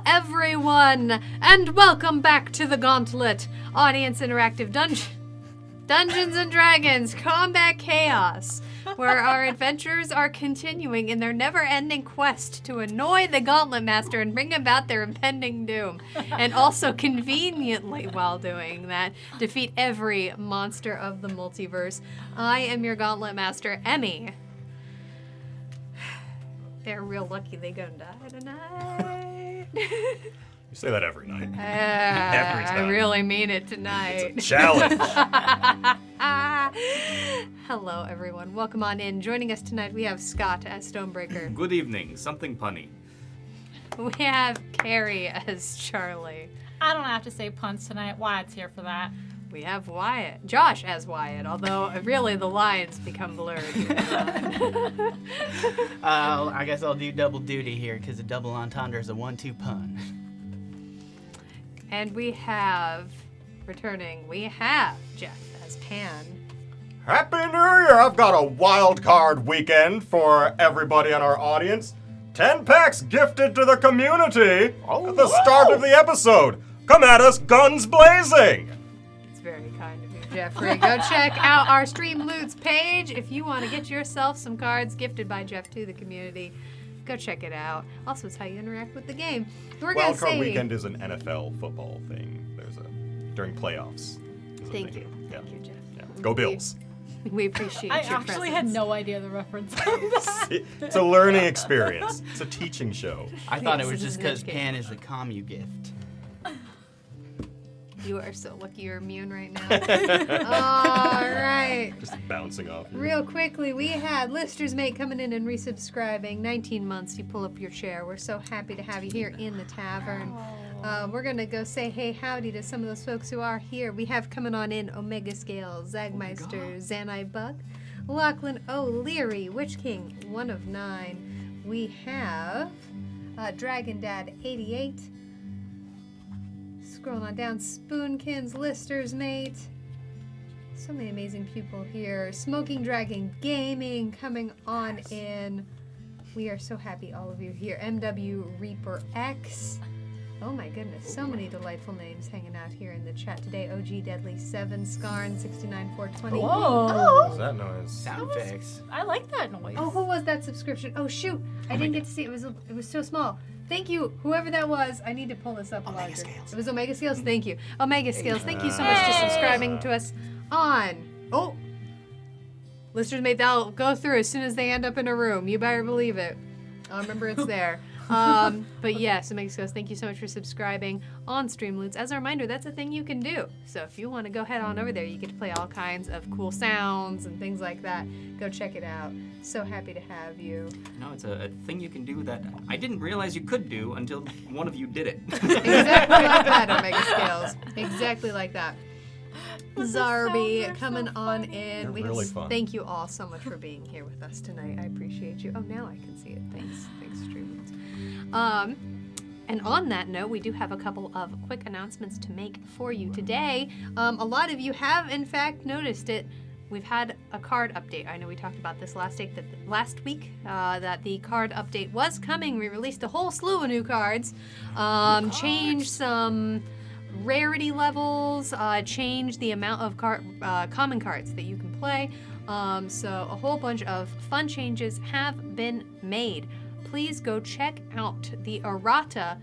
everyone, and welcome back to the Gauntlet, audience interactive Dungeons and Dragons Combat Chaos, where our adventurers are continuing in their never-ending quest to annoy the Gauntlet Master and bring about their impending doom, and also conveniently, while doing that, defeat every monster of the multiverse. I am your Gauntlet Master, Emmy. They're real lucky they gonna die tonight. You say that every night. Every time. I really mean it tonight. It's a challenge. Hello, everyone. Welcome on in. Joining us tonight, we have Scott as Stonebreaker. Good evening. Something punny. We have Carrie as Charlie. I don't have to say puns tonight. Wyatt's here for that. We have Wyatt. Josh as Wyatt, although really the lines become blurred. I guess I'll do double duty here because a double entendre is a 1-2 pun. And we have, returning, we have Jeff as Pan. Happy New Year! I've got a wild card weekend for everybody in our audience. 10 packs gifted to the community at the start of the episode. Come at us, guns blazing! It's very kind of you. Jeffrey. Go check out our Stream Loots page if you want to get yourself some cards gifted by Jeff to the community. Go check it out. Also, it's how you interact with the game. We're gonna Wildcard say Weekend is an NFL football thing. During playoffs. thank you. Yeah. Thank you, Jeff. Yeah. Go Bills. We appreciate I your actually had presence. no idea the reference on that. It's a learning experience. It's a teaching show. I thought it Yes, was this just is because education. Pan is a commu gift. You are so lucky you're immune right now. All right. Just bouncing off. Real quickly, we had Lister's Mate coming in and resubscribing. 19 months, you pull up your chair. We're so happy to have you here in the tavern. We're going to go say hey howdy to some of those folks who are here. We have coming on in Omega Scales, Zagmeister, Zanai Buck, Lachlan O'Leary, Witch King, 1 of 9. We have Dragon Dad 88. Scrolling on down, Spoonkins, Lister's Mate. So many amazing people here. Smoking Dragon Gaming coming on in. We are so happy all of you here. MW Reaper X. Oh my goodness, so many delightful names hanging out here in the chat today. OG Deadly 7, Scarn 69420. Whoa. What's that noise? Sound effects. I like that noise. Oh, who was that subscription? Oh shoot, I didn't get to see it. It was so small. Thank you, whoever that was. I need to pull this up larger. Scales. It was Omega Scales. Thank you, Omega Scales. Thank you so much for subscribing to us on. Oh, listeners, mate, that'll go through as soon as they end up in a room. You better believe it. I'll remember it's there. But yes, Omega Scales, thank you so much for subscribing on Streamloots. As a reminder, that's a thing you can do. So if you want to go head on over there, you get to play all kinds of cool sounds and things like that. Go check it out. So happy to have you. No, it's a thing you can do that I didn't realize you could do until one of you did it. Exactly like that, Omega Scales. Exactly like that. Zarby coming on in. They're really fun. Thank you all so much for being here with us tonight. I appreciate you. Oh, now I can see it. Thanks, Streamloots. And on that note, we do have a couple of quick announcements to make for you today. A lot of you have, in fact, noticed it. We've had a card update. I know we talked about this last week, that the card update was coming. We released a whole slew of new cards, changed some rarity levels, changed the amount of common cards that you can play. So a whole bunch of fun changes have been made. Please go check out the errata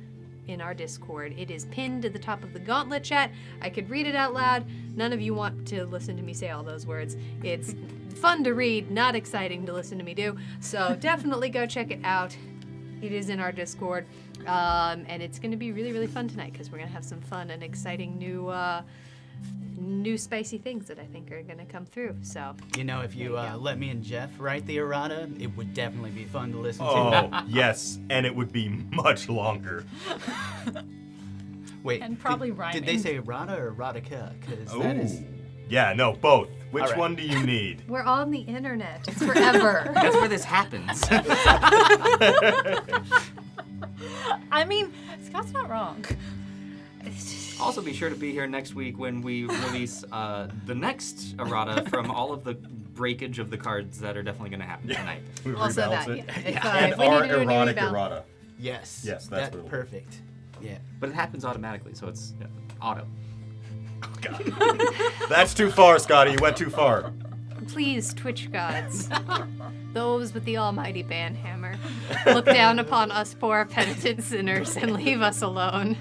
in our Discord. It is pinned to the top of the Gauntlet chat. I could read it out loud. None of you want to listen to me say all those words. It's fun to read, not exciting to listen to me do. So definitely go check it out. It is in our Discord. And it's going to be really, really fun tonight because we're going to have some fun and exciting new spicy things that I think are going to come through. So, You know, if you let me and Jeff write the errata, it would definitely be fun to listen to. Oh, yes, and it would be much longer. Wait, And probably did rhyming. they say errata or erotica? Because that is... Yeah, no, both. Which All right. one do you need? we're on the internet. It's forever. That's where this happens. I mean, Scott's not wrong. Also, be sure to be here next week when we release the next errata from all of the breakage of the cards that are definitely going to happen tonight. We Also rebalance that, it. yeah. And If we need our to do a new erotic rebalance. errata. Yes. Yes, that's that what it'll be. perfect. Yeah. But it happens automatically, so it's auto. That's too far, Scotty. You went too far. Please, Twitch gods, those with the almighty banhammer, look down upon us poor penitent sinners and leave us alone.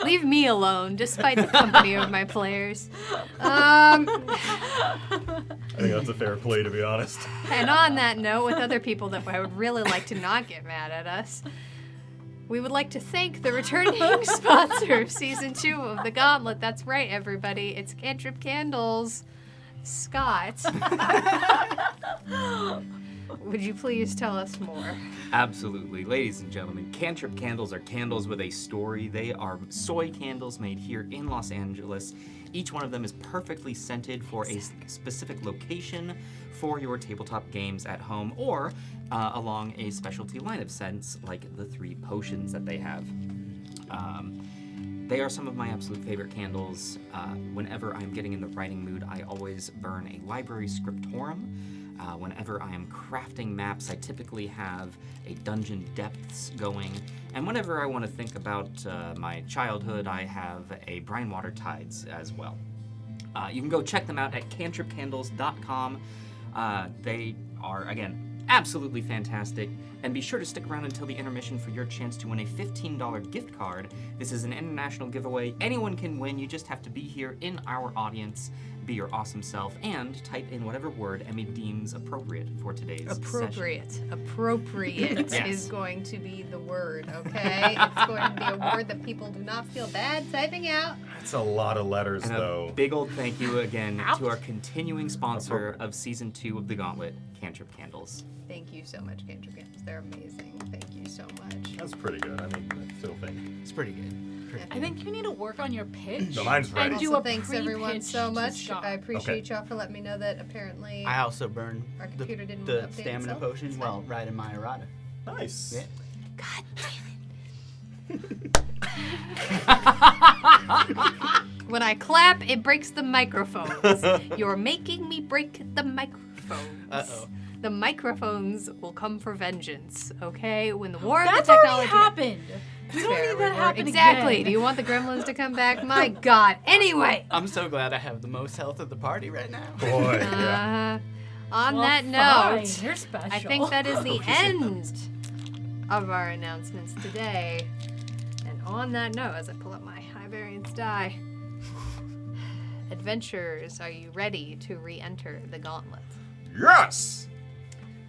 Leave me alone, despite the company of my players. I think that's a fair play, to be honest. And on that note, with other people that I would really like to not get mad at us, we would like to thank the returning sponsor of Season 2 of the Gauntlet. That's right, everybody. It's Cantrip Candles. Scott, would you please tell us more? Absolutely. Ladies and gentlemen, Cantrip Candles are candles with a story. They are soy candles made here in Los Angeles. Each one of them is perfectly scented for a specific location for your tabletop games at home or along a specialty line of scents like the 3 potions that they have. They are some of my absolute favorite candles. Whenever I'm getting in the writing mood, I always burn a library scriptorum. Whenever I am crafting maps, I typically have a dungeon depths going. And whenever I want to think about my childhood, I have a brine water tides as well. You can go check them out at cantripcandles.com. They are, again, absolutely fantastic. And be sure to stick around until the intermission for your chance to win a $15 gift card. This is an international giveaway. Anyone can win. You just have to be here in our audience, be your awesome self, and type in whatever word Emmy deems appropriate for today's session. Appropriate Yes. is going to be the word, okay? It's going to be a word that people do not feel bad typing out. That's a lot of letters, And though. a big old thank you again to our continuing sponsor of Season 2 of The Gauntlet, Cantrip Candles. Thank you so much, Cantrip Candles. They're amazing. Thank you so much. That's pretty good. I mean, I still think. It's pretty good. I think you need to work on your pitch. No, mine's ready. And do Also, a thanks everyone pre-pitch so to much. Scott. I appreciate y'all for letting me know that apparently I also burned our computer didn't the update stamina itself. potion It's while riding my errata. Nice. Yeah. When I clap, it breaks the microphones. You're making me break the microphones. Uh-oh. The microphones will come for vengeance, okay? When the war of That's the already technology happened. We don't Fair, need that to happen exactly. again. Do you want the gremlins to come back? My God. Anyway. I'm so glad I have the most health of the party right now. Boy, yeah. On Well, that fine. note, You're special. I think that is the end of our announcements today. And on that note, as I pull up my high variance die, adventurers, are you ready to re-enter the Gauntlet? Yes!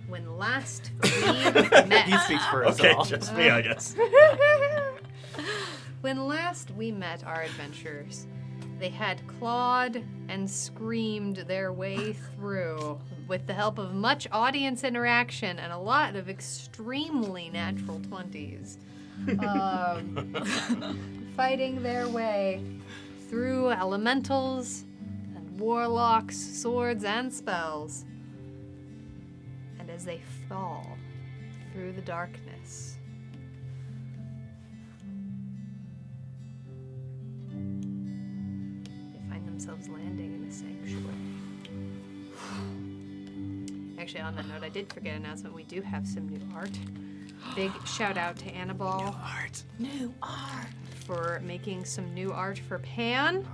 When last we met, He speaks for us Okay, all. just me, I guess. when last we met our adventurers, they had clawed and screamed their way through with the help of much audience interaction and a lot of extremely natural 20s. Fighting their way through elementals and warlocks, swords, and spells. And as they fall through the darkness, they find themselves landing in a sanctuary. Actually, on that note, I did forget an announcement. We do have some new art. Big shout out to Annabelle New art. for making some new art for Pan.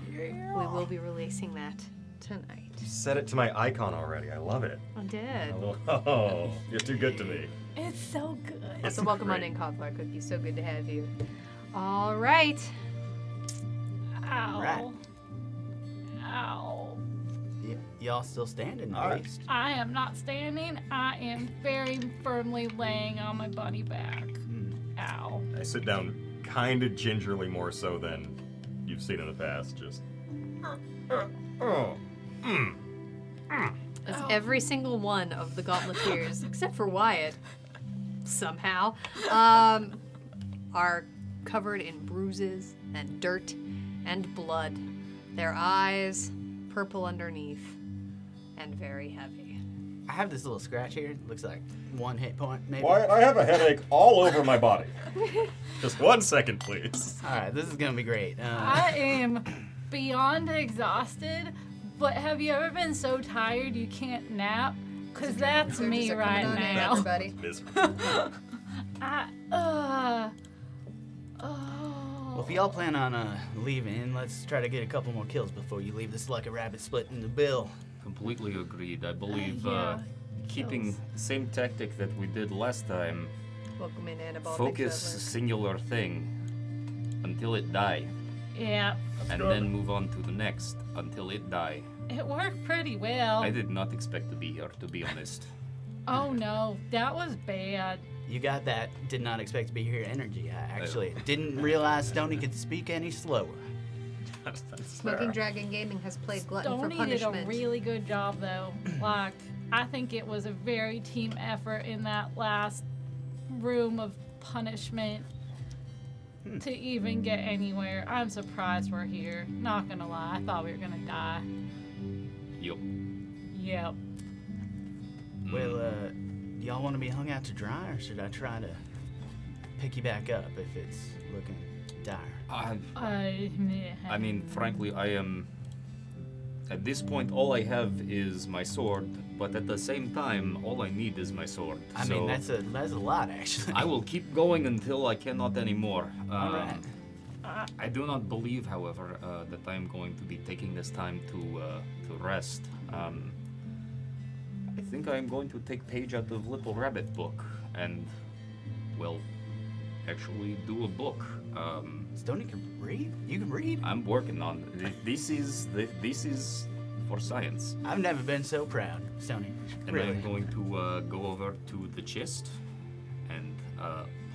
We will be releasing that tonight. Set it to my icon already. I love it. I did. Oh, you're too good to me. It's so good. So welcome on in, Cauliflower Cookie. So good to have you. All right. Ow. Right. Ow. Y'all still standing, All at right. least. I am not standing. I am very firmly laying on my bunny back. Ow. I sit down kind of gingerly more so than you've seen in the past. Just. As every single one of the Gauntleteers, except for Wyatt, somehow, are covered in bruises and dirt and blood. Their eyes purple underneath and very heavy. I have this little scratch here. Looks like 1 hit point, maybe. Why, I have a headache all over my body. Just 1 second, please. All right, this is gonna be great. I am beyond exhausted, but have you ever been so tired you can't nap? Because that's Surges me are coming right on in, now. everybody. Miserable. Well, if y'all plan on leaving, let's try to get a couple more kills before you leave this lucky rabbit splitting the bill. Completely agreed. I believe yeah, keeping kills. the same tactic that we did last time, Welcome in, Annabelle. focus Thanks, singular thing until it die, Yeah, and then move on to the next until it die. it worked pretty well. I did not expect to be here, to be honest. Oh no, that was bad. You got that did not expect to be here energy. I actually didn't realize Stoney could speak any slower. That's Smoking fair. Dragon Gaming has played Glutton for Stoney did Punishment. a really good job though. Like, I think it was a very team effort in that last room of punishment to even get anywhere. I'm surprised we're here. Not gonna lie, I thought we were gonna die. Yup. Yep. Well, y'all want to be hung out to dry, or should I try to pick you back up if it's looking dire? I mean, frankly, I am. At this point, all I have is my sword, but at the same time, all I need is my sword. I so mean, that's a lot, actually. I will keep going until I cannot anymore. All right. I do not believe, however, that I am going to be taking this time to rest. I think I am going to take page out of Little Rabbit book and, well, actually do a book. Stony can read? You can read? I'm working on this is for science. I've never been so proud, Stony. And Really. I'm going to go over to the chest and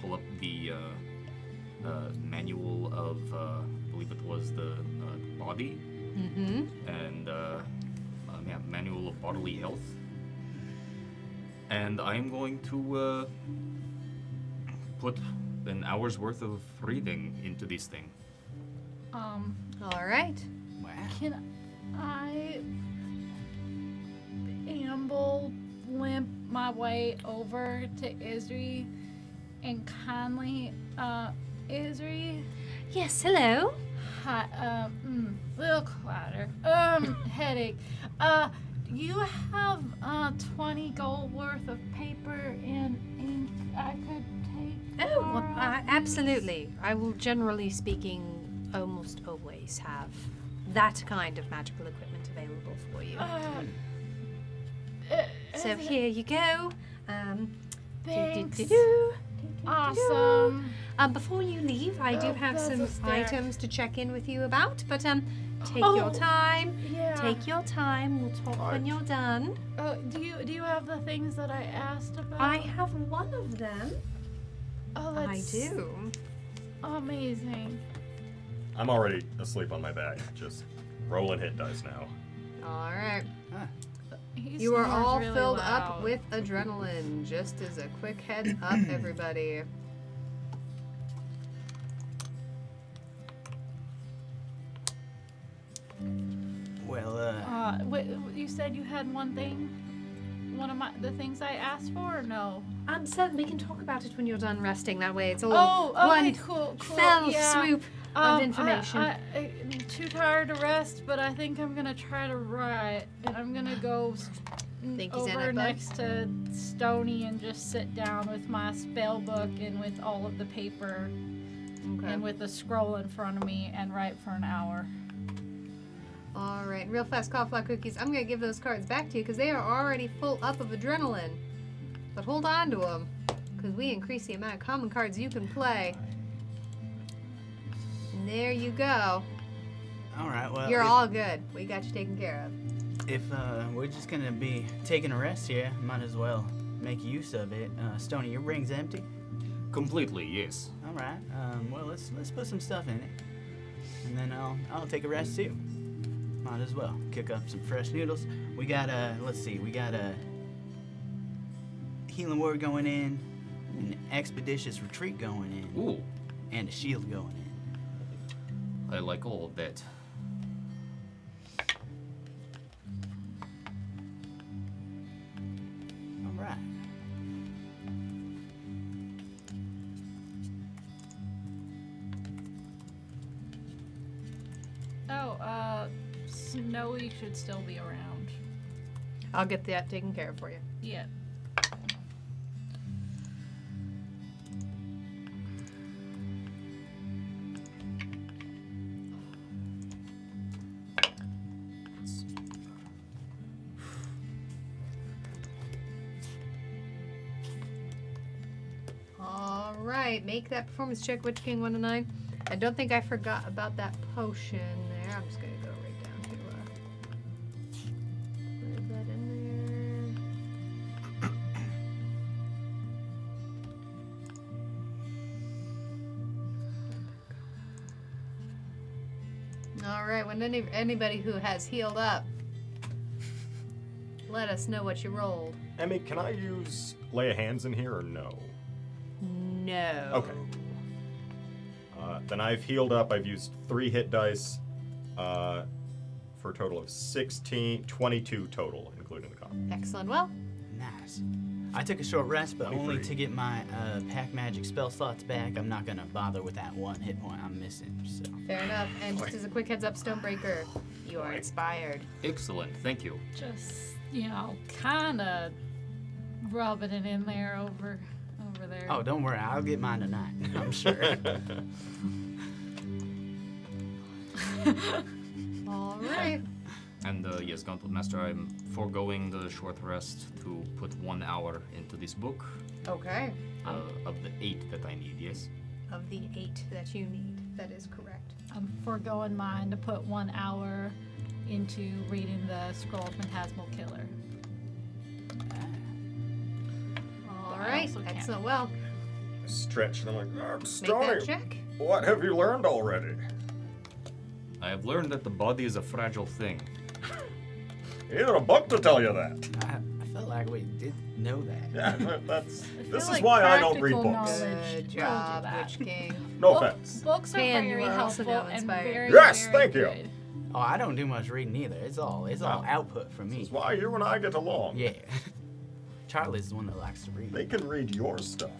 pull up the manual of, I believe it was the body, and manual of bodily health. And I'm going to put an hour's worth of reading into this thing. All right. Wow. Can I limp my way over to Isri and kindly, Isri? Yes, hello. Hi, little quieter. Headache. You have 20 gold worth of paper and ink I could take. Oh, well, absolutely. I will, generally speaking, almost always have that kind of magical equipment available for you. So here you go. Thanks. Do-do-do-do. Awesome. Before you leave, I do have that's some a stack. items to check in with you about, but take your Oh, time. Yeah. Take your time. We'll talk when you're done. Do you have the things that I asked about? I have one of them. Oh, I that's do. amazing. I'm already asleep on my back. Just rolling hit dice now. All right. He You are snores all really filled loud. up with adrenaline. Just as a quick heads up, everybody. Well, Wait, you said you had one thing? One of the things I asked for, or no? So we can talk about it when you're done resting. That way it's all Oh, okay, one cool. fell yeah. swoop of information. I'm too tired to rest, but I think I'm gonna try to write, and I'm gonna go Think he's in over it, bud? next to Stony and just sit down with my spell book and with all of the paper Okay. and with the scroll in front of me and write for an hour. All right, real fast cauliflower cookies. I'm gonna give those cards back to you because they are already full up of adrenaline. But hold on to them, because we increase the amount of common cards you can play. And there you go. all right. Well, You're if, all good. We got you taken care of. if we're just gonna be taking a rest here, might as well make use of it. Stony, your ring's empty. Completely, yes. All right. Well, let's put some stuff in it, and then I'll take a rest too. Might as well kick up some fresh noodles. We got let's see, we got a healing word going in, an expeditious retreat going in, Ooh, and a shield going in. I like all of that. All right. Oh, Snowy should still be around. I'll get that taken care of for you. Yeah. All right, make that performance check, Witch King 1 to 9. I don't think I forgot about that potion there. I'm just gonna go right down to where is that in there? All right, when anybody who has healed up, let us know what you rolled. Emmy, can I use lay of hands in here or no? No. Okay. Then I've healed up. I've used 3 hit dice for a total of 22 total, including the combo. Excellent. Well, Nice. I took a short rest, but only 23. to get my pack magic spell slots back. I'm not gonna bother with that 1 hit point I'm missing. So fair enough. And just as a quick heads up, Stonebreaker, you are inspired. Excellent, thank you. Just, kind of rubbing it in there over there. oh, don't worry, I'll get mine tonight. I'm sure. All right. And yes, Gauntlet Master, I'm foregoing the short rest to put 1 hour into this book Okay. of the 8 that I need, yes? Of the 8 that you need, that is correct. I'm foregoing mine to put 1 hour into reading the Scroll of Phantasmal Killer. All I right. also can't. Excellent. Well, Stretch, and I'm like, make that Stony, check. what have you learned already? I have learned that the body is a fragile thing. You need a book to tell you that. I felt like we did know that. Yeah, that's. I This feel is like why I don't read practical books. knowledge Good told you job, that. Witch King. No offense. Books are Pan, you very are also helpful now and inspired. very, Yes, very thank you. good. Oh, I don't do much reading either. It's all Oh. output for This me. is why you and I get along. Yeah. Charlie's the one that likes to read. They can read your stuff.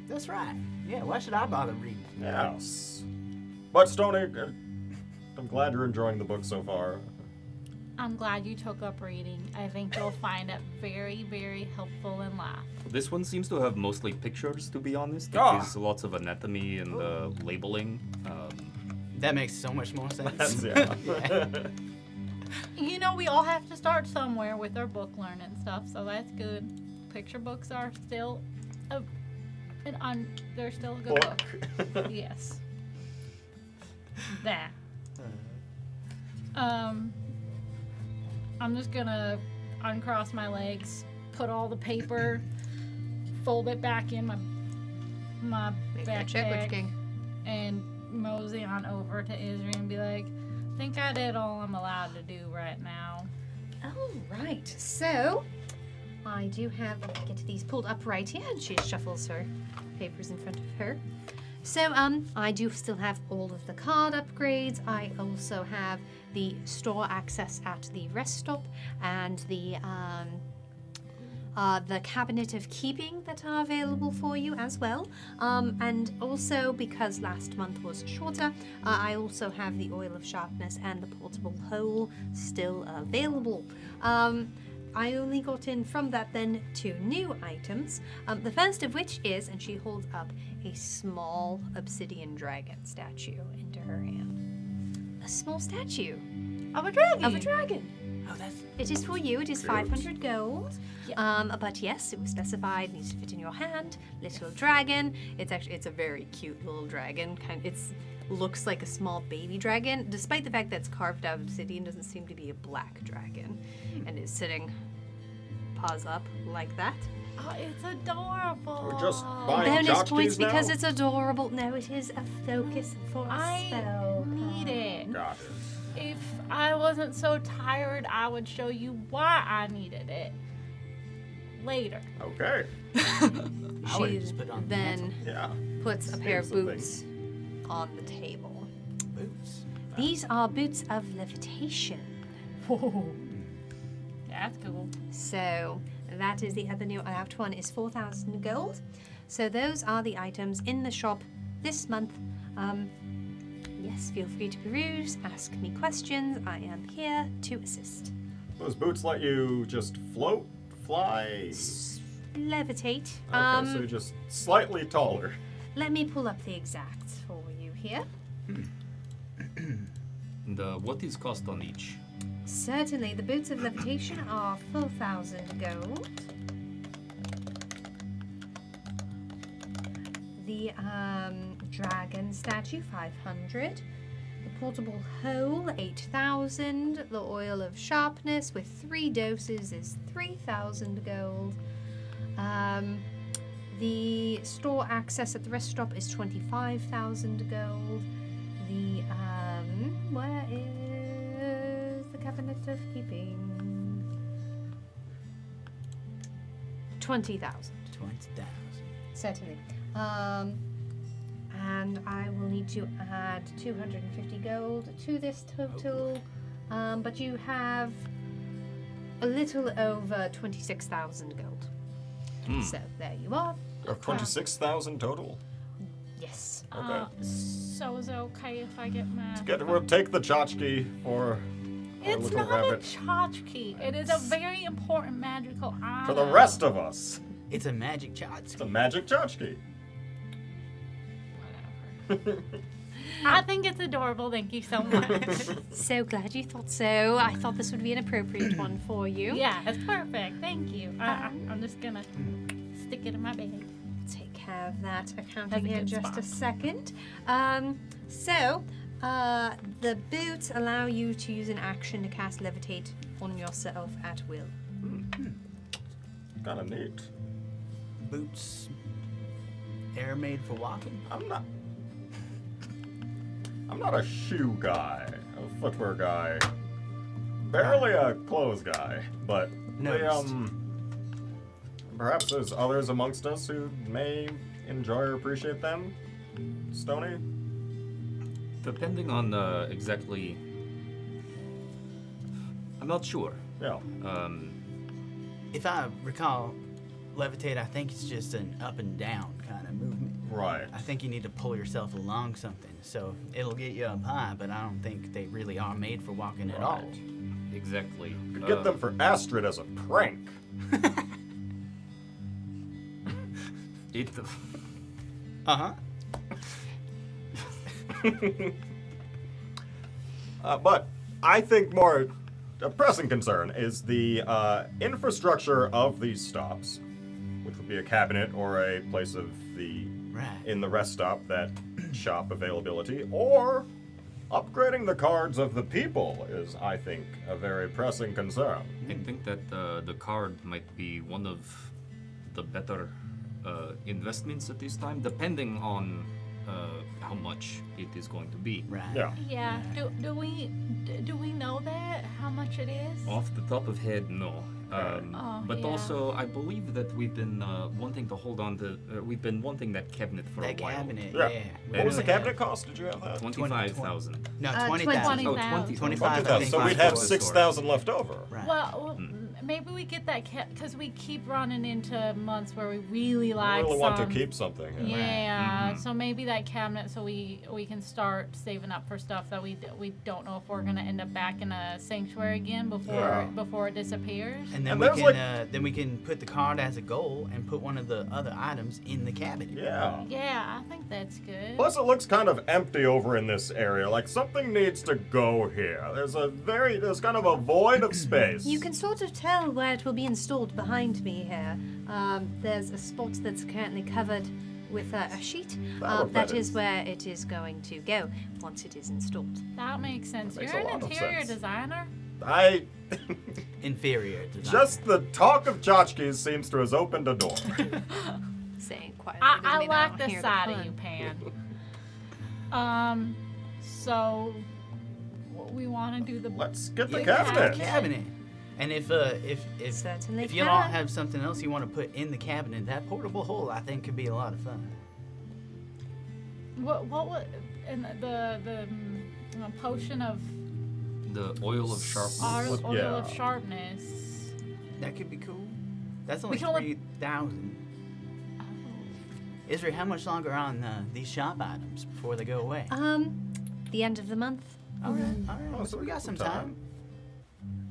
That's right. Yeah, why should I bother reading? Yes. But Stony, I'm glad you're enjoying the book so far. I'm glad you took up reading. I think you'll find it very, very helpful in life. This one seems to have mostly pictures, to be honest. It Ah. is lots of anatomy and labeling. That makes so much more sense. That's yeah. You know, we all have to start somewhere with our book learning stuff, so that's good. Picture books are still they're still a good book. Yes. That. I'm just gonna uncross my legs, put all the paper, fold it back in my Make that check, Witch backpack, King. and mosey on over to Isri and be like, think I did all I'm allowed to do right now. All right. So, I do have. Let me get these pulled up right here, and she shuffles her papers in front of her. So, I do still have all of the card upgrades. I also have the store access at the rest stop and the cabinet of keeping that are available for you as well. And also, because last month was shorter, I also have the oil of sharpness and the portable hole still available. I only got in from that then 2 new items. The first of which is, and she holds up a small obsidian dragon statue into her hand. A small statue Of a dragon. of a dragon. Oh, that's It is for you. It is Cute. 500 gold. But yes, it was specified. Needs to fit in your hand. Little dragon. It's a very cute little dragon. Looks like a small baby dragon, despite the fact that it's carved out of obsidian. Doesn't seem to be a black dragon, and is sitting paws up like that. Oh, it's adorable. We're just buying Bonus tchotchkes points now? because it's adorable. No, it is a focus for a I spell. need it. Got it. If I wasn't so tired, I would show you why I needed it later. Okay. I would've She just put it on the then Yeah. puts a pair of Seems the boots on the table. boots. These are boots of levitation. Whoa. That's cool. So that is the other new apt one is 4,000 gold. So those are the items in the shop this month. Yes, feel free to peruse, ask me questions. I am here to assist. Those boots let you just float, fly. Levitate. Okay, so you're just slightly taller. Let me pull up the exacts for you here. And what is cost on each? Certainly, the boots of levitation are 4,000 gold. The dragon statue, 500. The portable hole, 8,000. The oil of sharpness with 3 doses is 3,000 gold. The store access at the rest stop is 25,000 gold. The where is the cabinet of keeping? 20,000. 20,000. Certainly. And I will need to add 250 gold to this total. But you have a little over 26,000 gold. So there you are. You have 26,000 total. Yes. Okay. So is it okay if I get my... We'll take the tchotchke for our It's little not rabbit. a tchotchke. It is a very important magical item. For the rest of us, It's a magic it's a tchotchke. magic tchotchke. Whatever. I think it's adorable. Thank you so much. So glad you thought so. I thought this would be an appropriate one for you. Yeah, it's perfect. Thank you. I'm just gonna stick it in my bag. Take care of that That's accounting a in good just spot. a second. The boots allow you to use an action to cast levitate on yourself at will. Kind of neat. Boots. Air made for walking. I'm not a shoe guy, a footwear guy, barely a clothes guy, but Noticed. perhaps there's others amongst us who may enjoy or appreciate them. Stony? Depending on exactly. I'm not sure. Yeah. If I recall, levitate, I think it's just an up and down kind of movement. Right. I think you need to pull yourself along something, so it'll get you up high, but I don't think they really are made for walking at all. Exactly. Could get them for Astrid as a prank. It, Uh-huh. But I think more a pressing concern is the infrastructure of these stops, which would be a cabinet or a place of the Right. in the rest stop that shop availability, or upgrading the cards of the people is, I think, a very pressing concern. I think that the card might be one of the better investments at this time, depending on how much it is going to be. Right. Yeah. Yeah. Do we know that? How much it is? Off the top of head, no. Oh, But yeah. also, I believe that we've been wanting to hold on to. We've been wanting that cabinet for That a while. cabinet, Yeah. yeah. What was the really cabinet cost? Did you have that? 25,000. No, 20,000. 20,000. Oh, 20,000. 25,000. So we'd have 6,000 left over. Right. Well, maybe we get that because we keep running into months where we really I like really want to some- keep something. Yeah, so maybe that cabinet, so we can start saving up for stuff that we don't know if we're gonna end up back in a sanctuary again before it disappears. And then And we there's can then we can put the card as a goal and put one of the other items in the cabinet. Yeah. Yeah, I think that's good. Plus, it looks kind of empty over in this area. Like something needs to go here. There's kind of a void of space. You can sort of tell where it will be installed behind me here. There's a spot that's currently covered with a sheet. That That is. is where it is going to go once it is installed. That makes sense. That makes You're a an lot of interior sense. designer. I Inferior design. just the talk of tchotchkes seems to have opened a door. Saying quietly. I doesn't mean like don't the hear side of pun. you, Pan. So we want to do the. Let's get the The cabinet. cabinet. And if Certainly if you don't can. have something else you want to put in the cabinet, that portable hole I think could be a lot of fun. What would and the potion of The oil of sharpness. oil Yeah. of sharpness. That could be cool. That's only We can only- 3,000. Oh. Israel, how much longer on these shop items before they go away? The end of the month. All right, all right. Oh, so we got some time.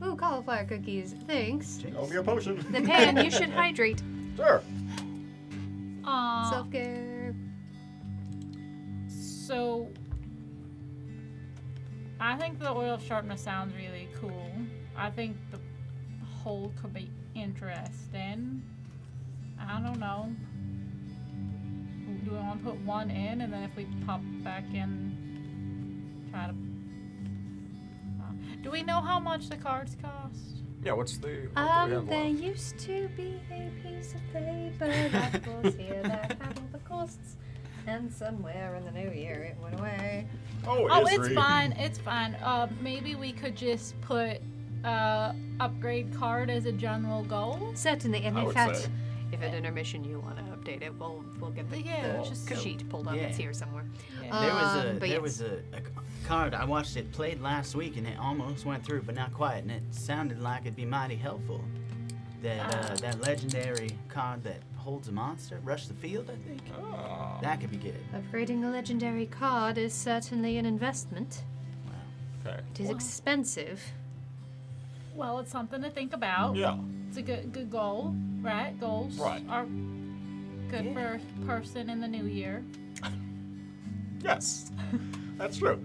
Ooh, cauliflower cookies. Thanks. Owe me a potion. The Pan, you should hydrate. Sure. Self-care. So I think the oil of sharpness sounds really cool. I think the hole could be interesting. I don't know. Do we want to put one in and then if we pop back in, try to. Do we know how much the cards cost? Yeah, what do we have There left? used to be a piece of paper that was here that had all the costs, and somewhere in the new year it went away. Oh, Isri. it's fine. It's fine. Maybe we could just put upgrade card as a general goal. Certainly, and I in would fact, say. if at intermission you want to update it, we'll get the, Yeah, the just sheet pulled up. Yeah. It's here somewhere. Yeah. But There yes. was a card I watched it played last week and it almost went through, but not quite, and it sounded like it'd be mighty helpful. That legendary card that holds a monster, Rush the Field, I think. Ah, That could be good. Upgrading a legendary card is certainly an investment. okay. It is expensive. Well, it's something to think about. Yeah. It's a good goal, right? Goals Right. are good for a person in the new year. Yes. That's true.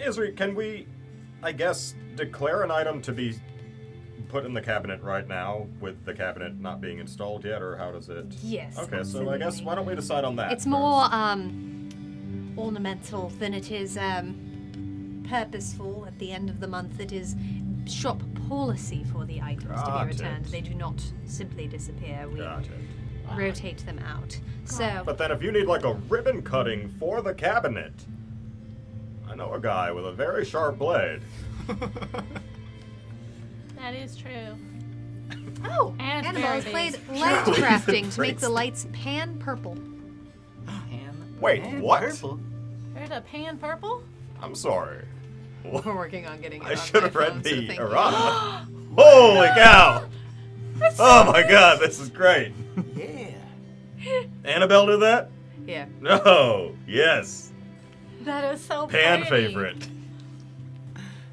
Isri, can we, I guess, declare an item to be put in the cabinet right now with the cabinet not being installed yet, or how does it? Yes. Okay, so I guess absolutely. why don't we decide on that? It's first? more ornamental than it is purposeful. At the end of the month, it is shop policy for the items to Got be returned. it. They do not simply disappear. We Got it. rotate them out. So, But then if you need like a ribbon cutting for the cabinet, I know a guy with a very sharp blade. That is true. oh, And Annabelle's fairies. played light crafting to make Praise. the lights pan purple. Wait, Man, what? Purple. There's a pan purple? I'm sorry. We're working on getting it I on should my have read phone, so the thank you. errata. Holy cow! Oh my god, this is great. Yeah. Annabelle did that? Yeah. No. Yes. That is so Pan pretty. favorite.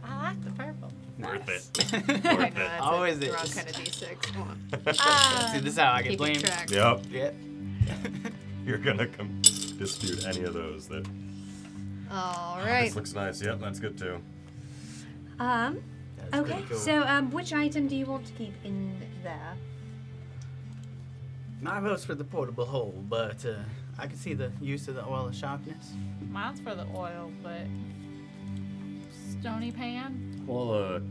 I like the purple. Worth it. I know, Worth it. that's Always the wrong is. kind of D6. Come on. See, this is how I get Keep blamed. track. Yep. Yep. You're gonna dispute any of those that. All This right. looks nice. Yep, that's good too. That's Okay. pretty cool. So, which item do you want to keep in there? My vote's for the portable hole, but I can see the use of the oil of sharpness. Mine's for the oil, but stony pan. Well,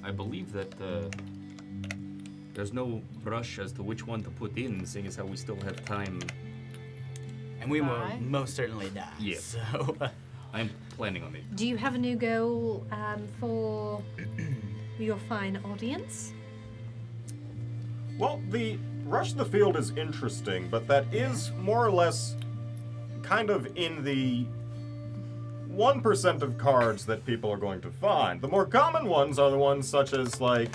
I believe that there's no rush as to which one to put in, seeing as how we still have time. And we will Right. most certainly die. Yeah. So, I'm planning on it. Do you have a new goal for your fine audience? Well, the rush the field is interesting, but that is more or less kind of in the 1% of cards that people are going to find. The more common ones are the ones such as like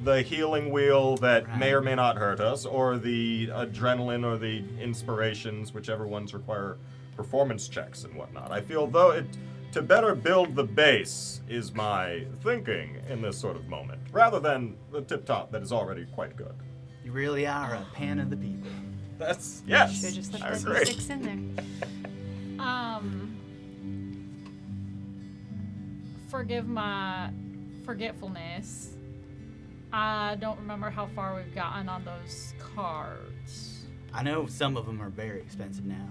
the healing wheel that may or may not hurt us, or the adrenaline or the inspirations, whichever ones require performance checks and whatnot. I feel to better build the base is my thinking in this sort of moment, rather than the tip top that is already quite good. you really are a pan of the people. That's yes. Should have just I left the agree. D6 in there. Forgive my forgetfulness. I don't remember how far we've gotten on those cards. I know some of them are very expensive now.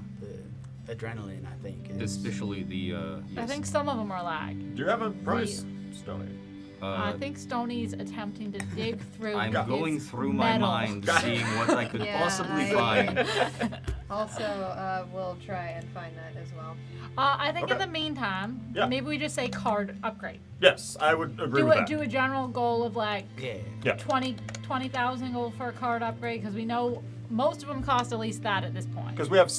The adrenaline, I think. Is, Especially the. I Yes. think some of them are like. Do you have a price, Stony? I think Stoney's attempting to dig through. I'm his going through my metal. mind, seeing what I could Yeah, possibly I find. Also, we'll try and find that as well. I think in Okay. the meantime, Yeah. maybe we just say card upgrade. Yes, I would agree Do with a that. do a general goal of like yeah. Yeah. 20,000 gold for a card upgrade because we know most of them cost at least that at this point. Because we have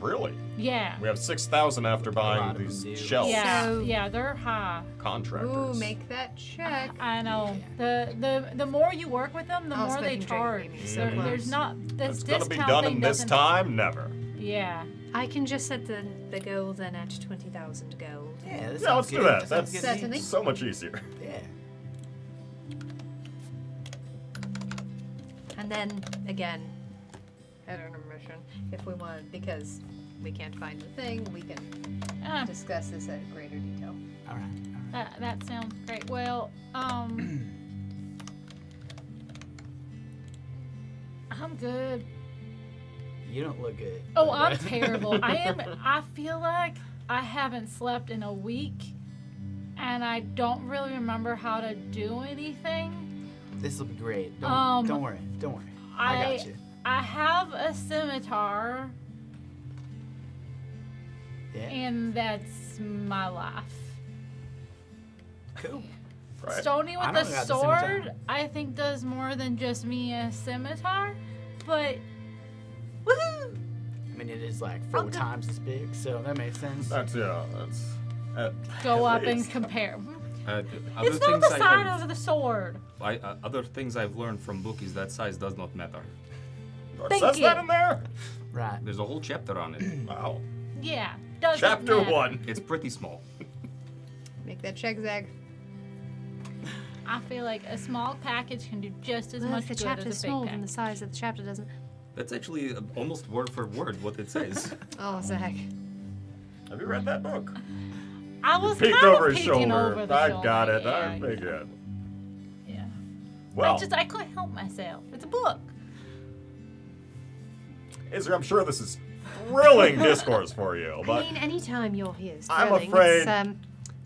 really? Yeah. We have 6,000 after lot buying of them these do. shelves. Yeah, So- yeah, they're high. Contractors. Ooh, make that check. I know. The more you work with them, the I'll more they spend and charge. drink, maybe, There- so there's close. not this It's gonna be discount done thing in this doesn't- time? Never. Yeah. I can just set the goal then at 20,000 gold. Yeah, that Yeah, sounds let's do good. that. Sounds That's good to me. Certainly. so much easier. Yeah. And then, again, at intermission, if we want, because we can't find the thing, we can Ah, discuss this at greater detail. All right. that sounds great. Well, I'm good. You don't look good. Oh, but, I'm terrible. I feel like I haven't slept in a week, and I don't really remember how to do anything. This will be great. Don't worry. Don't worry. I got you. I have a scimitar, Yeah. and that's my life. Cool. Right. Stony I with don't the got the scimitar. sword, I think does more than just me a scimitar, but woohoo! I mean, it is like 4 times as big, so that makes sense. That's Go at up and least. compare. Other It's not things the I side have- of the sword. other things I've learned from book is that size does not matter. It Thank says you. that in there? Right. There's a whole chapter on it. Wow. Yeah, doesn't Chapter matter. 1. It's pretty small. Make that check, Zag. I feel like a small package can do just as Well, much if the good chapter's as a big small, then package. the size of the chapter doesn't. That's actually almost word for word what it says. Oh, Zag. Have you read that book? I was Peeked kind over of his peeking shoulder. over the I shoulder. got it. Yeah, I figured. Yeah. Well, I couldn't help myself. It's a book. Izzy, I'm sure this is thrilling discourse for you, I but mean, anytime you're here is I'm thrilling. afraid It's,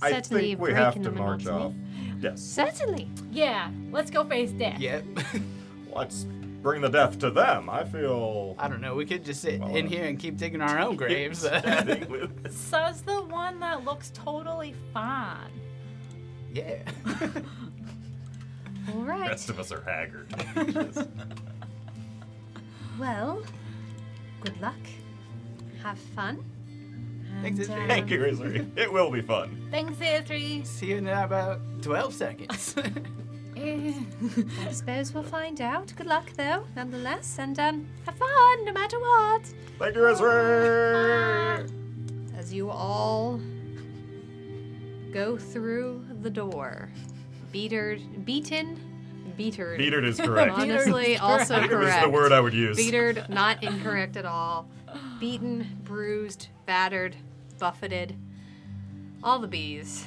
I certainly think we breaking have to the march monotony. off. Yes. Certainly. Yeah. Let's go face death. Yep. Let's bring the death to them. I feel. I don't know. We could just sit Well, in here and keep digging our own graves. standing with- Says the one that looks totally fine. Yeah. All The right. rest of us are haggard. Well, good luck. Have fun. Thanks, And, Izzy. Thank you, Izzy. It will be fun. Thanks, Izzy. See you in about 12 seconds. I suppose we'll find out. Good luck, though, nonetheless. And have fun, no matter what. Thank you, Izzy. As you all go through the door. Beatered is correct. Honestly, also I think correct. this is the word I would use. Beatered, not incorrect at all. Beaten, bruised, battered, buffeted. All the bees.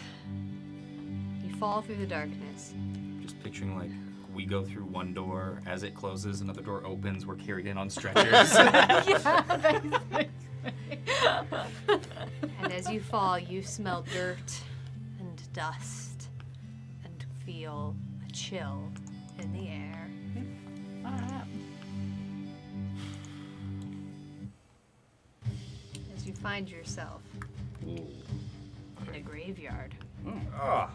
You fall through the darkness. Just picturing like we go through one door, as it closes, another door opens, we're carried in on stretchers. And as you fall, you smell dirt and dust and feel a chill in the air. Alright. As you find yourself in a graveyard. Ah,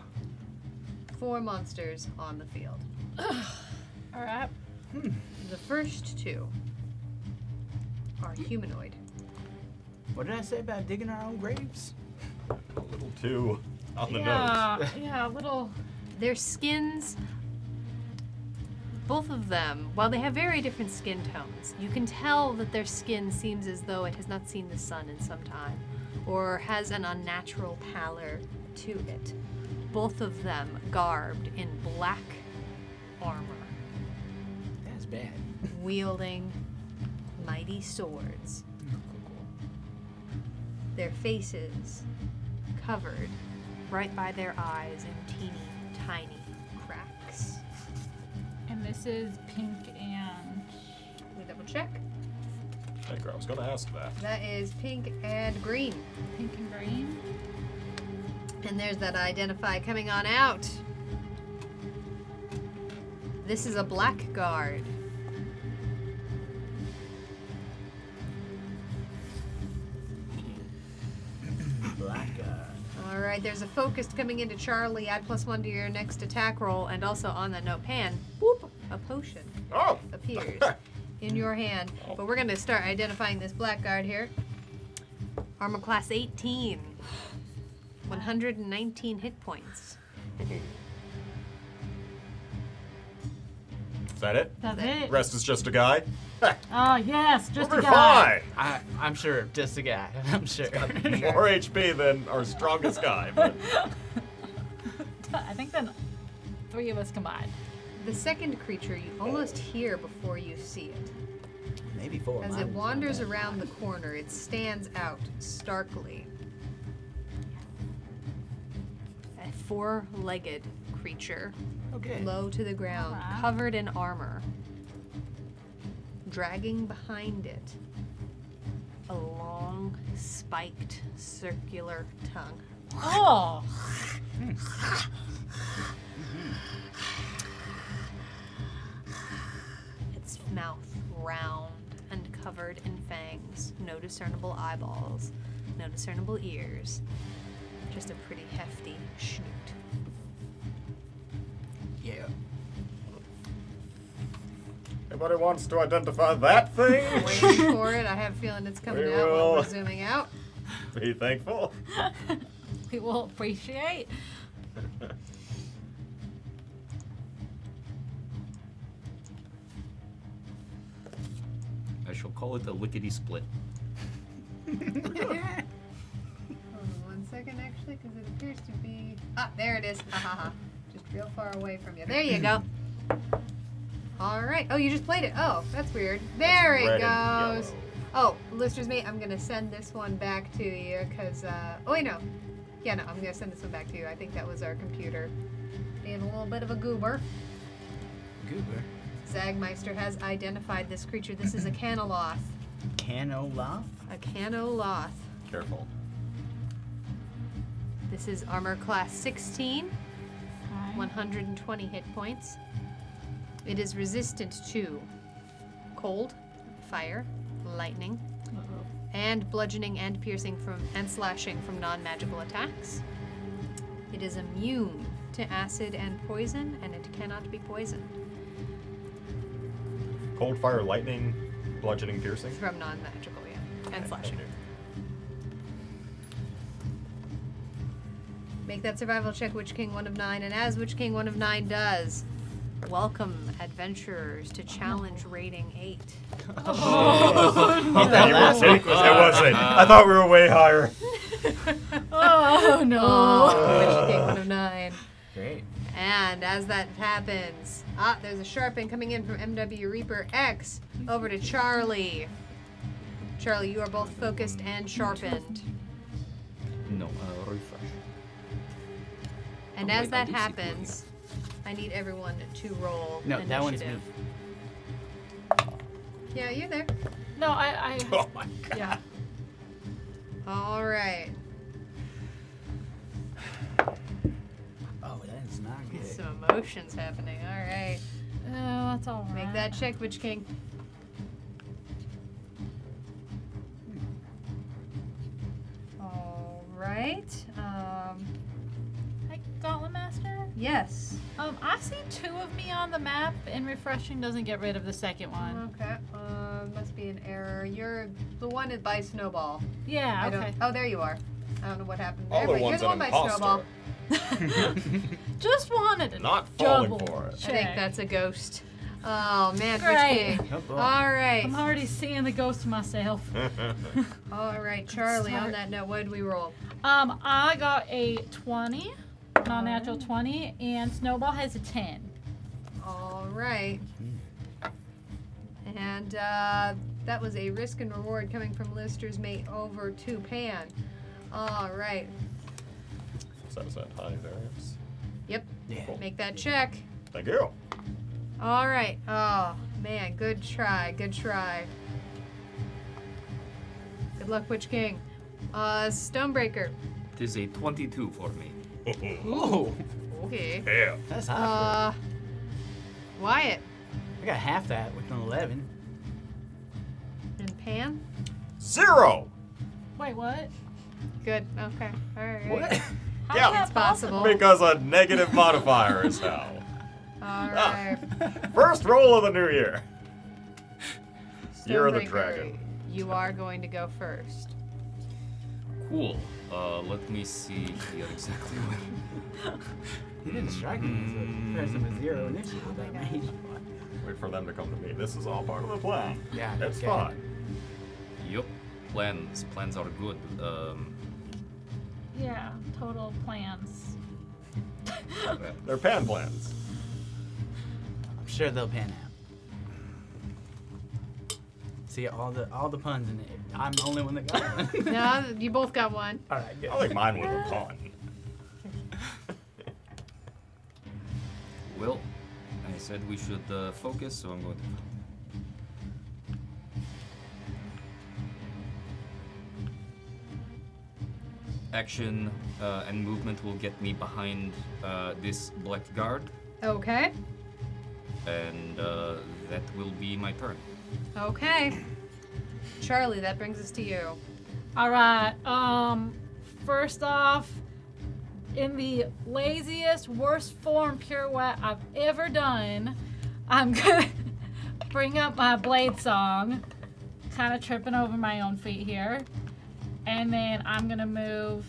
4 monsters on the field. Alright. The first 2 are humanoid. What did I say about digging our own graves? a little too on the nose. Yeah, a little. Their skins, both of them, while they have very different skin tones, you can tell that their skin seems as though it has not seen the sun in some time, or has an unnatural pallor to it. Both of them garbed in black armor, That's bad. wielding mighty swords. Their faces covered right by their eyes in teeny tiny cracks. And this is pink and. Let me double check. Thank you. I was going to ask that. That is pink and green. Pink and green. And there's that identify coming on out. This is a blackguard. Black All right, there's a focused coming into Charlie. Add +1 to your next attack roll, and also on that note, Pan, whoop, a potion Oh! appears in your hand. But we're gonna start identifying this blackguard here. Armor class 18, 119 hit points. Is that it? That's it. Rest is just a guy? Oh, yes, just We'll a be guy. fine. I'm sure, just a guy. I'm sure. More HP than our strongest guy. But I think then 3 of us combined. The second creature you almost hear before you see it. Maybe 4. As it wanders around the corner, it stands out starkly. A 4-legged creature, Okay. low to the ground, Alright. covered in armor. Dragging behind it a long, spiked, circular tongue. Oh! Its mouth round and covered in fangs. No discernible eyeballs. No discernible ears. Just a pretty hefty snoot. Yeah. anybody wants to identify that thing? Waiting for it. I have a feeling it's coming We out while will. we're zooming out. Be thankful. We will appreciate. I shall call it the lickety split. Hold on 1 second, actually, because it appears to be. Ah, there it is. Ha ha ha. Just real far away from you. There you go. All right. Oh, you just played it. Oh, that's weird. There it Red and goes. yellow. Oh, listeners, mate, I'm gonna send this one back to you because. Oh wait, no. Yeah, no, I'm gonna send this one back to you. I think that was our computer being a little bit of a goober. Goober. Zagmeister has identified this creature. This is a Canoloth. Canoloth? A Canoloth. Careful. This is armor class 16, Alright. 120 hit points. It is resistant to cold, fire, lightning, and bludgeoning and piercing and slashing from non-magical attacks. It is immune to acid and poison, and it cannot be poisoned Cold, fire, lightning, bludgeoning, piercing. from non-magical, yeah, and slashing. Make that survival check, Witch King 1 of 9, and as Witch King 1 of 9 does, welcome adventurers to challenge rating 8. That last It week was wasn't. I thought we were way higher. Oh no. Oh, Witch King 1 of 9. great. And as that happens, there's a sharpen coming in from MW Reaper X over to Charlie. Charlie, you are both focused and sharpened. No, refresh. And Oh, as wait, I that do see happens, I need everyone to roll No, initiative. that one's me. Yeah, you're there. No, I Oh my god. yeah. All right. Oh, that is not good. Some emotions happening. All right. Oh, that's all right. Make that check, Witch King. All right. Hey, Gauntlet Master. Yes. I see 2 of me on the map, and refreshing doesn't get rid of the second one. Okay. Must be an error. You're the one that by Snowball. Yeah. I Okay. don't. Oh, there you are. I don't know what happened All there, the but you're ones the one an by Snowball. imposter. Just wanted to Not falling double for it. I think check. that's a ghost. Oh man, Great. Witch King. Oh, boy. All right. I'm already seeing the ghost of myself. All right, Charlie. On Start. that note, what did we roll? I got a 20, non-natural 20, and Snowball has a 10. All right. And that was a risk and reward coming from Lister's mate over to Pan. All right. So is that high variance? Yep. Yeah. Make that check. Thank you. All right. Oh man, good try. Good try. Good luck, Witch King. Stonebreaker. It is a 22 for me. Oh, Okay. Yeah. that's hot. Wyatt I got half that with an 11. and Pan. 0. Wait, what? Good. Okay. All right. What? How's Yeah. that It's possible. Because a negative modifier is how. All right. First roll of the new year. Year of the Stonebreaker, dragon. You are going to go first. Cool. Let me see here exactly what. He didn't strike me as a person with 0 initiative. That made. Wait for them to come to me. This is all part of the plan. Yeah, It's okay. fine. Yup. Plans are good. Yeah, total plans. They're pan plans. I'm sure they'll pan out. See all the puns in it. I'm the only one that got one. No, you both got one. All right, good. I think mine was a pun. Well, I said we should focus, so I'm going to. Action and movement will get me behind this black guard, Okay. and that will be my turn. Okay. Charlie, that brings us to you. All right. First off, in the laziest, worst form pirouette I've ever done, I'm gonna bring up my blade song, kind of tripping over my own feet here, and then I'm gonna move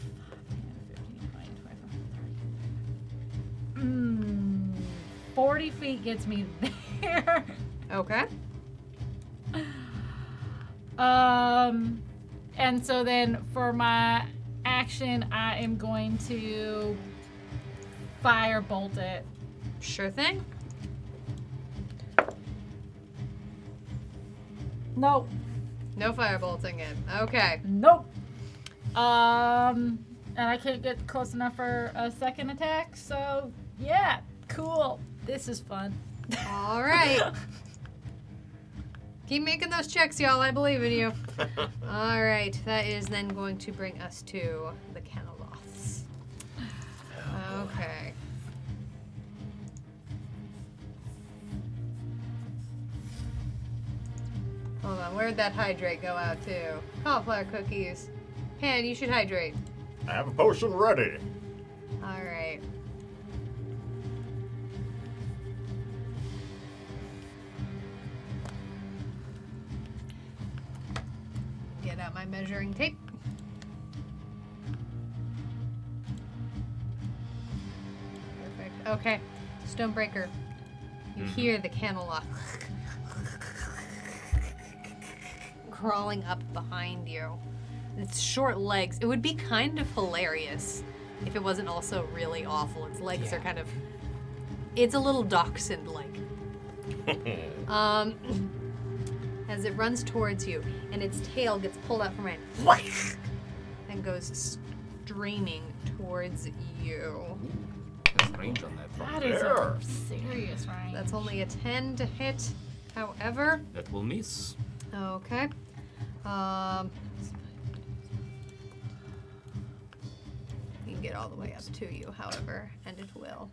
40 feet gets me there. Okay. And so then for my action, I am going to firebolt it. Sure thing. Nope. No firebolting in. Okay. Nope. And I can't get close enough for a second attack, so yeah, cool. This is fun. All right. Keep making those checks, y'all. I believe in you. All right. That is then going to bring us to the Caneloths. Okay. Hold on. Where'd that hydrate go out to? Cauliflower cookies. Pan, you should hydrate. I have a potion ready. All right. Get out my measuring tape. Perfect. Okay. Stonebreaker. You hear the Caneloth crawling up behind you. Its short legs. It would be kind of hilarious if it wasn't also really awful. Its legs are kind of. It's a little dachshund-like. As it runs towards you, and its tail gets pulled out from it and goes streaming towards you. There's range on that. That is a serious range. That's only a 10 to hit, however. That will miss. Okay. You can get all the way up to you, however, and it will.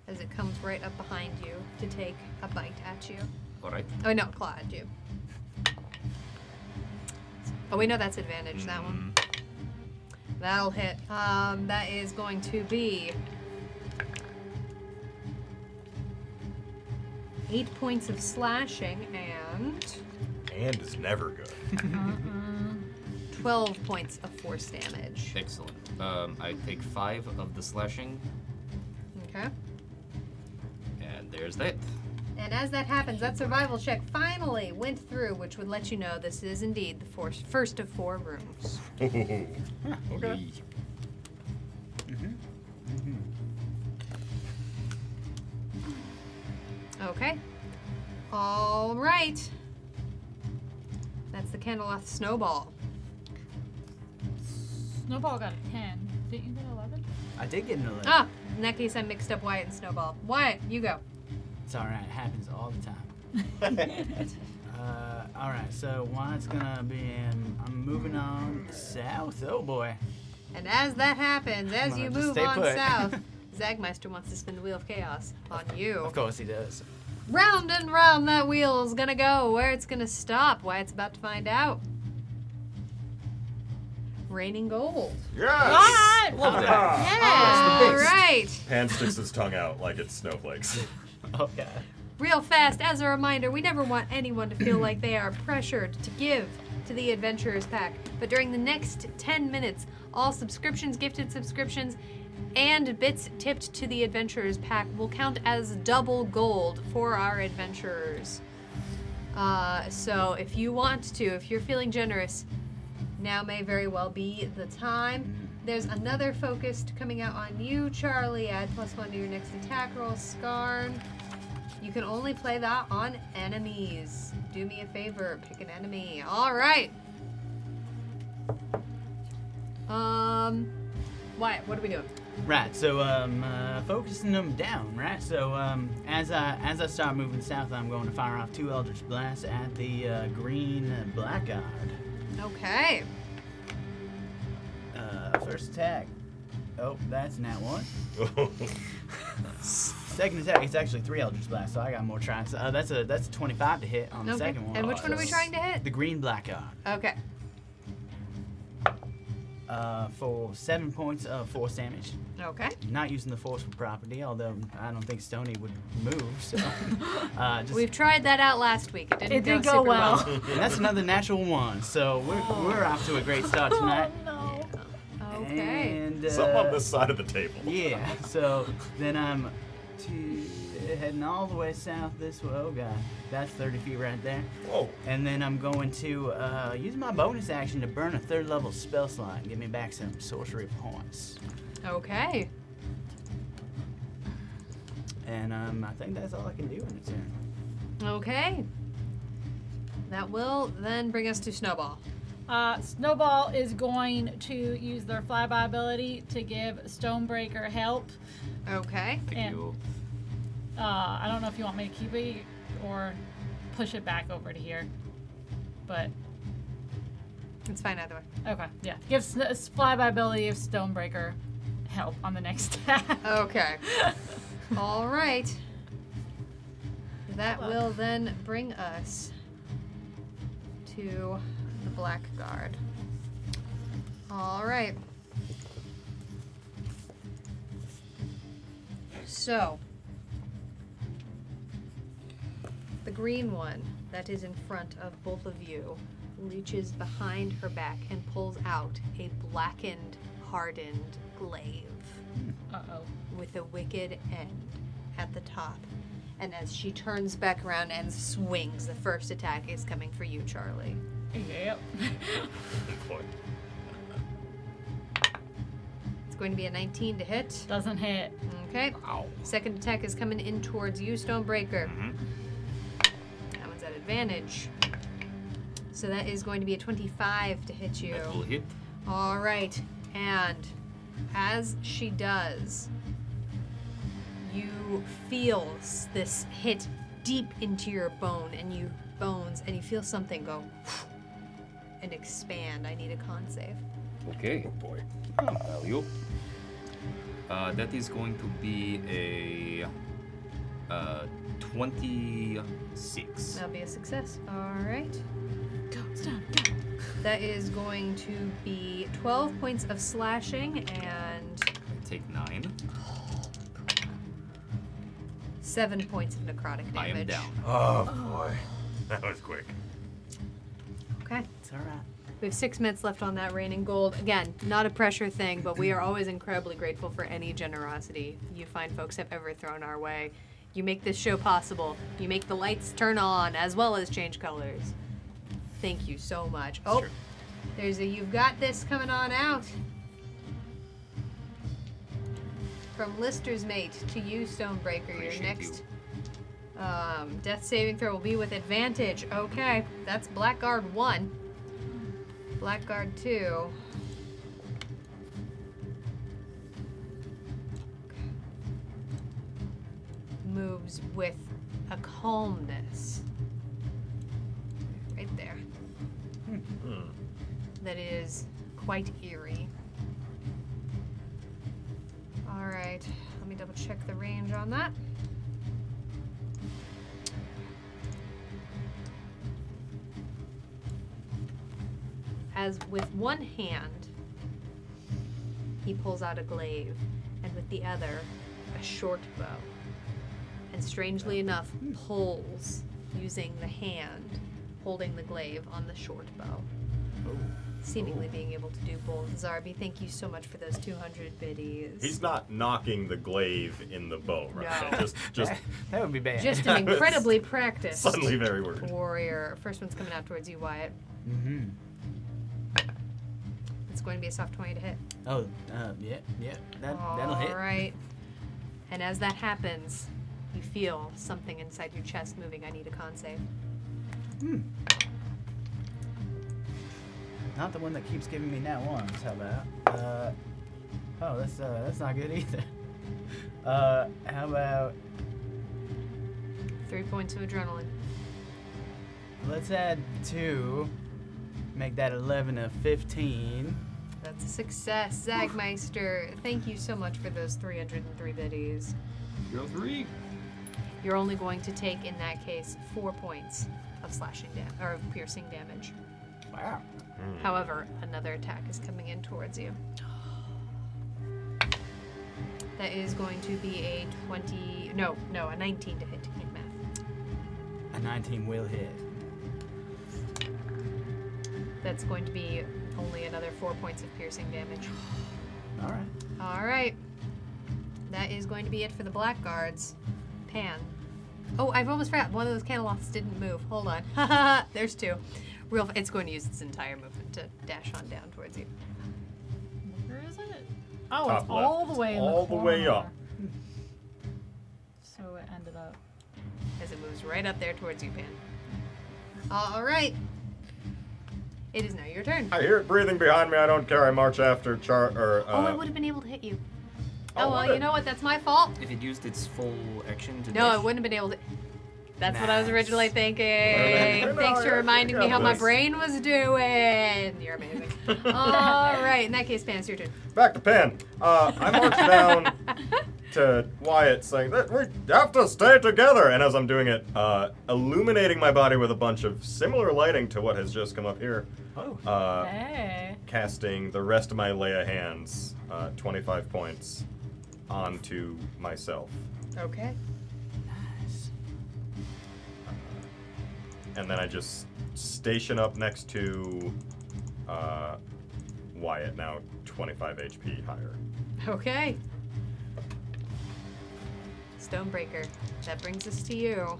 As it comes right up behind you to take a bite at you. All right. Oh, no, claw at you. Oh, we know that's advantage, that one. That'll hit. That is going to be 8 points of slashing and And is never good. 12 points of force damage. Excellent. I take 5 of the slashing, Okay. and there's that. And as that happens, that survival check finally went through, which would let you know this is indeed the first of 4 rooms. Okay. Okay. All right. That's the Caneloth Snowball. Snowball got a 10. Didn't you get 11? I did get an 11. Ah, in that case, I mixed up Wyatt and Snowball. Wyatt, you go. It's all right. It happens all the time. All right. So Wyatt's gonna be I'm moving on south. Oh boy. And as that happens, as I'm you gonna just move stay on put. south, Zagmeister wants to spin the Wheel of Chaos on you. Of course he does. Round and round that wheel is gonna go. Where it's gonna stop, Wyatt's about to find out. Raining gold. Yes! Love that. Yeah, that's the best. right. Pan sticks his tongue out like it's snowflakes. Oh god. Real fast, as a reminder, we never want anyone to feel like they are pressured to give to the Adventurers Pack. But during the next 10 minutes, all subscriptions, gifted subscriptions, and bits tipped to the Adventurers Pack will count as double gold for our adventurers. So if you want to, if you're feeling generous, now may very well be the time. There's another focused coming out on you, Charlie. Add +1 to your next attack roll, Scarn. You can only play that on enemies. Do me a favor, pick an enemy. All right. Wyatt, what are we doing? Right. So focusing them down. Right. So as I start moving south, I'm going to fire off 2 Eldritch Blasts at the green blackguard. Okay. First attack. Oh, that's a nat 1. Second attack, it's actually 3 Eldritch Blasts, so I got more tries. That's a 25 to hit on the Okay. second one. And which one are we trying to hit? The green blackguard. Okay. For 7 points of force damage. Okay. Not using the forceful property, although I don't think Stony would move. So just, We've tried that out last week. It didn't It did go go super well. and that's another natural 1. So we're off to a great start tonight. Oh, no. Okay. And Some on this side of the table. yeah. So then I'm heading all the way south this way. Oh god, that's 30 feet right there. Whoa. And then I'm going to use my bonus action to burn a 3rd level spell slot and give me back some sorcery points. Okay. And I think that's all I can do in a turn. Okay. That will then bring us to Snowball. Snowball is going to use their flyby ability to give Stonebreaker help. Okay. Thank And- you. I don't know if you want me to keep it or push it back over to here, but It's fine either way. okay, yeah. Give flyby ability of Stonebreaker help on the next attack. Okay. All right. That will then bring us to the Blackguard. All right. So, the green one that is in front of both of you reaches behind her back and pulls out a blackened, hardened glaive Uh-oh. with a wicked end at the top. And as she turns back around and swings, the first attack is coming for you, Charlie. Yep. It's going to be a 19 to hit. Doesn't hit. Okay. Ow. Second attack is coming in towards you, Stonebreaker. Mhm. That one's at advantage. So that is going to be a 25 to hit you. That will hit. All right. And as she does, you feel this hit deep into your bones, and you feel something go and expand. I need a con save. Okay. Oh boy. Value. That is going to be a 26. That'll be a success. All right. Go, stop, go. That is going to be 12 points of slashing and I take 9. 7 points of necrotic damage. I am down. Oh boy. That was quick. Okay. It's all right. We have 6 minutes left on that reigning gold. Again, not a pressure thing, but we are always incredibly grateful for any generosity you fine folks have ever thrown our way. You make this show possible. You make the lights turn on as well as change colors. Thank you so much. Oh, Sure. there's a you've got this coming on out. From Lister's mate to you, Stonebreaker. Your Appreciate next death saving throw will be with advantage. Okay, that's Blackguard 1. Blackguard 2. Moves with a calmness. Right there. That is quite eerie. Alright, let me double check the range on that. As with one hand, he pulls out a glaive, and with the other, a short bow. And strangely enough, pulls using the hand holding the glaive on the short bow. Seemingly being able to do both. Zarby, thank you so much for those 200 biddies. He's not knocking the glaive in the bow, right? No. Just That would be bad. Just an incredibly practiced suddenly very worried. warrior. First one's coming out towards you, Wyatt. Mm-hmm. It's going to be a soft 20 to hit. Oh, yeah. That'll hit. All right. And as that happens, you feel something inside your chest moving. I need a con save. Not the one that keeps giving me nat ones. How about? Oh, that's not good either. How about? 3 points of adrenaline. Let's add 2. Make that 11 to 15. That's a success. Zagmeister, thank you so much for those 303 biddies. 3. You're only going to take, in that case, 4 points of slashing or of piercing damage. Wow. However, another attack is coming in towards you. That is going to be a 19 to hit. Can't math. A 19 will hit. That's going to be only another 4 points of piercing damage. All right. All right. That is going to be it for the Blackguards. Pan. Oh, I've almost forgot. One of those Camelots didn't move. Hold on. Haha. There's 2. It's going to use its entire movement to dash on down towards you. Where is it? Oh, Top it's all left. the way in All the the way corner. up. So it ended up. As it moves right up there towards you, Pan. All right. It is now your turn. I hear it breathing behind me. I don't care. I march after Oh, it would have been able to hit you. Oh, well, would you it? know what? That's my fault. If it used its full action to No, dash. it wouldn't have been able to. That's what I was originally thinking. No, Thanks for I reminding me got how my this. brain was doing. You're amazing. All right, in that case, Pants, your turn. Back to Pen. I march down to Wyatt saying that we have to stay together. And as I'm doing it, illuminating my body with a bunch of similar lighting to what has just come up here. Oh. Hey. Casting the rest of my lay of hands, 25 points, onto myself. Okay. Nice. And then I just station up next to Wyatt, now 25 HP higher. Okay. Stonebreaker. That brings us to you.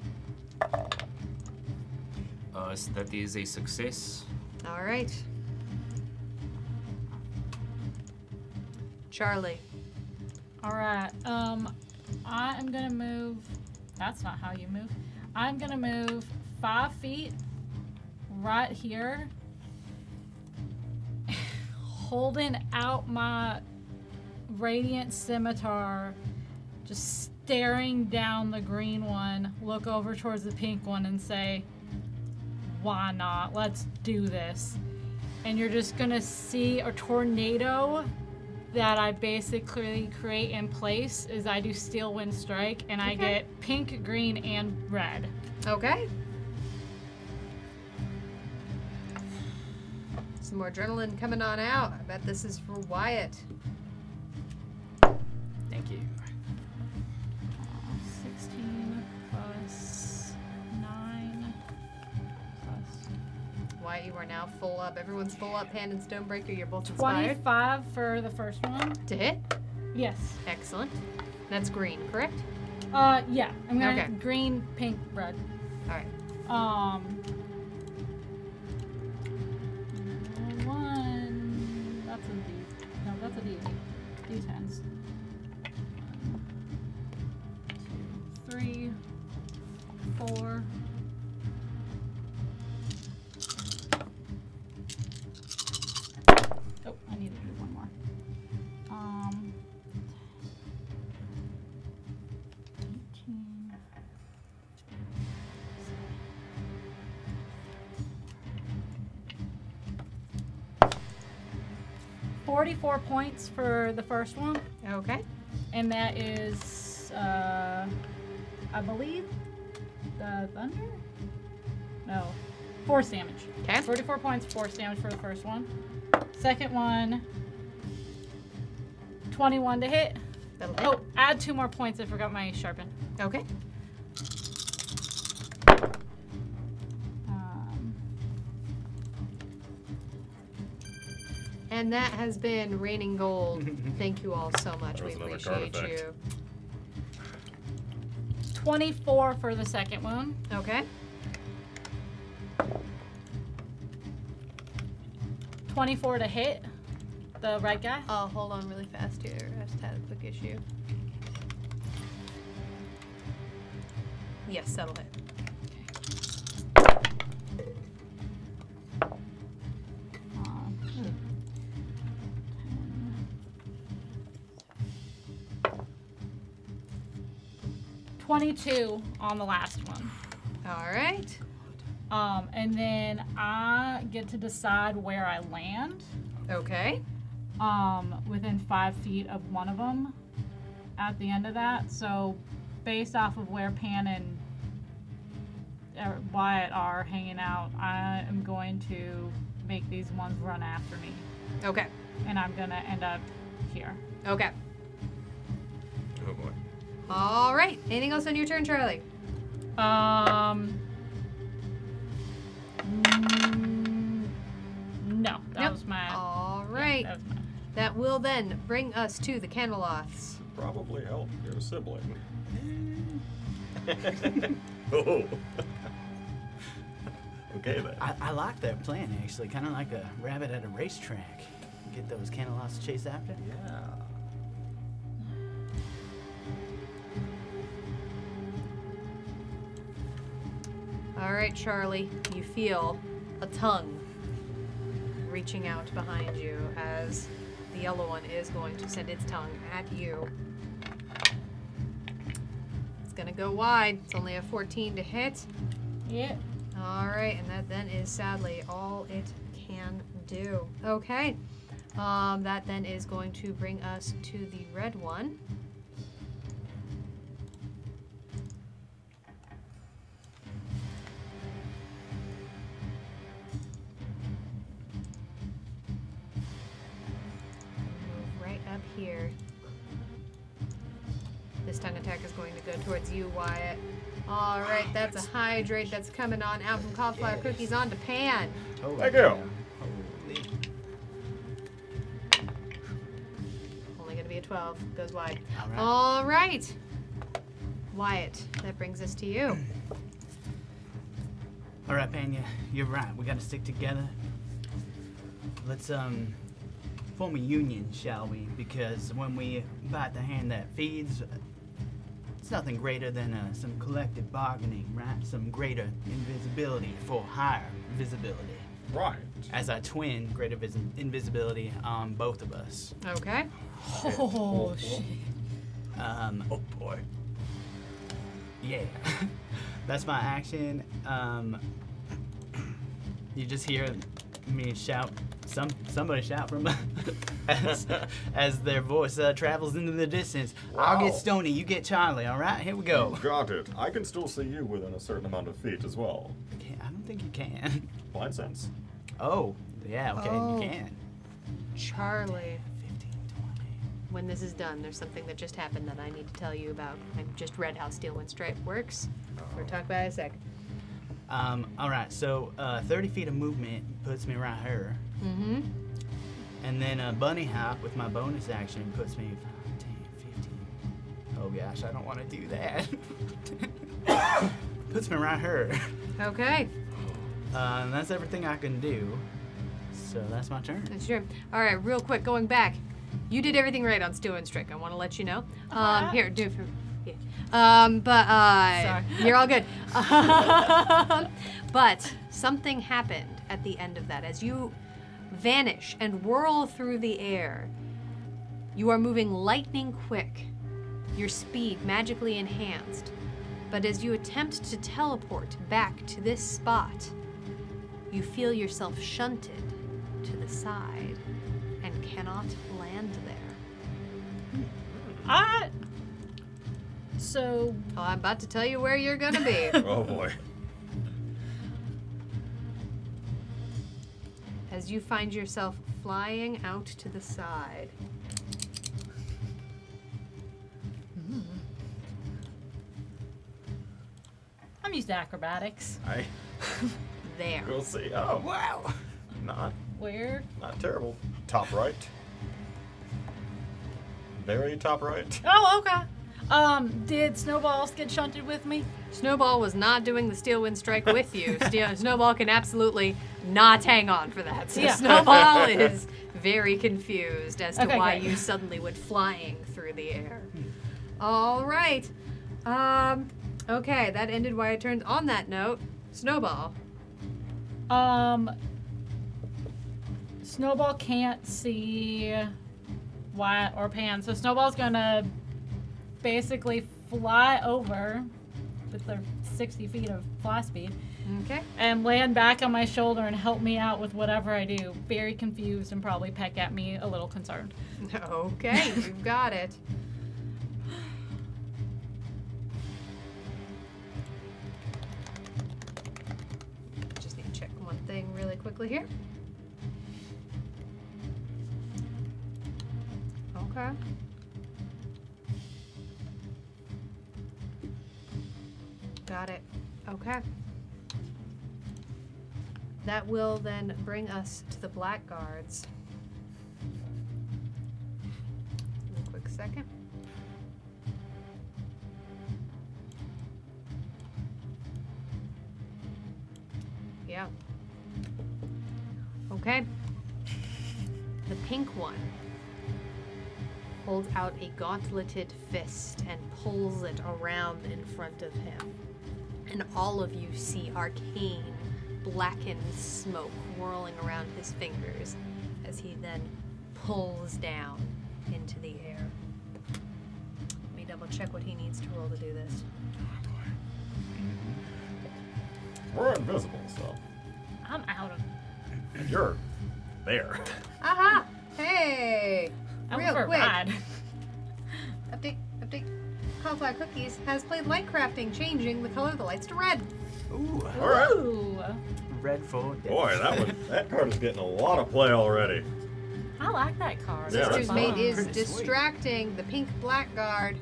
So that is a success. All right. Charlie. All right. I am gonna move. That's not how you move. I'm gonna move 5 feet right here, holding out my radiant scimitar, just staring down the green one. Look over towards the pink one and say, "Why not? Let's do this." And you're just gonna see a tornado that I basically create in place as I do Steel Wind Strike, and I Okay. get pink, green, and red. Okay. Some more adrenaline coming on out. I bet this is for Wyatt. Thank you. 16 plus 9 plus Wyatt, you are now full up. Everyone's full up. Pan and Stonebreaker, you're both inspired. 25 for the first one. To hit? Yes. Excellent. That's green, correct? Yeah. I'm gonna Okay. green, pink, red. All right. One. That's a D. No, that's a D8. D10s. 1, 2, 3, 4. Oh, I need to do one more. 18. 44 points for the first one, Okay. and that is, I believe, the thunder? No, force damage. Okay. 44 points, force damage for the first one. Second one, 21 to hit. That'll hit. Oh, add 2 more points. I forgot my sharpen. Okay. And that has been Raining Gold. Thank you all so much. That We was another card appreciate effect. you. 24 for the second one. Okay. 24 to hit the red guy. I'll hold on really fast here. I just had a quick issue. Yes, that'll hit. 22 on the last one. All right. And then I get to decide where I land. Okay. Within 5 feet of one of them at the end of that. So based off of where Pan and Wyatt are hanging out, I am going to make these ones run after me. Okay. And I'm going to end up here. Okay. Oh boy. All right. Anything else on your turn, Charlie? No, that Nope. was my. All yeah, right. that was my. That will then bring us to the Candleloths. Probably help your sibling. Oh. Okay then. I like that plan, actually. Kind of like a rabbit at a racetrack. Get those cantelops to chase after. Yeah. All right, Charlie, you feel a tongue reaching out behind you as the yellow one is going to send its tongue at you. It's going to go wide. It's only a 14 to hit. Yeah. All right, and that then is sadly all it can do. Okay. That then is going to bring us to the red one. Move right up here. This tongue attack is going to go towards you, Wyatt. All right, that's a hydrate that's coming on out from cauliflower cookies onto Pan. Thank you. Holy. Only going to be a 12. Goes wide. All right. All right. Wyatt, that brings us to you. All right, Panya, you're right. We gotta stick together. Let's form a union, shall we? Because when we bite the hand that feeds, it's nothing greater than some collective bargaining, right? Some greater invisibility for higher visibility. Right. As I twin greater invisibility on both of us. Okay. Oh, shit. Oh boy. Yeah. That's my action. You just hear me shout, somebody shout from as their voice travels into the distance. I'll get Wow. Stony, you get Charlie, all right? Here we go. Got it. I can still see you within a certain amount of feet as well. I don't think you can. Blind sense. Oh, yeah, okay, Oh. you can. Charlie, 15, 20. when this is done, there's something that just happened that I need to tell you about. I just read how Steel Wind Strike works. We'll talk about it in a sec. All right, so 30 feet of movement puts me right here. Mm-hmm. And then a bunny hop with my bonus action puts me 5, 10, 15. Oh gosh, I don't want to do that. Puts me right here. Okay. And that's everything I can do. So that's my turn. That's your. All right, real quick, going back. You did everything right on Steel Wind Strike. I want to let you know. Here, do it for. Yeah. Sorry. You're all good. But something happened at the end of that. As you vanish and whirl through the air, you are moving lightning quick, your speed magically enhanced. But as you attempt to teleport back to this spot, you feel yourself shunted to the side and cannot land there. So, Oh, I'm about to tell you where you're gonna be. Oh boy. As you find yourself flying out to the side. I'm used to acrobatics. I There. will see. Oh wow. Not Where? terrible. Top right. Very top right. Oh, okay. Did Snowballs get shunted with me? Snowball was not doing the Steel Wind Strike with you. Snowball can absolutely not hang on for that. So Yeah. Snowball is very confused as to Okay, why great. you suddenly went flying through the air. All right. Okay, that ended Wyatt turns. On that note, Snowball. Snowball can't see Wyatt or Pan, so Snowball's gonna basically fly over with their 60 feet of fly speed Okay. and land back on my shoulder and help me out with whatever I do. Very confused and probably peck at me, a little concerned. Okay, you've got it. Just need to check one thing really quickly here. Okay. Got it. Okay. That will then bring us to the blackguards. A quick second. Yeah. Okay. The pink one holds out a gauntleted fist and pulls it around in front of him. And all of you see arcane, blackened smoke whirling around his fingers as he then pulls down into the air. Let me double check what he needs to roll to do this. We're invisible, so. I'm out of. And you're there. Aha! Hey! I'm Real for a quick. ride. Update. Cauliflower Cookies has played light crafting, changing the color of the lights to red. Ooh, All right. Ooh. red for Boy, that card is getting a lot of play already. I like that card. Yeah, Sister's that's Mate fun. is Pretty sweet. distracting the pink blackguard.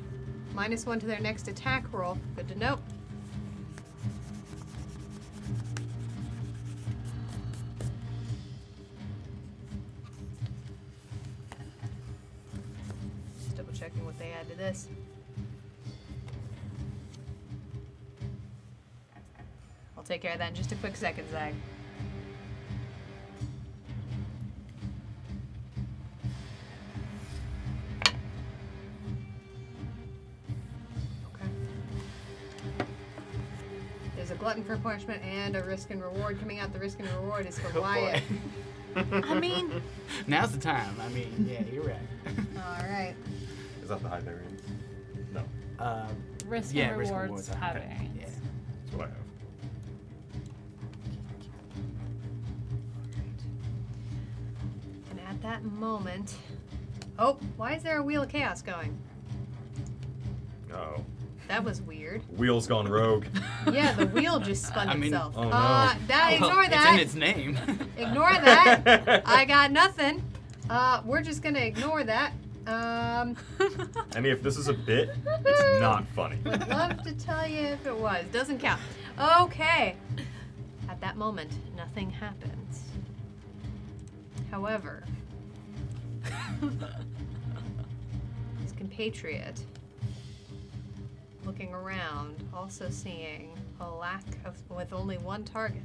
-1 to their next attack roll. Good to know. Just double checking what they add to this. I'll take care of that in just a quick second, Zag. Okay. There's a glutton for punishment and a risk and reward coming out. The risk and reward is for Oh, boy. Wyatt. I mean, Now's the time. I mean, yeah, you're right. All right. Is that the high variance? No, risk yeah, and risk and rewards rewards are have high. variance. Yeah. that's what I have. And at that moment, oh, why is there a wheel of chaos going? Oh, That was weird. wheel's gone rogue. Yeah, the wheel just spun I mean- itself. Oh, no. Ignore It's that. in its name. Ignore that. I got nothing. We're just gonna ignore that. And if this is a bit, it's not funny. Would love to tell you if it was. Doesn't count. Okay. At that moment, nothing happens. However, his compatriot, looking around, also seeing a lack of, with only one target.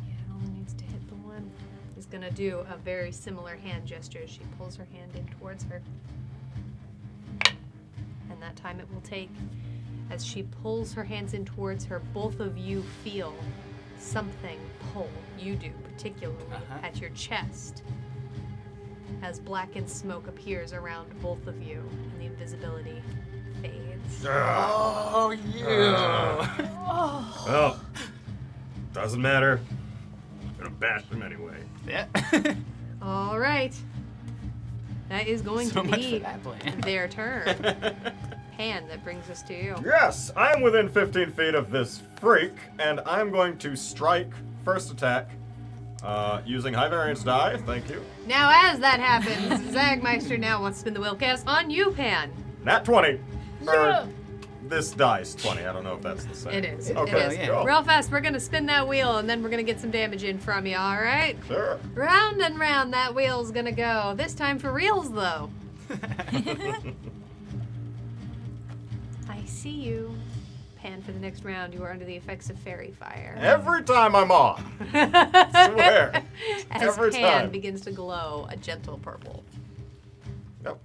Yeah, it only needs to hit the one. Is gonna do a very similar hand gesture as she pulls her hand in towards her. And that time it will take. As she pulls her hands in towards her, both of you feel something pull. You do, particularly at your chest. As blackened smoke appears around both of you, and the invisibility fades. Oh, yeah. Well, doesn't matter. I'm gonna bash him anyway. Yeah. All right. That is going So to much for be that plan. their turn. Pan, that brings us to you. Yes, I am within 15 feet of this freak, and I'm going to strike first attack using high variance die. Thank you. Now, as that happens, Zagmeister now wants to spin the wheel cast on you, Pan. Nat 20. Yeah. Or this dice 20. I don't know if that's the same. It is. Okay, It is. yeah. cool. Real fast, we're gonna spin that wheel, and then we're gonna get some damage in from you. All right? Sure. Round and round that wheel's gonna go. This time for reals, though. I see you. Pan, for the next round, you are under the effects of fairy fire. Every time I'm on. Swear. As Every Pan time. begins to glow a gentle purple. Yep.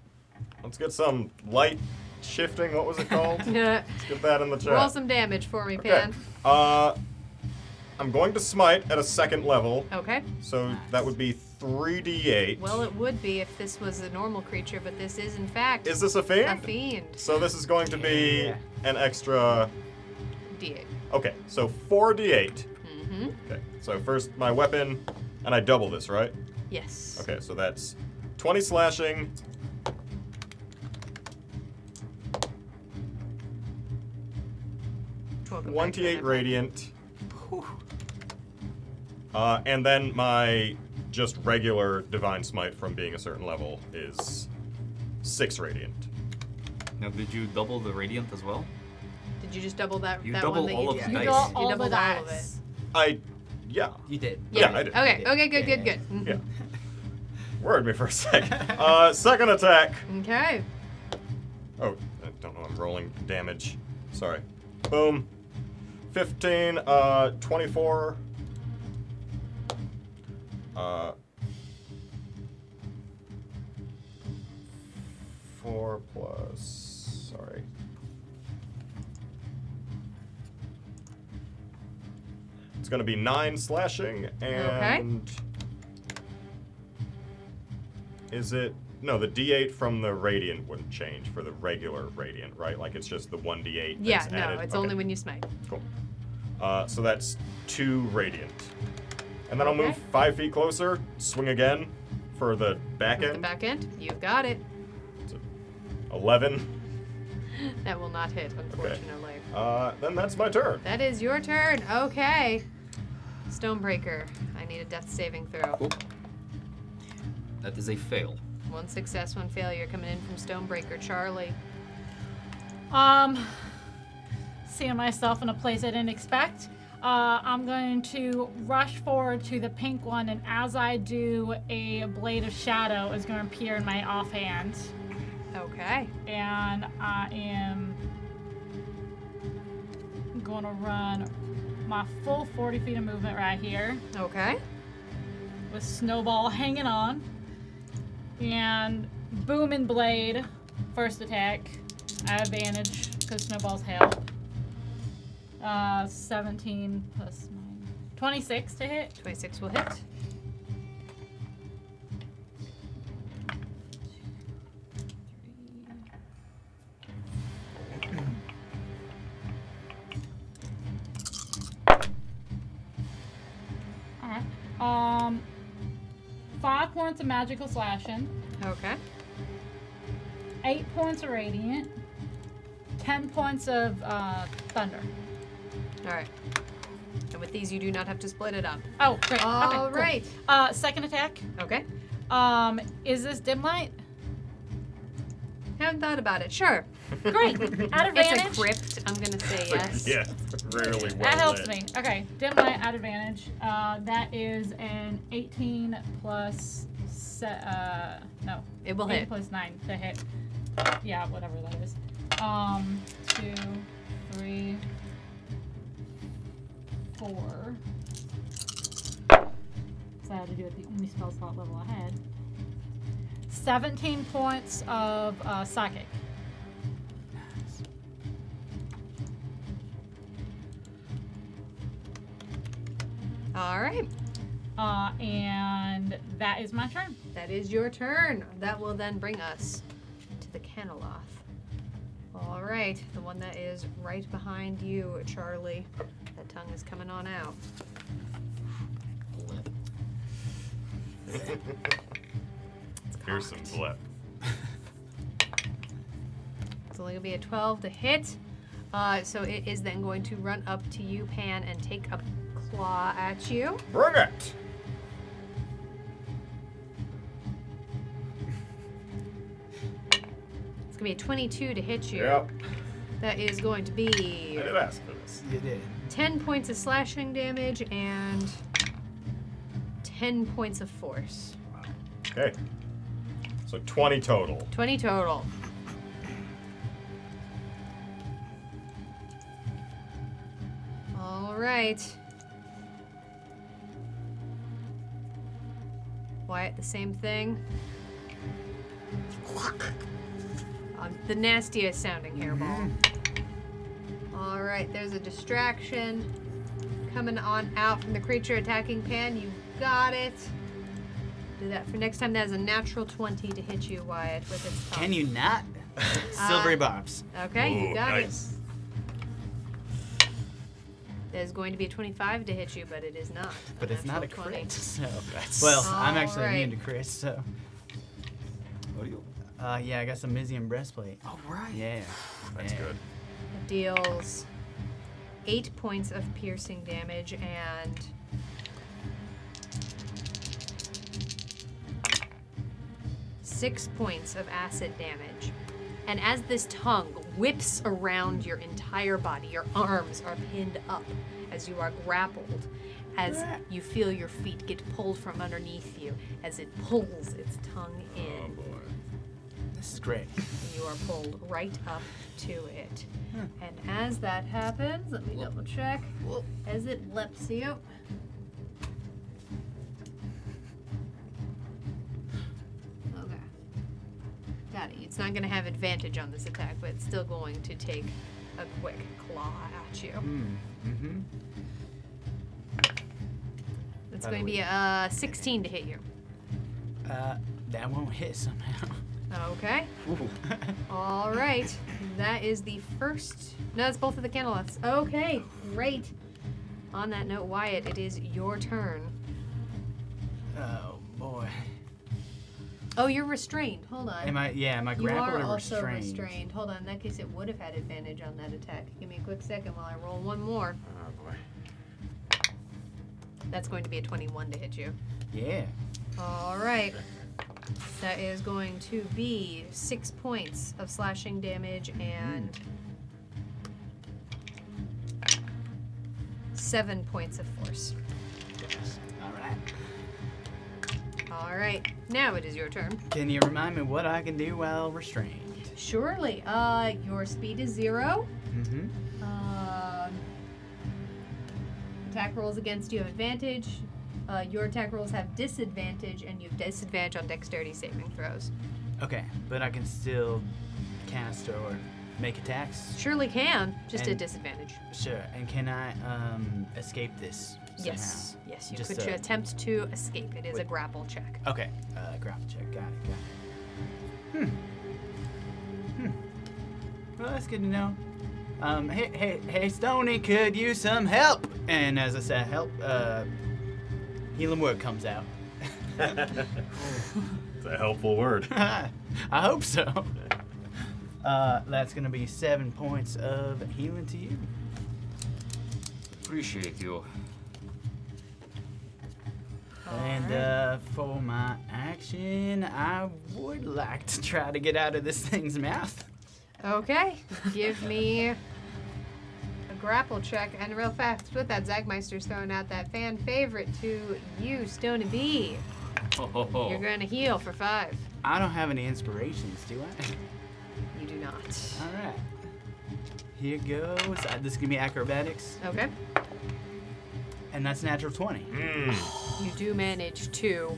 Let's get some light shifting. What was it called? Roll Let's get that in the chat. some damage for me, Okay. Pan. I'm going to smite at a second level, Okay. so that would be 3d8. Well, it would be if this was a normal creature, but this is, in fact, Is this a a fiend? fiend. So this is going to be Yeah. an extra. D8. Okay, so 4d8. Mm-hmm. Okay, so first my weapon, and I double this, right? Yes. Okay, so that's 20 slashing. Welcome back to 28 that. radiant. And then my just regular divine smite from being a certain level is 6 radiant. Now, did you double the radiant as well? Did you just double that? You that double one that all you of the did? You dice. got You all the doubled all of dice. Yeah, You did. Yeah, I did. Okay. You Okay. Good. Yeah, Good. yeah. Good. Mhm. yeah. Worried me for a second. Second attack. Okay. Oh, I don't know, I'm rolling damage. Sorry. Boom. 15, 24. 4 plus. Sorry. It's going to be 9 slashing, and. Is it. No, the d8 from the radiant wouldn't change for the regular radiant, right? Like it's just the 1d8. Yeah, that's no, added? it's Okay. only when you smite. Cool. So that's 2 radiant. And then I'll move Okay. 5 feet closer, swing again for the back With end. the back end, you've got it. 11. That will not hit, unfortunately. Then that's my turn. That is your turn. Okay. Stonebreaker. I need a death saving throw. Cool. That is a fail. 1 success, 1 failure coming in from Stonebreaker. Charlie. Seeing myself in a place I didn't expect, I'm going to rush forward to the pink one, and as I do, a blade of shadow is going to appear in my offhand. Okay. And I am going to run my full 40 feet of movement right here Okay. with Snowball hanging on. And Booming Blade, first attack. I have advantage because Snowball's hail. 17 plus 9. 26 to hit. 26 will hit. Alright. 5 points of magical slashing. Okay. 8 points of radiant. 10 points of thunder. All right. And with these, you do not have to split it up. Oh, great. All Okay, cool. right. Second attack. Okay. Is this dim light? Haven't thought about it. Sure. Great. At advantage. It's a crypt. I'm gonna say yes. Yeah, rarely well That helps lit. me. Okay, dim light at advantage. That is an 18 plus no. It will 8 hit. plus 9 to hit. Yeah, whatever that is. 2, 3, 4. So I had to do it the only spell slot level I had. 17 points of psychic. All right. And that is my turn. That is your turn. That will then bring us to the Caneloth. All right. The one that is right behind you, Charlie. That tongue is coming on out. Here's some blip. It's only going to be a 12 to hit. So it is then going to run up to you, Pan, and take a claw at you. Bring it! It's going to be a 22 to hit you. Yep. That is going to be I did ask for this. You did. 10 points of slashing damage and 10 points of force. Okay. So 20 total. 20 total. All right. Wyatt, the same thing. The nastiest sounding hairball. All right, there's a distraction coming on out from the creature attacking Pan. You got it. Do that for next time. That is a natural 20 to hit you, Wyatt, with its tongue. Can you not? Silvery barbs. Okay, you Ooh, got nice. it. There's going to be a 25 to hit you, but it is not. But it's not a natural crit. 20. So, That's- well, I'm All actually right. immune to crits, so. What do you? Yeah, I got some Mizium breastplate. Oh, right. Yeah. That's yeah. good. It deals 8 points of piercing damage and 6 points of acid damage. And as this tongue whips around your entire body, your arms are pinned up as you are grappled, as you feel your feet get pulled from underneath you, as it pulls its tongue Oh in. boy. This is great. And you are pulled right up to it. And as that happens, let me double check. As it leaps you. Okay. at it. It's not going to have advantage on this attack, but it's still going to take a quick claw at you. Mm-hmm. It's By going to the be a 16 to hit you. That won't hit somehow. Okay. All right. That is the first. No, it's both of the candlelights. Okay, great. On that note, Wyatt, it is your turn. Oh boy. Oh, you're restrained. Hold on. Am I You grappled are or also restrained? restrained. Hold on. In that case, it would have had advantage on that attack. Give me a quick second while I roll one more. Oh boy. That's going to be a 21 to hit you. Yeah. All right. That is going to be 6 points of slashing damage and 7 points of force. All right. All right. Now it is your turn. Can you remind me what I can do while restrained? Surely. Your speed is 0. Mm-hmm. Attack rolls against you have advantage. Your attack rolls have disadvantage, and you have disadvantage on dexterity saving throws. Okay, but I can still cast or make attacks? Surely can, just a And- disadvantage. Sure. And can I escape this somehow? Yes, yes, you Just could a- attempt to escape. It is a Wait. grapple check. Okay, grapple check. Got it. Well, that's good to know. Hey, Stoney, could use some help? And as I said, help, healing word comes out. It's a helpful word. I hope so. That's gonna be 7 points of healing to you. Appreciate you. And for my action, I would like to try to get out of this thing's mouth. Okay, give me a grapple check, and real fast with that, Zagmeister's throwing out that fan favorite to you, Stony B. Oh. You're going to heal for 5. I don't have any inspirations, do I? You do not. All right. Here goes. This is gonna be acrobatics, Okay. and that's natural 20. You do manage to,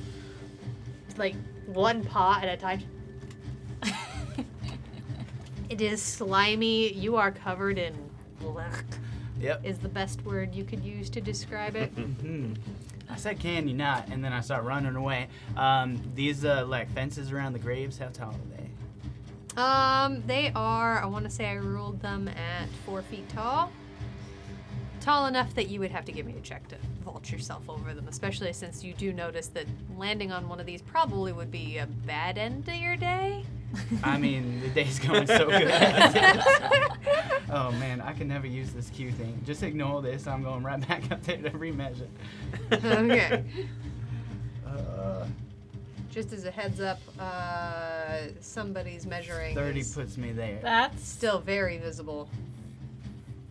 like, one paw at a time. It is slimy. You are covered in blech, Yep. is the best word you could use to describe it. I said, can you not? And then I start running away. These like fences around the graves. How tall are they? They are, I want to say I ruled them at 4 feet tall. Tall enough that you would have to give me a check to vault yourself over them, especially since you do notice that landing on one of these probably would be a bad end to your day. I mean, the day's going so good. Oh man, I can never use this Q thing. Just ignore this. I'm going right back up there to remeasure. Okay. Uh, Just as a heads up, somebody's measuring 30 is puts me there. That's still very visible.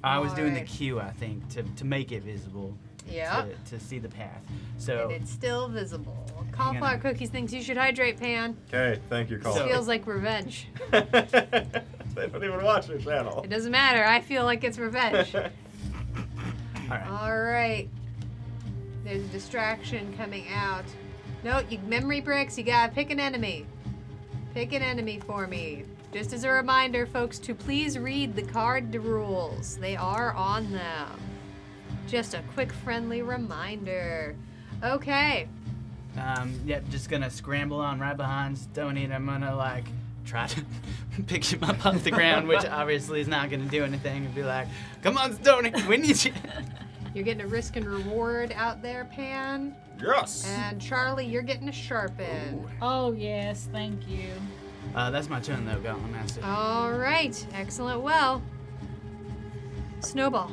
I was doing the Alright. Q, I think, to make it visible. Yeah. To see the path. So And it's still visible. Hang on. Cauliflower Cookies thinks you should hydrate, Pan. Okay, thank you, This Colin. feels like revenge. They don't even watch your channel. It doesn't matter. I feel like it's revenge. all right. All right. There's a distraction coming out. No, you memory bricks. You gotta pick an enemy. Pick an enemy for me. Just as a reminder, folks, to please read the card rules. They are on them. Just a quick, friendly reminder. Okay. Yep, just gonna scramble on right behind Stoney, and I'm gonna like try to pick him up off the ground, which obviously is not gonna do anything, and be like, "Come on, Stoney, we need you." You're getting a risk and reward out there, Pan. Yes. And Charlie, you're getting a sharpen. oh yes, thank you. That's my turn though, Gauntlet Master. All right. Excellent. Well, Snowball.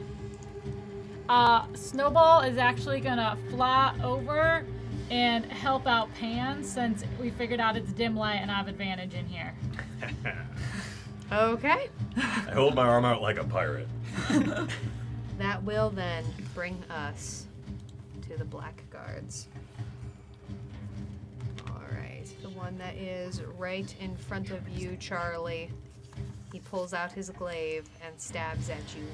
Snowball is actually gonna fly over and help out Pan since we figured out it's dim light and I have advantage in here. Okay. I hold my arm out like a pirate. That will then bring us to the blackguards. All right. The one that is right in front of you, Charlie. He pulls out his glaive and stabs at you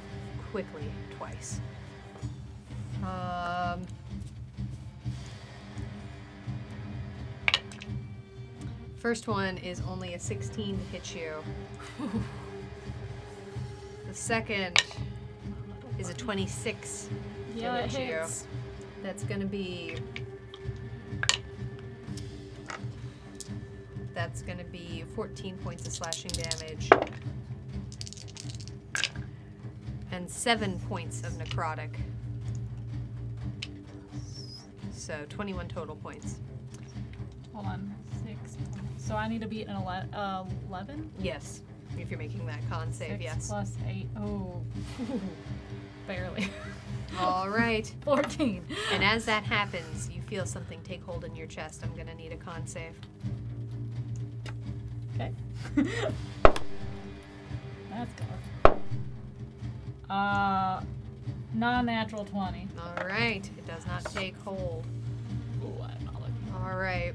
quickly twice. first one is only a 16 to hit you. The second is a 26 Yeah, to it hit hits. you. That's gonna be 14 points of slashing damage. And 7 points of necrotic. So 21 total points. Hold on. 6. So I need to beat an 11? Yes. If you're making that con save, 6 yes. plus 8. Oh. Barely. All right. 14. And as that happens, you feel something take hold in your chest. I'm gonna need a con save. Okay. Let's go. Non-natural 20. All right. It does not take hold. Ooh, I'm not looking. All right.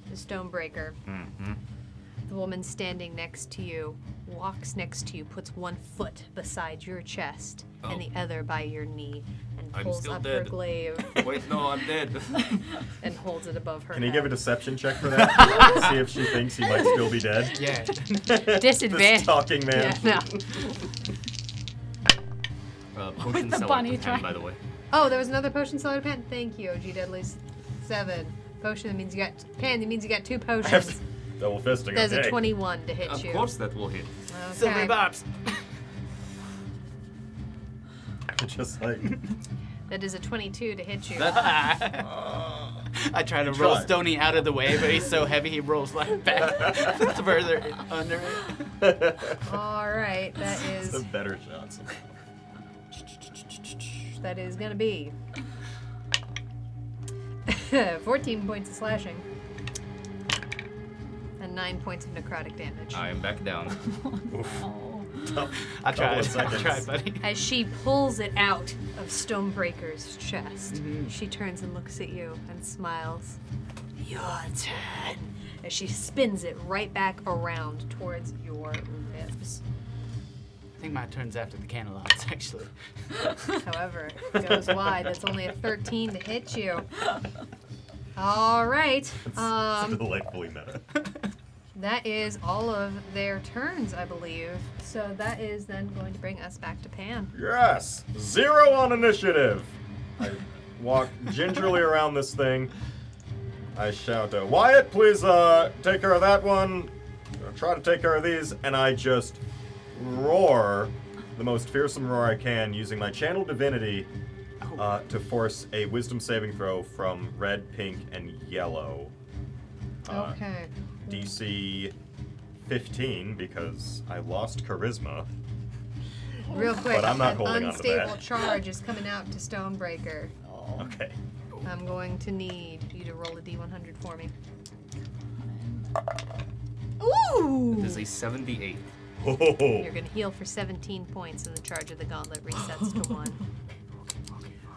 The Stonebreaker. Mm-hmm. The woman standing next to you walks next to you, puts one foot beside your chest and the other by your knee, and I'm pulls still up her dead. glaive Wait, no, I'm dead. and holds it above her Can you head. give a deception check for that? See if she thinks he might still be dead. Yeah. Disadvantage. This talking man. Yeah, no. Potion the seller bunny at the pen, try- by the way. Oh, there was another potion seller pen? Thank you, OG Deadly's 7. Potion, that means you got pen, that means you got 2 potions. Double fisting. There's okay. a 21 to hit Of you. course that will hit. Silver Okay. bobs. Just like That is a 22 to hit you. I try to roll Try. Stony out of the way, but he's so heavy he rolls like back further under it. All right, that the is better shots. gonna be 14 points of slashing and 9 points of necrotic damage. I am back down. Oh. I tried. of seconds. I tried, buddy. As she pulls it out of Stonebreaker's chest, Mhm. she turns and looks at you and smiles. Your turn. As she spins it right back around towards your ribs. I think my turn's after the canalots, actually. However, it goes wide. That's only a 13 to hit you. All right. It's delightfully meta. That is all of their turns, I believe. So that is then going to bring us back to Pan. Yes! 0 on initiative! I walk gingerly around this thing. I shout, Wyatt, please take care of that one. Try to take care of these. And I just roar the most fearsome roar I can using my channel divinity to force a wisdom saving throw from red, pink, and yellow. Okay. DC 15 because I lost charisma. Real quick, But I'm not an holding on to unstable that. charge is coming out to Stonebreaker. Okay. I'm going to need you to roll a d100 for me. Ooh! It is a 78. You're going to heal for 17 points, and the charge of the gauntlet resets to 1.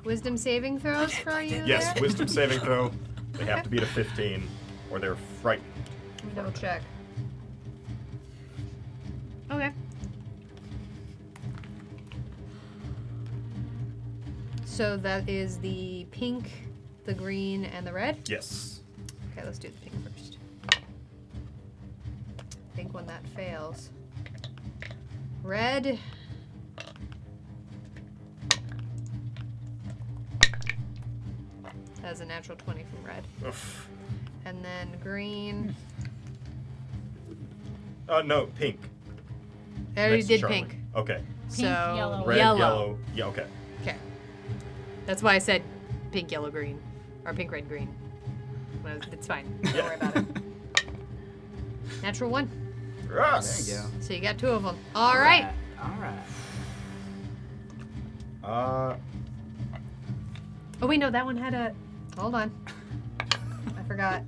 Wisdom saving throws for you Yes, there? wisdom saving throw. They have to beat a 15 or they're frightened. Let me double check. Okay. So that is the pink, the green, and the red? Yes. Okay, let's do the pink first. Pink one that fails. Red. That's a natural 20 from red. Oof. And then green. No, pink. I already Next to did Charlie. pink. Okay. So yellow. Red, yellow. yellow. Yeah, okay. Okay. That's why I said pink, yellow, green. Or pink, red, green. Well, it's fine. Don't worry about it. Natural 1. Yes. There you go. So you got 2 of them. All right. All right. Oh, wait, no, that one had a... Hold on. I forgot.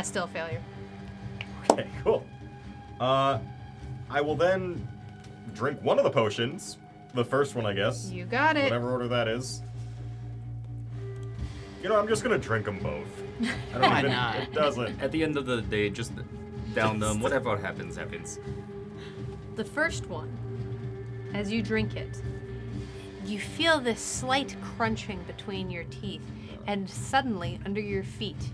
Still a failure. Okay, cool. I will then drink one of the potions. The first one, I guess. You got it. Whatever order that is. You know, I'm just gonna drink them both. I Why even, not? It doesn't. At the end of the day, just down them. Whatever happens, happens. The first one, as you drink it, you feel this slight crunching between your teeth, and suddenly, under your feet,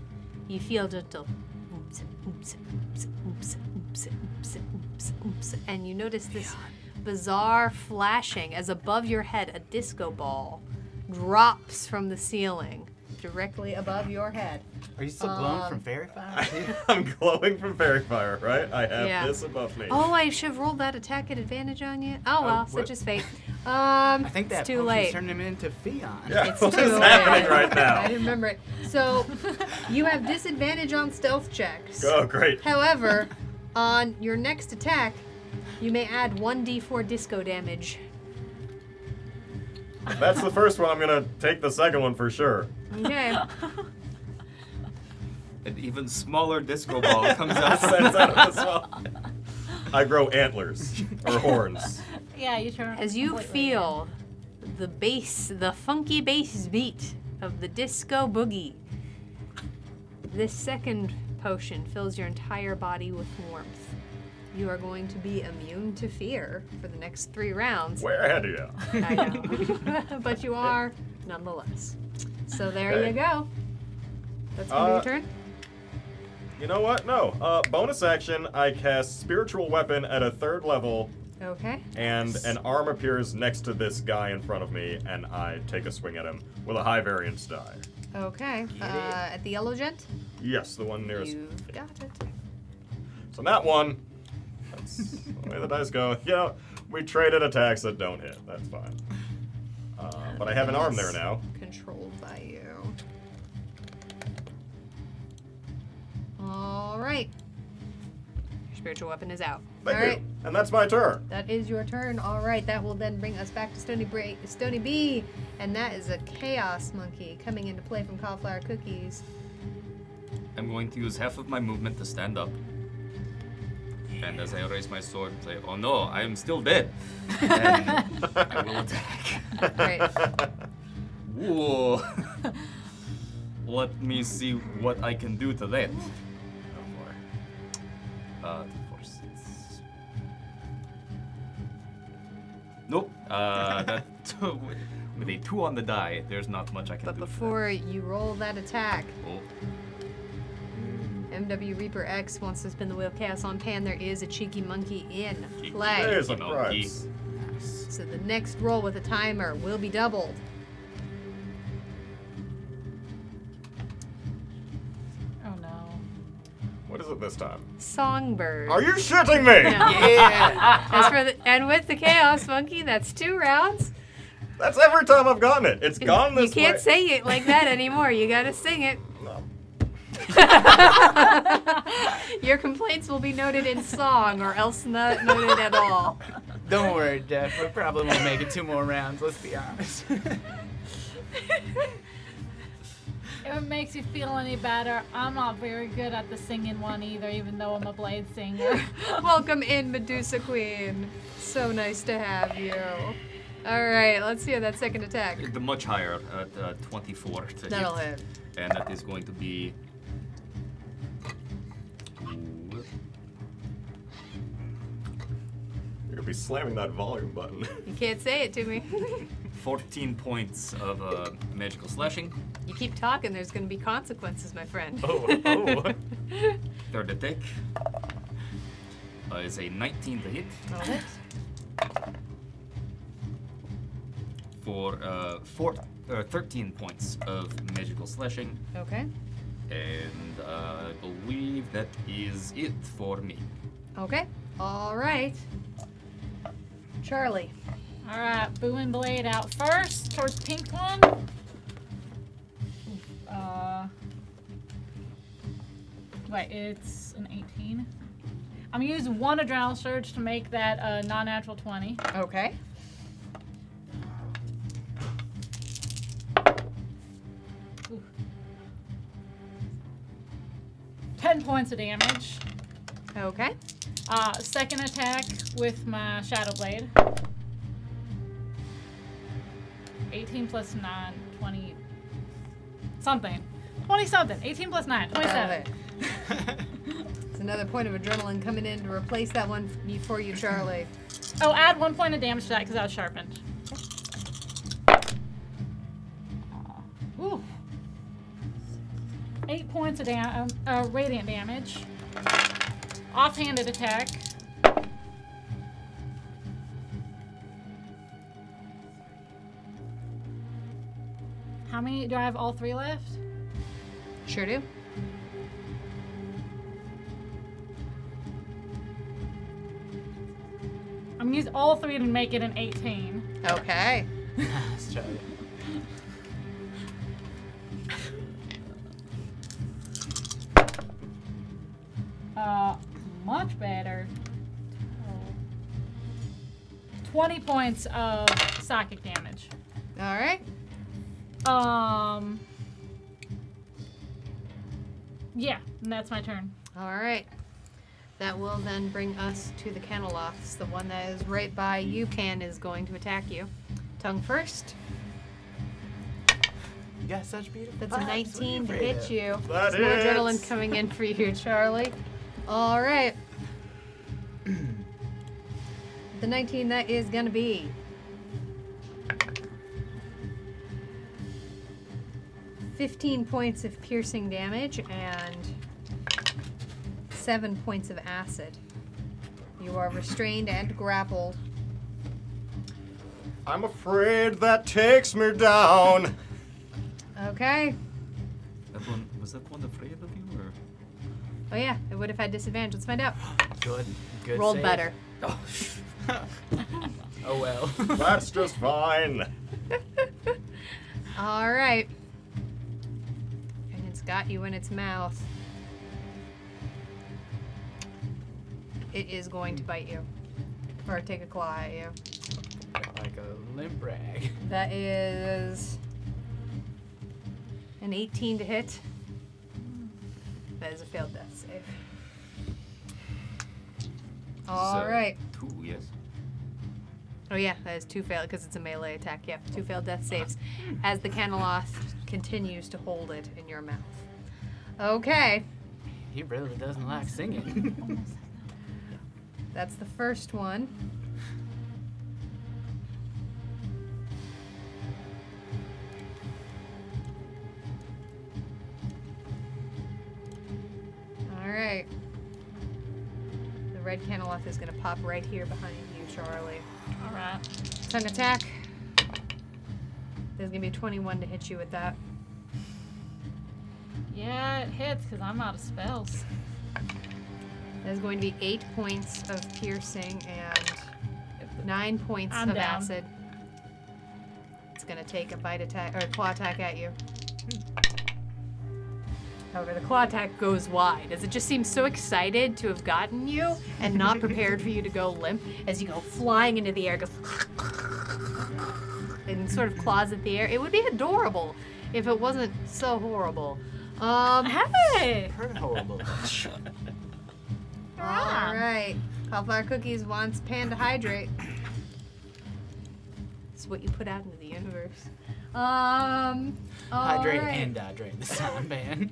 you feel gentle oomph, oomph, oomph, oomph, oomph, oomph, oomph, oomph, and you notice this bizarre flashing as above your head a disco ball drops from the ceiling directly above your head. Are you still glowing from fairy fire? I'm glowing from fairy fire, right? I have Yeah. this above me. Oh, I should have rolled that attack at advantage on you. Oh well, such what? is fate. I think that it's too potion's late. turned him into Fion. Yeah, It's what too is late. happening right I now? didn't remember it. So, you have disadvantage on stealth checks. Oh, great. However, on your next attack, you may add 1d4 disco damage. That's the first one. I'm gonna take the second one for sure. Okay. An even smaller disco ball comes out. That's out of this one. I grow antlers or horns. Yeah, you turn. As you completely feel the bass, the funky bass beat of the disco boogie, this second potion fills your entire body with warmth. You are going to be immune to fear for the next 3 rounds. Way ahead of you. I know. But you are nonetheless. So there Okay. you go. That's going to be your turn? You know what? No. Bonus action, I cast Spiritual Weapon at a 3rd level, Okay. and an arm appears next to this guy in front of me, and I take a swing at him with a high variance die. Okay. Get it. At the yellow gent? Yes, the one nearest. You've got it. So that one, that's the way the dice go. You know, we traded attacks that don't hit. That's fine. But I have an arm there now. Controlled by you. All right. Your spiritual weapon is out. Thank All you. right. And that's my turn. That is your turn. All right. That will then bring us back to Stony B, and that is a chaos monkey coming into play from Cauliflower Cookies. I'm going to use half of my movement to stand up. And as I raise my sword, say, "Oh no, I am still dead." And I will attack. Right. Whoa. Let me see what I can do to that. For 6. Nope. That with a 2 on the die, there's not much I can But do. before you roll that attack, Oh, MW Reaper X wants to spin the Wheel of Chaos on Pan. There is a cheeky monkey in Cheeky. play. There's a Monkey. prize. So the next roll with a timer will be doubled. Oh no. What is it this time? Songbird. Are you shitting me? Yeah. As for and with the Chaos Monkey, that's 2 rounds. That's every time I've gotten it. It's gone You this can't way. say it like that anymore. You gotta sing it. No. Your complaints will be noted in song or else not noted at all. Don't worry, Jeff. We probably won't make it 2 more rounds. Let's be honest. If it makes you feel any better, I'm not very good at the singing one either, even though I'm a blade singer. Welcome in, Medusa Queen. So nice to have you. All right, let's hear that second attack. the much higher at 24 to That'll hit. hit. And that is going to be. You're gonna be slamming that volume button. You can't say it to me. 14 points of magical slashing. You keep talking, there's gonna be consequences, my friend. oh. Third attack is a 19 to hit Roll it. for 13 points of magical slashing. Okay. And I believe that is it for me. Okay. All right. Charlie. All right, booming blade out first towards the pink one. Wait, it's an 18. I'm gonna use 1 adrenaline surge to make that a non-natural 20. Okay. Ooh. 10 points of damage. Okay. Second attack with my Shadow Blade. 18 plus 9, 20 something. 20 something. 18 plus 9, 27. It's another point of adrenaline coming in to replace that one for you, Charlie. Oh, add 1 point of damage to that because I was sharpened. 8 points of radiant damage. Offhanded attack. How many do I have? All 3 left? Sure do. I'm gonna use all 3 to make it an 18. Okay. Let's try it. Much better. 20 points of psychic damage. All right. Yeah, and that's my turn. All right. That will then bring us to the Caneloths. The one that is right by you, Can, is going to attack you. Tongue first. You got such beautiful That's a pipes. What are 19 to afraid hit of? you. That Some more hits. adrenaline coming in for you, Charlie. All right. The 19, that is going to be 15 points of piercing damage and 7 points of acid. You are restrained and grappled. I'm afraid that takes me down. Okay. That one, was that one afraid of you, or? Oh yeah, it would have had disadvantage. Let's find out. Good. Good. Rolled save. better. Oh well. That's just fine. All right. And it's got you in its mouth. It is going to bite you. Or take a claw at you. Like a limp rag. That is an 18 to hit. That is a failed death save. All right. 2, yes. Oh yeah, that is 2 failed because it's a melee attack. Yeah, 2 failed death saves as the Caneloth continues to hold it in your mouth. Okay, He really doesn't like singing. that's the first one. All right. The red Caneloth is going to pop right here behind you, Charlie. All right. Tongue attack. There's going to be a 21 to hit you with that. Yeah, it hits because I'm out of spells. There's going to be 8 points of piercing and 9 points I'm of down. acid. It's going to take a bite attack or a claw attack at you. However, the claw attack goes wide as it just seems so excited to have gotten you and not prepared for you to go limp as you go flying into the air, goes and sort of claws at the air. It would be adorable if it wasn't so horrible. Hey! Heard horrible. All right. Cauliflower Cookies wants Pan to hydrate. It's what you put out into the universe. Hydrate alright. and hydrate this time, man.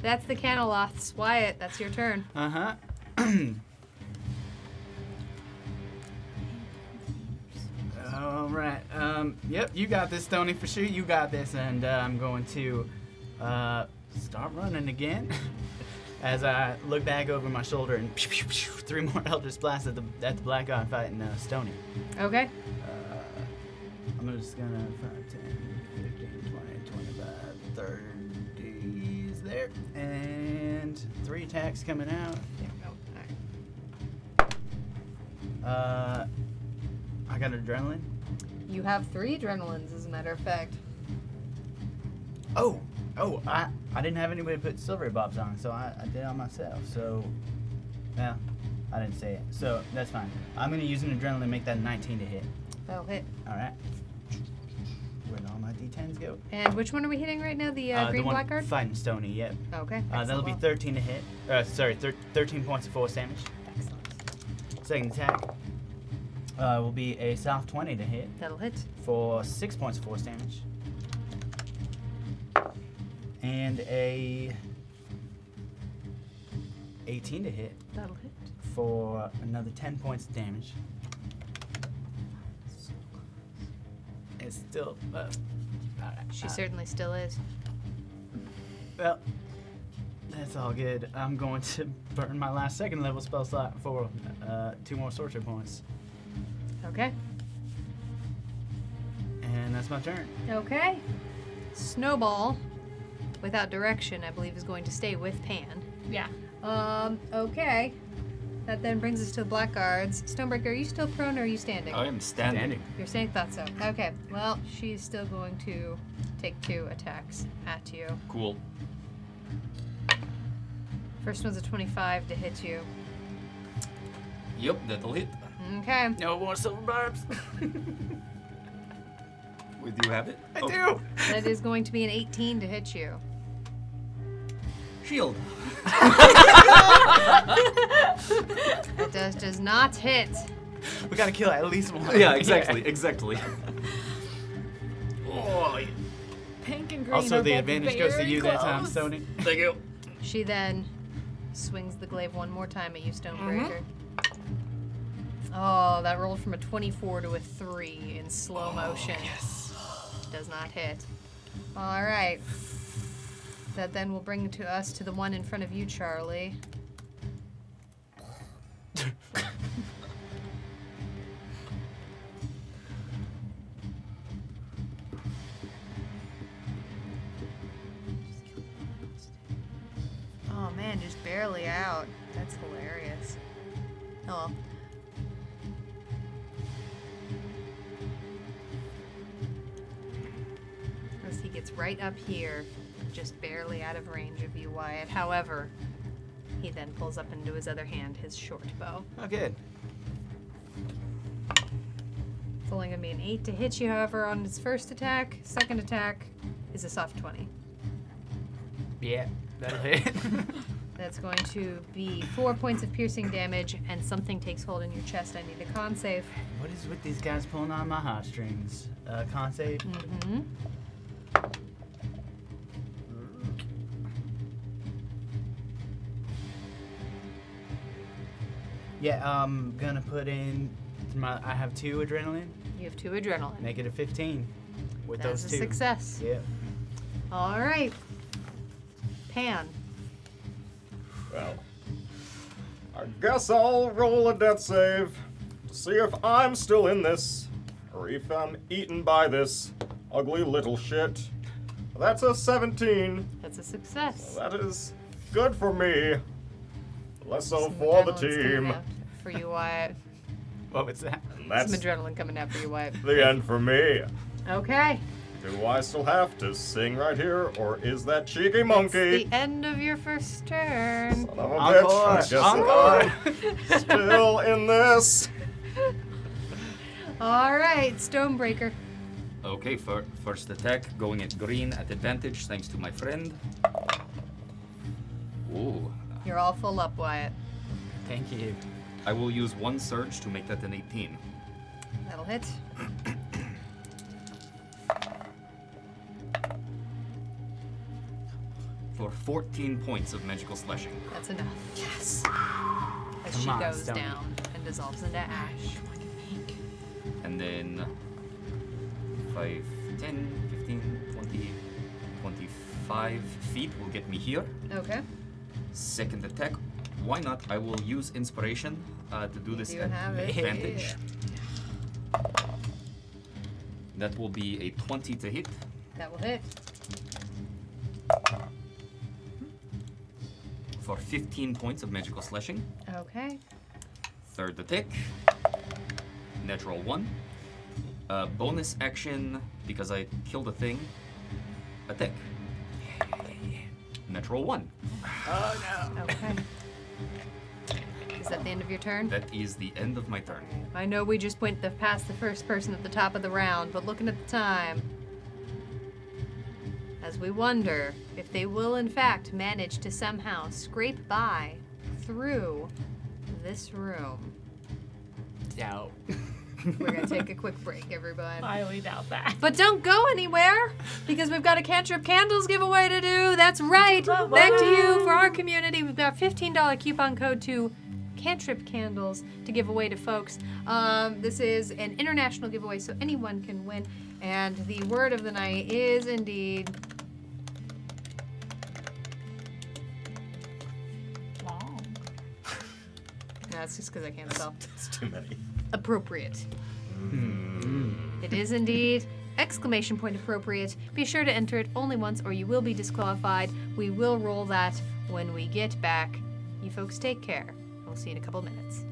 That's the Caneloths. Wyatt, that's your turn. Uh-huh. All right. Yep, you got this, Tony, for sure. You got this, and I'm going to start running again. As I look back over my shoulder and 3 more Eldritch Blasts at the black guy fighting Stony. Okay. I'm just gonna 5, 10, 15, 20, 25, 30s there. And 3 attacks coming out. I got adrenaline. You have 3 adrenalines, as a matter of fact. Oh, I didn't have anybody to put silver bobs on, so I did it on myself. So, yeah, I didn't say it. So that's fine. I'm gonna use an adrenaline to make that a 19 to hit. That'll hit. All right. Where'd all my d10s go? And which one are we hitting right now? The green the one black card? fighting Stony. Yep. Okay. That'll be excellent. 13 to hit. 13 points of force damage. Excellent. Second attack will be a soft 20 to hit That'll hit. for 6 points of force damage. And a 18 to hit That'll hit. for another 10 points of damage. It's still, alright. She certainly still is. Well, That's all good. I'm going to burn my last second level spell slot for 2 more sorcerer points. Okay. And that's my turn. Okay. Snowball, without direction, I believe, is going to stay with Pan. Yeah. Okay. That then brings us to the Blackguards. Stonebreaker, are you still prone or are you standing? I am standing. You're standing? Thought so. Okay. Well, she's still going to take 2 attacks at you. Cool. First one's a 25 to hit you. Yep, that'll hit. Okay. No more silver barbs. Wait, do you have it? I do. That is going to be an 18 to hit you. Shield. That does not hit. We gotta kill at least one. Yeah, exactly. Oh, Pink and green also, are the both advantage goes to very you that time, close. Sony. Thank you. She then swings the glaive one more time at you, Stonebreaker. Oh, that rolled from a 24 to a 3 in slow motion. Yes. Does not hit. All right. That then will bring us to the one in front of you, Charlie. Oh man, just barely out. That's hilarious. Oh well. As he gets right up here, just barely out of range of you, Wyatt. However, he then pulls up into his other hand his short bow. Oh, good. It's only going to be an 8 to hit you, however, on his first attack. Second attack is a soft 20. Yeah, that'll hit. That's going to be 4 points of piercing damage, and something takes hold in your chest. I need a con save. What is with these guys pulling on my heartstrings? Con save? Mm-hmm. Yeah, I'm gonna put in I have 2 adrenaline. You have 2 adrenaline. Make it a 15 with That's those a 2. success. Yeah. All right. Pan. Well, I guess I'll roll a death save to see if I'm still in this, or if I'm eaten by this ugly little shit. That's a 17. That's a success. That is good for me. Less so Some for the adrenaline's coming team. out for you, Wyatt. What was that? And that's Some adrenaline coming out for you, Wyatt. the end for me. Okay. Do I still have to sing right here, or is that cheeky It's monkey? the end of your first turn. Son of a Encore! bitch. I guess Encore! I'm still in this. All right, Stonebreaker. Okay, first attack going at green at advantage thanks to my friend. Ooh. You're all full up, Wyatt. Thank you. I will use 1 surge to make that an 18. That'll hit. For 14 points of magical slashing. That's enough. Yes. As Come she on, goes Stony. down and dissolves into ash. And then 5, 10, 15, 20, 25 feet will get me here. Okay. Second attack. Why not? I will use inspiration to do this do at have it. advantage. That will be a 20 to hit. That will hit. For 15 points of magical slashing. Okay. Third attack. Natural 1. Bonus action, because I killed a thing. Attack. Natural 1. Okay. Is that the end of your turn? That is the end of my turn. I know we just went past the first person at the top of the round, but looking at the time, as we wonder if they will in fact manage to somehow scrape by through this room. Doubt. We're gonna take a quick break, everybody. Highly doubt that. But don't go anywhere, because we've got a Cantrip Candles giveaway to do. That's right. Back to you for our community. We've got $15 coupon code to Cantrip Candles to give away to folks. This is an international giveaway, so anyone can win. And the word of the night is indeed that's just because I can't spell. It's too many. Appropriate. It is indeed exclamation point appropriate. Be sure to enter it only once or you will be disqualified. We will roll that when we get back. You folks take care. We'll see you in a couple minutes.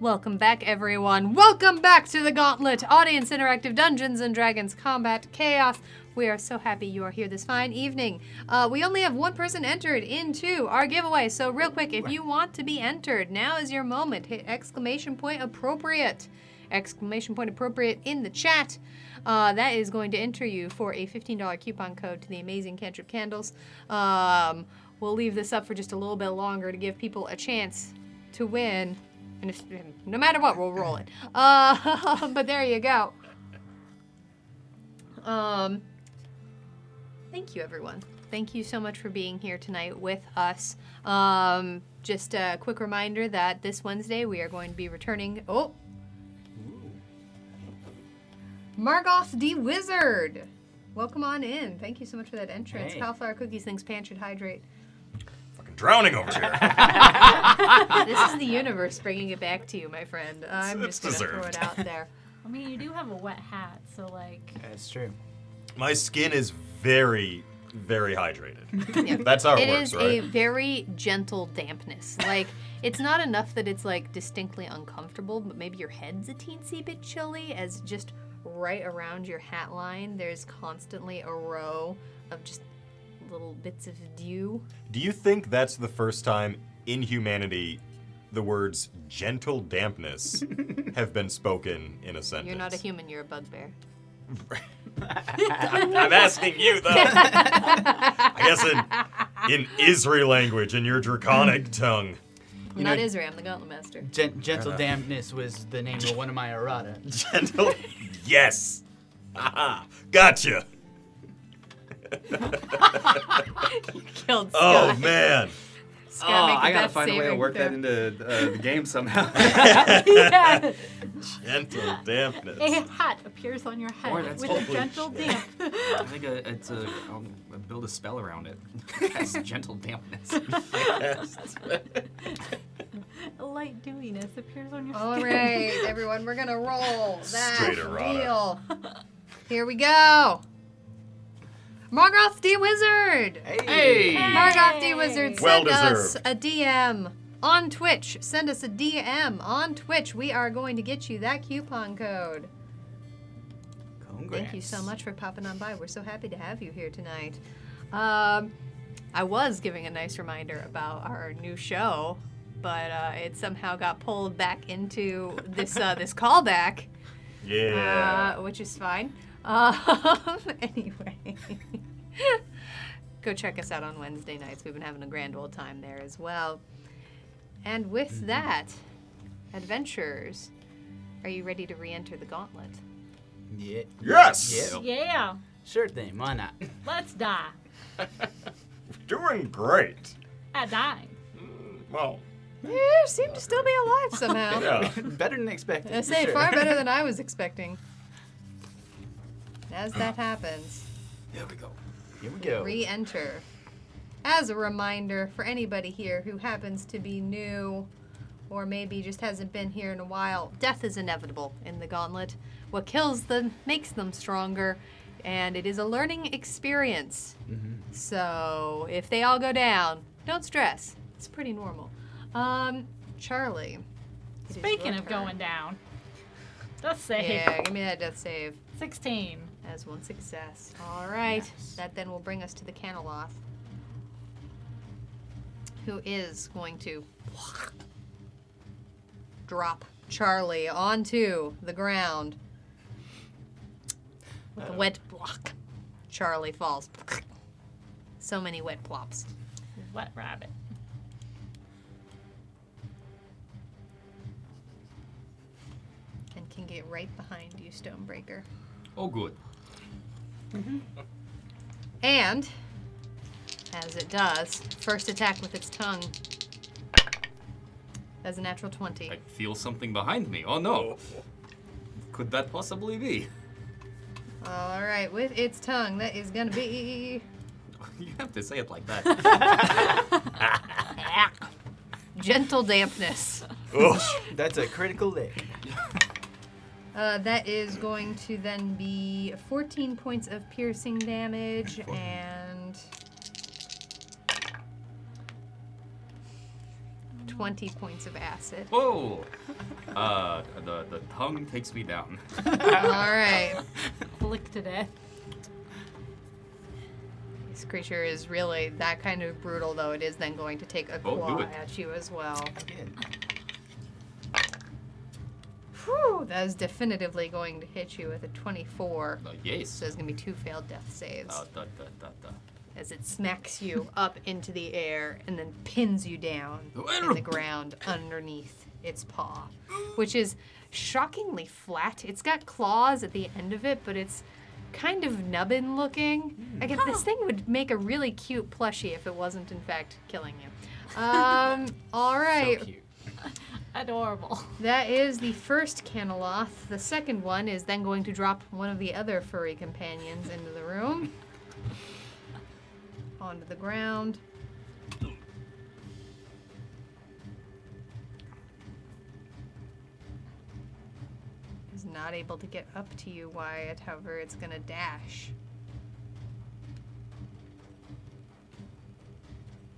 Welcome back, everyone. Welcome back to the Gauntlet, Audience Interactive Dungeons and Dragons Combat Chaos. We are so happy you are here this fine evening. We only have one person entered into our giveaway, so real quick, if you want to be entered, now is your moment. Hit exclamation point appropriate. Exclamation point appropriate in the chat. That is going to enter you for a $15 coupon code to the amazing Cantrip Candles. We'll leave this up for just a little bit longer to give people a chance to win. And if, no matter what, we'll roll it. But there you go. Thank you, everyone. Thank you so much for being here tonight with us. Just a quick reminder that this Wednesday we are going to be returning... Margoth the Wizard! Welcome on in. Thank you so much for that entrance. Hey. Cauliflower Cookies thinks Pan should hydrate. Fucking drowning over here. This is the universe bringing it back to you, my friend. I'm It's just going to throw deserved. it out there. I mean, you do have a wet hat, so like. That's true. My skin is very, very hydrated. Yeah. That's how it It works, is right? a very gentle dampness. Like, it's not enough that it's, like, distinctly uncomfortable, but maybe your head's a teensy bit chilly, as just right around your hat line, there's constantly a row of just little bits of dew. Do you think that's the first time in humanity the words gentle dampness have been spoken in a sentence? You're not a human, you're a bugbear. I'm asking you, though. I guess in Israel language, in your draconic tongue. I'm You not know- Israel, I'm the Gauntlet Master. Gentle dampness was the name of one of my errata. Gentle. Yes. Aha. Gotcha. Killed Scott. Oh, man. Scott, make the I gotta best find a way to saving work that throw. into the game somehow. Yeah. Gentle dampness. A hat appears on your head Boy, that's with a holy gentle damp. I think I'll build a spell around it. That's gentle dampness. A light dewiness appears on your All skin. right, everyone, we're gonna roll that Straight errata. wheel. Here we go. Margoth the Wizard. Hey! Margoth the Wizard, Well send us deserved. a DM on Twitch. Send us a DM on Twitch. We are going to get you that coupon code. Congrats. Thank you so much for popping on by. We're so happy to have you here tonight. I was giving a nice reminder about our new show, but it somehow got pulled back into this this callback, Yeah. which is fine. Anyway, go check us out on Wednesday nights. We've been having a grand old time there as well. And with that, adventurers, are you ready to re-enter the Gauntlet? Yeah. Yes. Yeah. Yeah, Sure thing. Why not? let's die. Doing great. At dying. Well, You seem to still be alive somehow. yeah. Better than expected. I say Sure. far better than I was expecting. As that happens, Here we go. Here we go. re-enter. As a reminder for anybody here who happens to be new or maybe just hasn't been here in a while, death is inevitable in the Gauntlet. What kills them makes them stronger, and it is a learning experience. So if they all go down, don't stress. It's pretty normal. Charlie. it is Speaking your of turn. going down, let's save. Yeah, give me that death save. 16. As one success. All right. Yes. That then will bring us to the Caneloth, who is going to drop Charlie onto the ground with a wet block. Charlie falls. So many wet plops. Wet rabbit. And can get right behind you, Stonebreaker. Oh, good. And, as it does, first attack with its tongue. As a natural 20. I feel something behind me. Oh no. Could that possibly be? All right, with its tongue, that is gonna be You have to say it like that. gentle dampness. Oh, That's a critical lick. That is going to then be 14 points of piercing damage and 20 points of acid. Whoa! The tongue takes me down. All right. Flick to death. This creature is really that kind of brutal, though it is then going to take a Oh, do claw it. at you as well. Again. Whew, that is definitively going to hit you with a 24. Yes. So there's going to be 2 failed death saves. Da. As it smacks you up into the air and then pins you down in the ground underneath its paw, which is shockingly flat. It's got claws at the end of it, but it's kind of nubbin looking. This thing would make a really cute plushie if it wasn't in fact killing you. All right. So cute. Adorable. That is the first Caneloth. The second one is then going to drop one of the other furry companions into the room. Onto the ground. Is not able to get up to you, Wyatt. However, it's going to dash.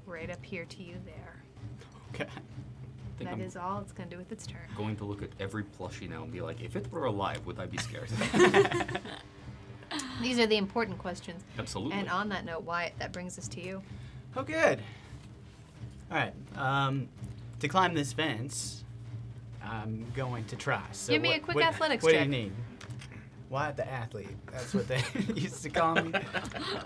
Right up here to you there. Okay. I think That I'm is all it's going to do with its turn. going to look at every plushie now and be like, if it were alive, would I be scared? These are the important questions. Absolutely. And on that note, Wyatt, that brings us to you. Oh, good. All right. To climb this fence, I'm going to try. So Give me a quick athletics what check. do you need? Wyatt the athlete. That's what they used to call me.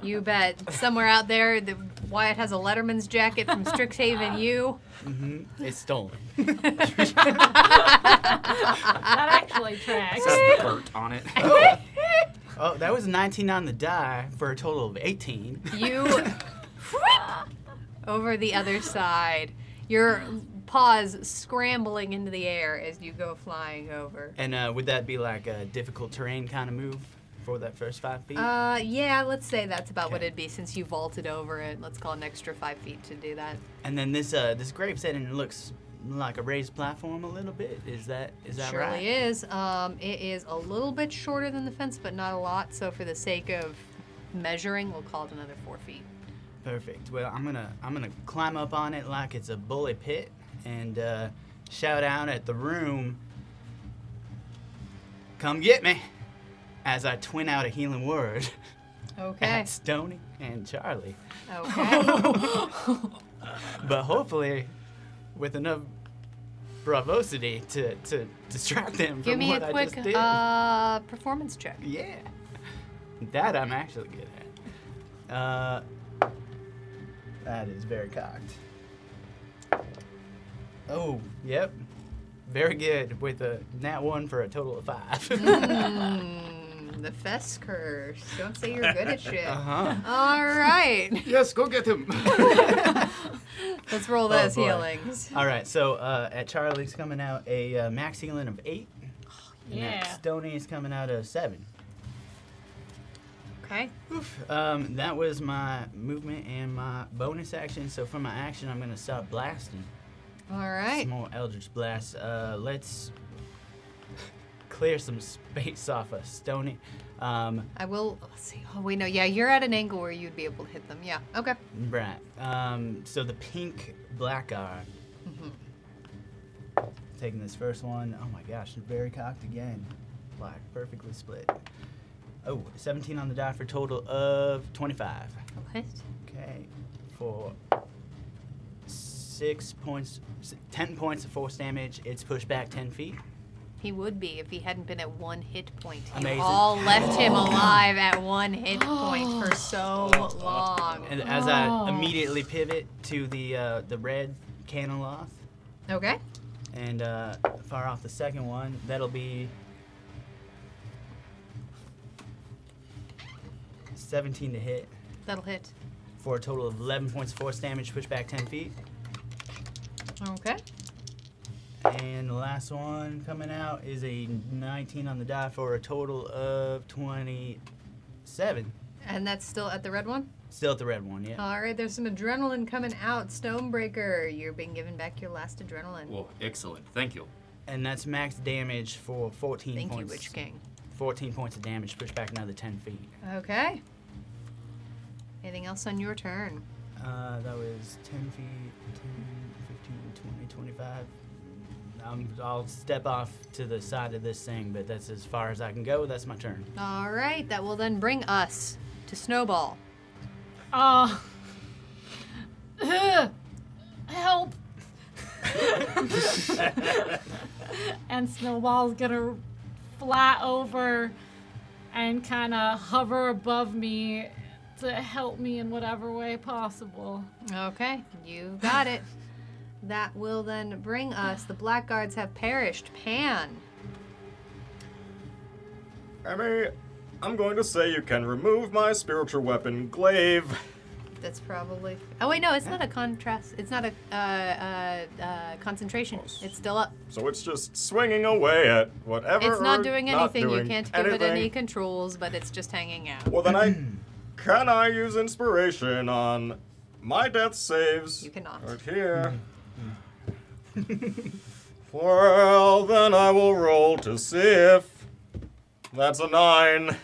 You bet. Somewhere out there, Wyatt has a Letterman's jacket from Strixhaven U. Mm-hmm. It's stolen. That actually tracks. Just burnt on it. Oh, that was 19 on the die for a total of 18. You over the other side. Your paws scrambling into the air as you go flying over. And would that be like a difficult terrain kind of move for that first 5 feet? Yeah, let's say that's about what Okay. it'd be since you vaulted over it. Let's call an extra 5 feet to do that. And then this grave setting looks like a raised platform a little bit. Is that Surely right? is. It is a little bit shorter than the fence, but not a lot. So for the sake of measuring, we'll call it another 4 feet. Perfect. Well, I'm gonna climb up on it like it's a bully pit and shout out at the room, "Come get me!" as I twin out a healing word Okay. at Stoney and Charlie. Okay. But hopefully, with enough bravosity to distract them Give from me what a I quick just did. performance check. Yeah, that I'm actually good at. That is very cocked. Oh, yep. Very good with a nat 1 for a total of 5. The Fest curse. Don't say you're good at shit. Uh-huh. All right. Yes, go get him. Let's roll those boy. healings. All right, so at Charlie's coming out a max healing of 8. And Yeah. at Stoney's coming out a 7. Okay. That was my movement and my bonus action. So for my action, I'm going to start blasting. All right. Some more Eldritch Blast. Let's clear some space off of Stoney. I will. Let's see. Oh, wait, no. Yeah, you're at an angle where you'd be able to hit them. Yeah. Okay. Right. So the pink black eye. Taking this first one. Oh my gosh, very cocked again. Black, perfectly split. Oh, 17 on the die for a total of 25. What? Okay, for 10 points of force damage. It's pushed back 10 feet. He would be if he hadn't been at 1 hit point. You Amazing. all left him alive at 1 hit point for so long. And as I immediately pivot to the red Caneloth Okay. and fire off the second one, that'll be 17 to hit That'll hit. for a total of 11 points of force damage, push back 10 feet. Okay. And the last one coming out is a 19 on the die for a total of 27. And that's still at the red one? Still at the red one, yeah. All right, there's some adrenaline coming out. Stonebreaker, you're being given back your last adrenaline. Whoa, excellent. Thank you. And that's max damage for 14 Thank you, points. Witch King. 14 points of damage, push back another 10 feet. Okay. Anything else on your turn? That was 10 feet, 10, 15, 20, 25. I'll step off to the side of this thing, but that's as far as I can go. That's my turn. All right, that will then bring us to Snowball. Help! And Snowball's gonna fly over and kind of hover above me to help me in whatever way possible. Okay, you got it. That will then bring us. The blackguards have perished. Pan. Emmy, I'm going to say you can remove my spiritual weapon, glaive. That's probably. Oh wait, no, it's not a contrast. It's not a concentration. It's still up. So it's just swinging away at whatever. It's not or doing not anything. doing You can't give it anything. any controls, but it's just hanging out. Well, then can I use inspiration on my death saves? You cannot. Right here. Well, then I will roll to see if that's a 9.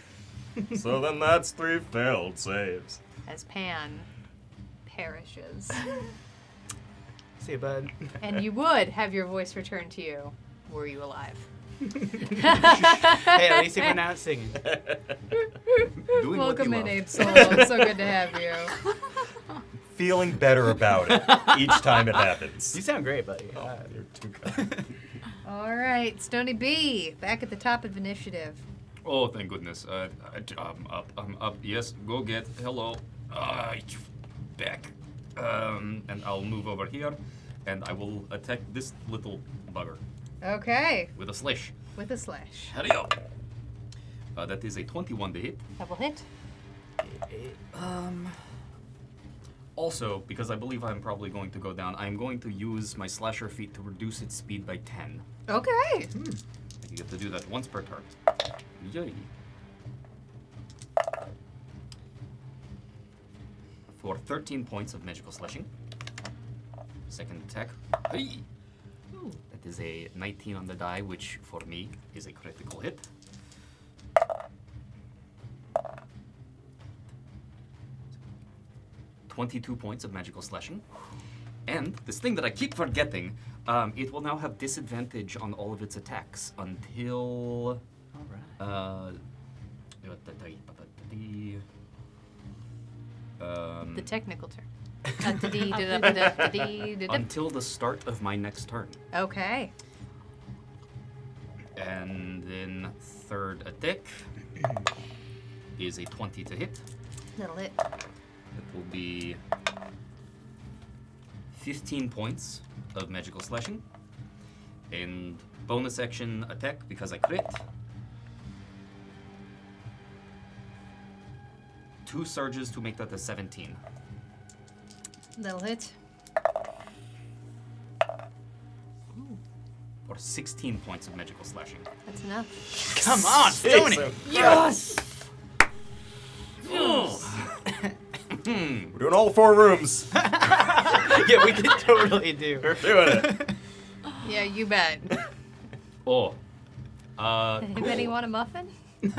So then that's 3 failed saves. As Pan perishes. See you, bud. And you would have your voice returned to you were you alive. Hey, at least he went out singing. Doing Welcome what in, you Abe Soul. So good to have you. Feeling better about it each time it happens. You sound great, buddy. You're too kind. All right, Stony B, back at the top of initiative. Oh, thank goodness. I'm up. Yes, go get. Hello. Back. And I'll move over here, and I will attack this little bugger Okay, with a slash. with a slash. Hurry up. That is a 21 to hit. Double hit. Also, because I believe I'm probably going to go down, I'm going to use my slasher feat to reduce its speed by 10. Okay. I get to do that once per turn. Yay. For 13 points of magical slashing. Second attack. Hey! That is a 19 on the die, which for me is a critical hit. $22 points of magical slashing. And this thing that I keep forgetting, it will now have disadvantage on all of its attacks until. All right. The technical term. Until the start of my next turn. Okay. And then third attack is a 20 to hit. That'll hit. It will be 15 points of magical slashing. And bonus action attack because I crit. 2 surges to make that a 17. That'll hit. For 16 points of magical slashing. That's enough. Come on, Stony. Yes! We're doing all 4 rooms. Yeah, we could totally do. We're doing it. Yeah, you bet. Oh. Anybody want a muffin? Why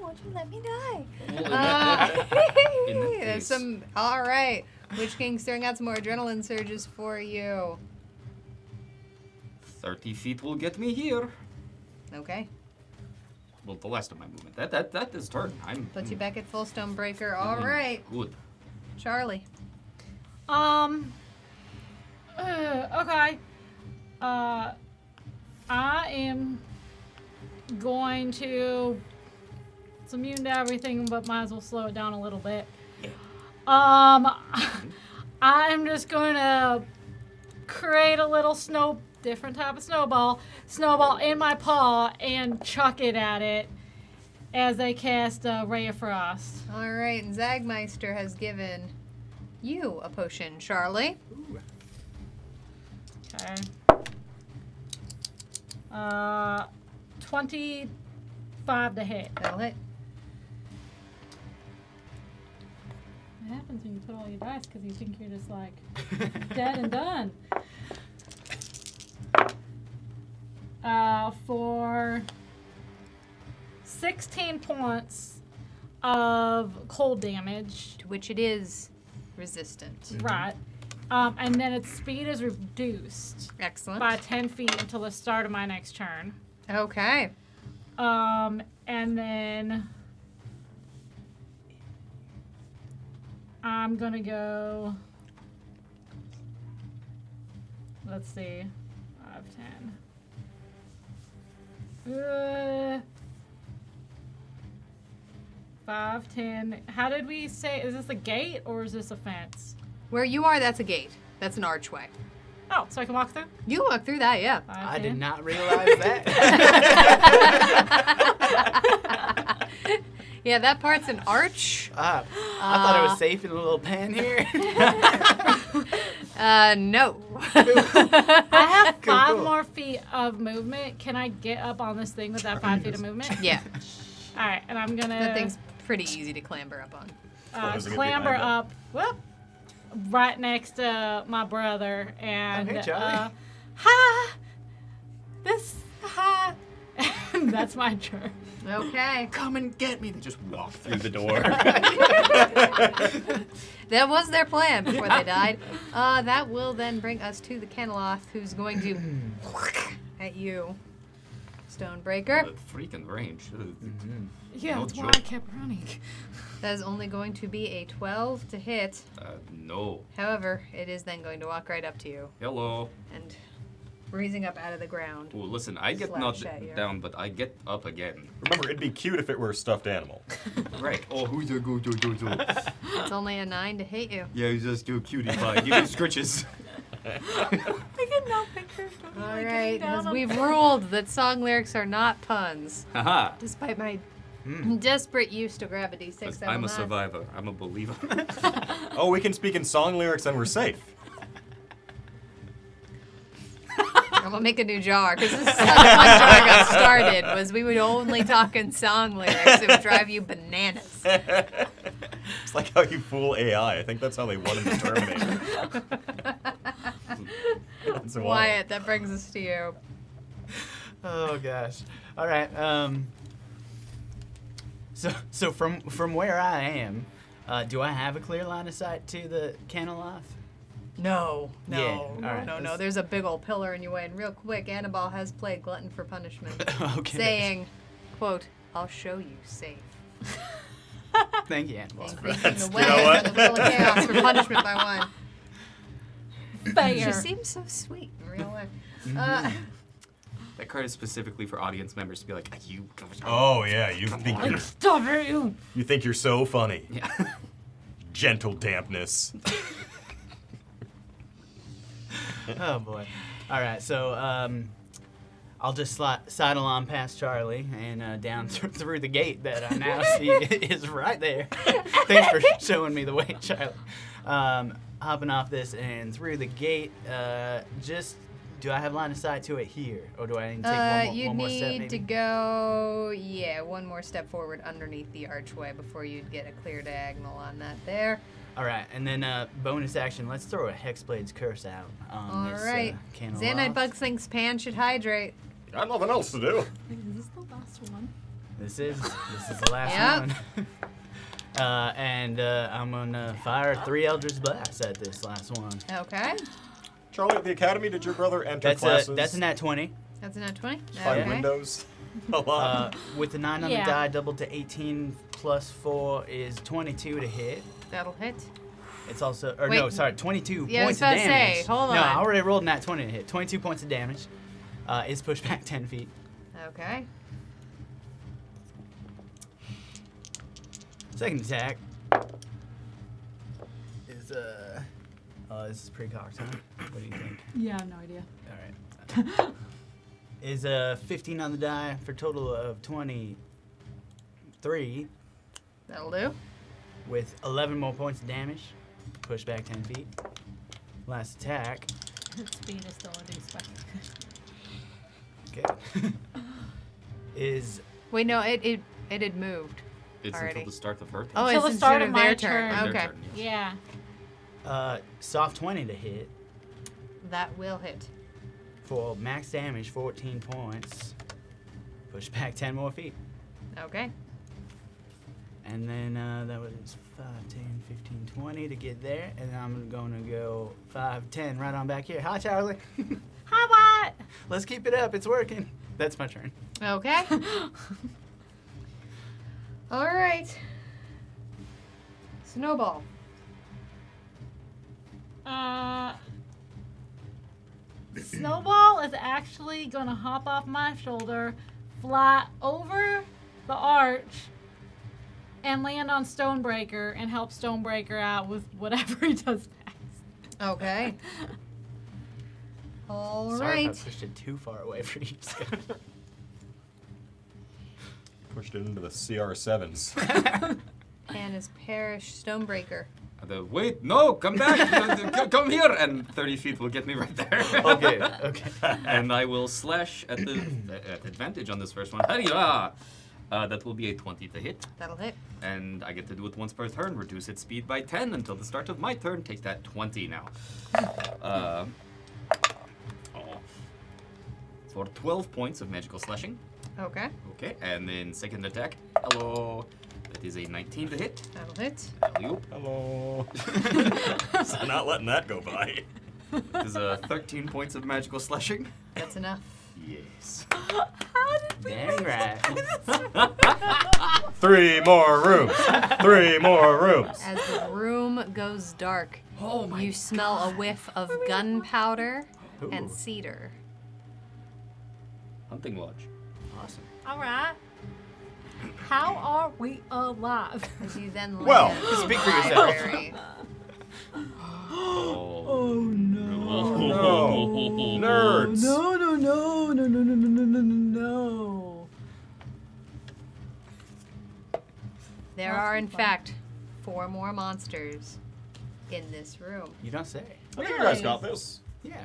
won't you let me die? In that There's case- some. All right. Witch King's throwing out some more adrenaline surges for you. 30 feet will get me here. Okay. Well, the last of my movement. That is turn. I'm Puts you back at full Stonebreaker. All right. Good. Charlie. Okay. I am going to. It's immune to everything, but might as well slow it down a little bit. I'm just going to create a little different type of snowball in my paw and chuck it at it as I cast Ray of Frost. All right. And Zagmeister has given you a potion, Charlie. Okay. 25 to hit. That'll hit. What happens when you put all your dice because you think you're just like dead and done? For 16 points of cold damage. To which it is resistant. Right. And then its speed is reduced Excellent. by 10 feet until the start of my next turn. Okay. And then I'm gonna go. Let's see, 5, 10. 5, 10. How did we say? Is this a gate or is this a fence? Where you are, that's a gate. That's an archway. Oh, so I can walk through? You can walk through that, yeah. 5, I 10. did not realize that. Yeah, that part's an arch. I thought I was safe in a little pen here. No. I have Cool, 5 cool. more feet of movement. Can I get up on this thing with that 5 feet of movement? Yeah, All right, and I'm gonna that thing's pretty easy to clamber up on. does it get clamber behind up, whoop, right next to my brother, and hey, Charlie. hi, hi. That's my turn. Okay. Come and get me. They just walk through the door. That was their plan before they died. That will then bring us to the Caneloth, who's going to at you. Stonebreaker. The freaking range. Yeah, No that's why I joke. kept running. That is only going to be a 12 to hit. No. However, it is then going to walk right up to you Hello. and raising up out of the ground. Oh, listen, I get Slash knocked at you. down, but I get up again. Remember, it'd be cute if it were a stuffed animal. Right. Oh, who's a go? It's only a 9 to hit you. Yeah, he's just a cutie pie. Give me scritches. I cannot picture All right, because we've ruled that song lyrics are not puns, Haha. despite my desperate use to grab a d6. I I'm will a not. survivor. I'm a believer. Oh, we can speak in song lyrics and we're safe. I'm gonna make a new jar because this is how the fun jar got started. Was we would only talk in song lyrics. It would drive you bananas. It's like how you fool AI. I think that's how they won in the Terminator. That's wild. Wyatt, that brings us to you. Oh gosh. All right. So from where I am, do I have a clear line of sight to the Caneloth? No, Yeah, all right, no. let's- There's a big old pillar in your way. And real quick, Annabelle has played Glutton for Punishment, Okay. saying, "quote I'll show you safe." Thank you, Annabelle. Taking You away know what? the Wheel of Chaos for punishment by 1. Fair. She seems so sweet in real life. That card is specifically for audience members to be like, you. Oh yeah, you think you're, Stop it, you. you think you're so funny. Yeah. Gentle dampness. Oh boy. All right. So I'll just sidle on past Charlie and down through the gate that I now see is right there. Thanks for showing me the way, Charlie. Hopping off this and through the gate. Do I have line of sight to it here, or do I need to take You one more step? need Maybe? to go, one more step forward underneath the archway before you'd get a clear diagonal on that there. All right, and then bonus action. Let's throw a Hexblade's Curse out on All this right. Caneloth. Xanite Bug thinks Pan should hydrate. Got nothing else to do. Is this the last one? This is the last Yep. one. And I'm gonna fire 3 Eldritch Blasts at this last one. Okay. Charlie, at the academy, did your brother enter classes? That's a nat 20. That's a nat 20. by Okay. windows? A lot. With the 9 on Yeah. the die, doubled to 18 plus 4 is 22 to hit. That'll hit. It's also, 22 Yeah, I points was of about to damage. say, hold No, on. I already rolled nat 20 to hit. 22 points of damage. Is pushed back 10 feet. Okay. Second attack is this is pre-cocked, huh? What do you think? Yeah, I have no idea. All right. Is 15 on the die for a total of 23 That'll do. with 11 more points of damage. Push back 10 feet. Last attack. Its speed is still a d-spec. Okay. Is Wait, no, it had moved. It's Already. until the start of her turn. Oh, Until it's the start instead of their my turn. turn. Their Okay. turn, Yeah. soft 20 to hit That will hit. for max damage, 14 points. Push back 10 more feet. Okay. And then that was 5, 10, 15, 20 to get there. And then I'm going to go 5, 10 right on back here. Hi, Charlie. Hi, what? Let's keep it up. It's working. That's my turn. Okay. All right. Snowball. Snowball is actually gonna hop off my shoulder, fly over the arch, and land on Stonebreaker and help Stonebreaker out with whatever he does next. Okay. All Sorry right. if I pushed it too far away for you, Scott. Pushed it into the CR7s. And his parish Stonebreaker. Wait, no, come back. Come here. And 30 feet will get me right there. Okay. And I will slash at advantage on this first one. Hiya! That will be a 20 to hit. That'll hit. And I get to do it once per turn. Reduce its speed by 10 until the start of my turn. Take that 20 now. For 12 points of magical slashing. Okay. Okay, and then second attack. Hello. That is a 19 to hit. That'll hit. Alley-oop. Hello. So not letting that go by. That is 13 points of magical slashing. That's enough. Yes. Dang right. 3 more rooms. 3 more rooms. As the room goes dark, Oh my you smell a whiff of gunpowder and Ooh. cedar. Hunting lodge. Awesome. All right. How are we alive? As you then land Well, in speak the for yourself. library. Oh No. Nerds. No. There are, in fact, 4 more monsters in this room. You don't say. I think you guys got this. Yeah.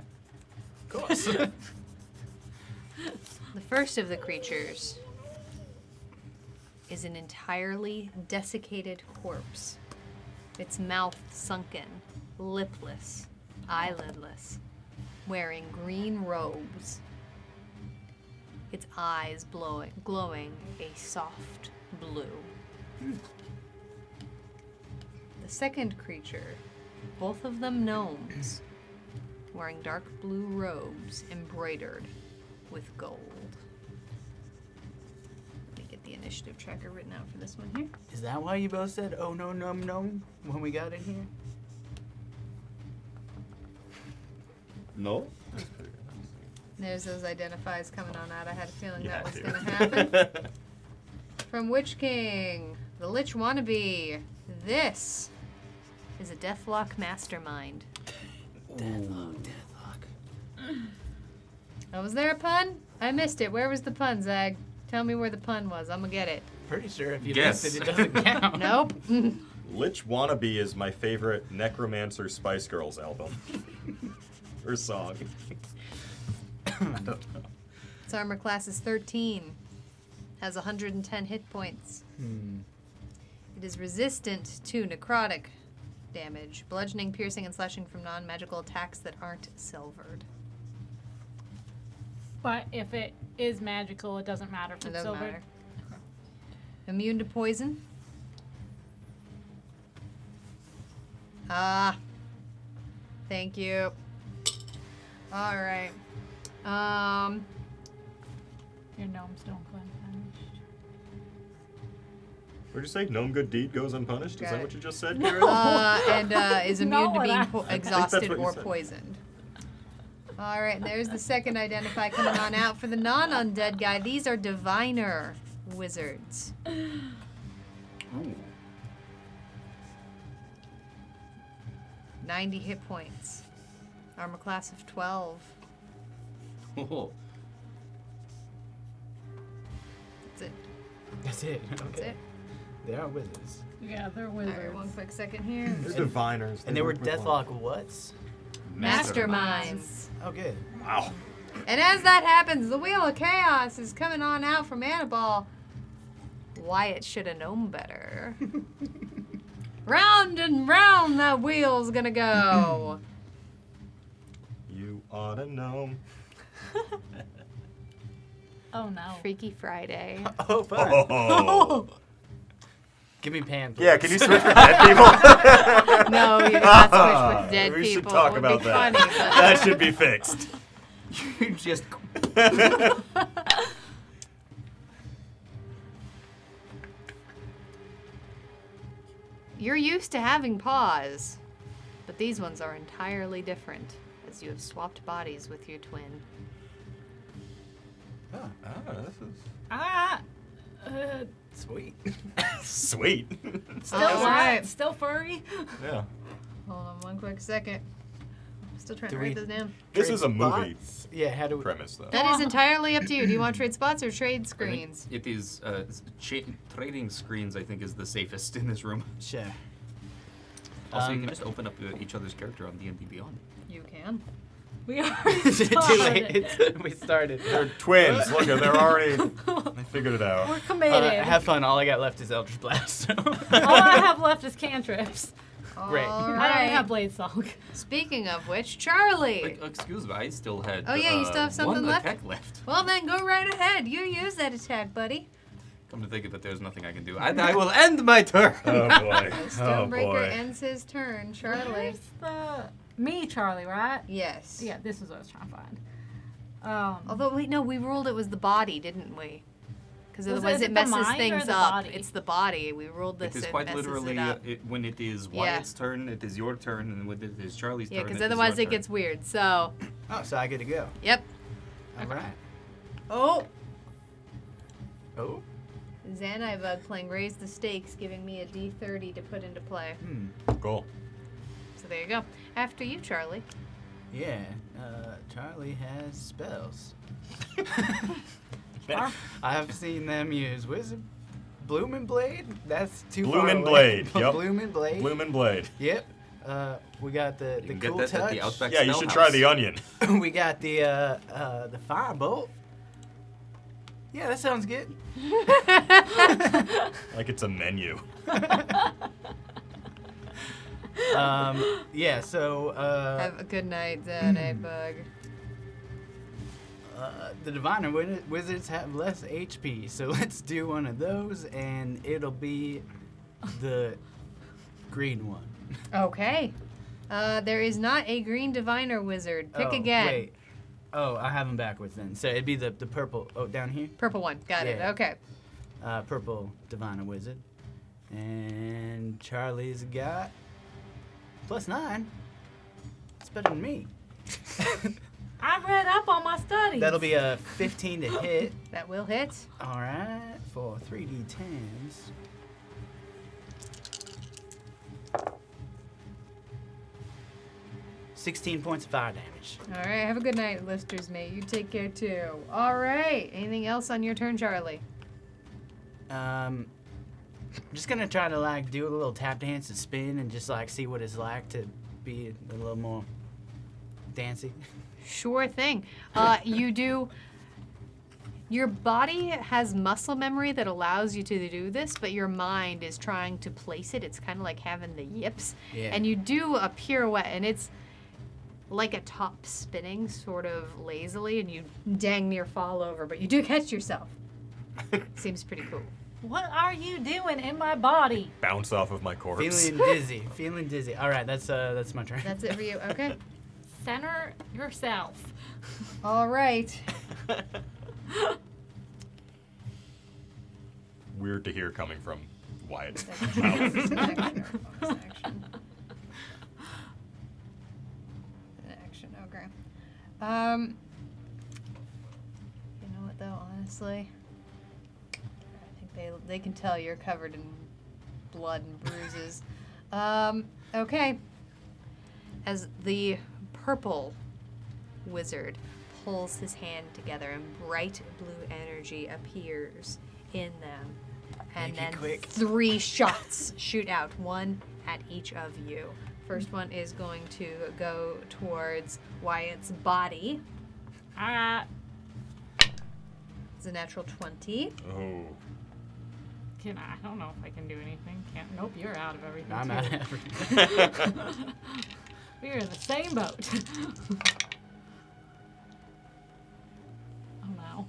Of course. The first of the creatures is an entirely desiccated corpse. Its mouth sunken, lipless, eyelidless, wearing green robes. Its eyes glowing a soft blue. The second creature, both of them gnomes, wearing dark blue robes embroidered with gold. Let me get the initiative tracker written out for this one here. Is that why you both said, oh, no, no, no, when we got in here? No. There's those identifies coming on out. I had a feeling You that had was to. going to happen. From Witch King, the Lich Wannabe. This is a Deathlock mastermind. Deathlock. Oh, was there a pun? I missed it. Where was the pun, Zag? Tell me where the pun was. I'm going to get it. Pretty sure if you Guess. missed it, it doesn't count. Nope. Lich Wannabe is my favorite Necromancer Spice Girls album. Or song. I don't know. Its armor class is 13. Has 110 hit points. It is resistant to necrotic damage, bludgeoning, piercing, and slashing from non-magical attacks that aren't silvered. But if it is magical, it doesn't matter if It it's doesn't silver. matter. Immune to poison. Ah. Thank you. All right. Your gnomes don't go unpunished. What'd you say? Gnome good deed goes unpunished? Is Got that it. what you just said, Karen? And is immune to No, being I- think that's exhausted what you or said. poisoned. All right, and there's the second identify coming on out for the non-undead guy. These are diviner wizards. Ooh. 90 hit points. Armor class of 12. Oh. That's it. That's it. That's Okay. it. They are wizards. Yeah, they're All wizards. right, one quick second here. They're diviners. And they were work with Deathlock whats? Masterminds. Oh, good. Wow. And as that happens, the Wheel of Chaos is coming on out from Annabelle. Wyatt should have known better. Round and round that wheel's gonna go. You oughta know. Oh no. Freaky Friday. Oh, fun. Oh. Give me Pan, please. Yeah, can you switch with dead people? No, you cannot switch with dead we people. should talk It would about be that. funny, but- That should be fixed. You just. You're used to having paws, but these ones are entirely different, as you have swapped bodies with your twin. This is Ah, Sweet. sweet. still All right. still furry. Yeah. Hold on one quick second. I'm still trying Do to write we- this down. This Trade is a movie spots? Yeah, how do we... premise, though. That is entirely up to you. Do you want trade spots or trade I think screens? It is trading screens. I think is the safest in this room. Sure. Also, you can just open up each other's character on D&D Beyond. You can. We already Too started. late. We started. They're twins. Look, they're already. They figured it out. We're committed. Have fun. All I got left is Eldritch Blast. So. All I have left is cantrips. Great. All I don't right. have blade song. Speaking of which, Charlie. Like, excuse me, I still had. Oh, yeah, you still have something one left? attack left. Well, then go right ahead. You use that attack, buddy. Come to think of it, there's nothing I can do. I will end my turn. Oh boy. Stonebreaker ends his turn. Charlie. Where's the me, Charlie? Right? Yes. Yeah, this is what I was trying to find. Although, wait, no, we ruled it was the body, didn't we? Because Was otherwise it it the messes mind or things the up. body? It's the body. We ruled this. It is it quite messes literally it up. when it is Yeah. Wyatt's turn, it is your turn, and when it is Charlie's Yeah, turn, because it is otherwise your it turn. gets weird. So, Oh, so I get to go. yep. All right. Oh, Oh. Xanibug playing Raise the Stakes, giving me a D30 to put into play. Cool. So there you go. After you, Charlie. Yeah. Charlie has spells. I have seen them use Wizard Bloomin' Blade. That's too far Bloomin' away. Blade, yep. Bloomin' Blade. Bloomin' Blade. Yep. We got the You can cool get that touch. at the Outback Yeah, you Spell should House. try the onion. We got the firebolt. Yeah, that sounds good. Like it's a menu. Yeah. So Have a good night, Xanibug. the Diviner Wizards have less HP, so let's do one of those, and it'll be the green one. Okay. There is not a green diviner wizard. Pick Oh, again. Wait. Oh, I have them backwards then. So it'd be the purple. Oh, down here. Purple one. Got it. Yeah. Okay. Purple Diviner Wizard. And Charlie's got +9. It's better than me. I read up on my studies. That'll be a 15 to hit. That will hit. All right, for 3d10s. $16 points of fire damage. All right. Have a good night, listeners, mate. You take care too. All right. Anything else on your turn, Charlie? I'm just gonna try to like do a little tap dance and spin and just like see what it's like to be a little more dancey. Sure thing. You do. Your body has muscle memory that allows you to do this, but your mind is trying to place it. It's kind of like having the yips. Yeah. And you do a pirouette, and it's like a top spinning sort of lazily, and you dang near fall over, but you do catch yourself. Seems pretty cool. What are you doing in my body? Bounce off of my corpse. Feeling dizzy. All right, that's my turn. That's it for you. Okay. Center yourself. All right. Weird to hear coming from Wyatt. Action or bonus action? An action, okay. You know what though, honestly? I think they can tell you're covered in blood and bruises. Okay. As the purple wizard pulls his hand together and bright blue energy appears in them. And Make it then quick. 3 shots shoot out, one at each of you. First one is going to go towards Wyatt's body. Alright. It's a natural 20. Oh. I don't know if I can do anything. Nope, you're out of everything. I'm too. out of everything. We're in the same boat. Oh no.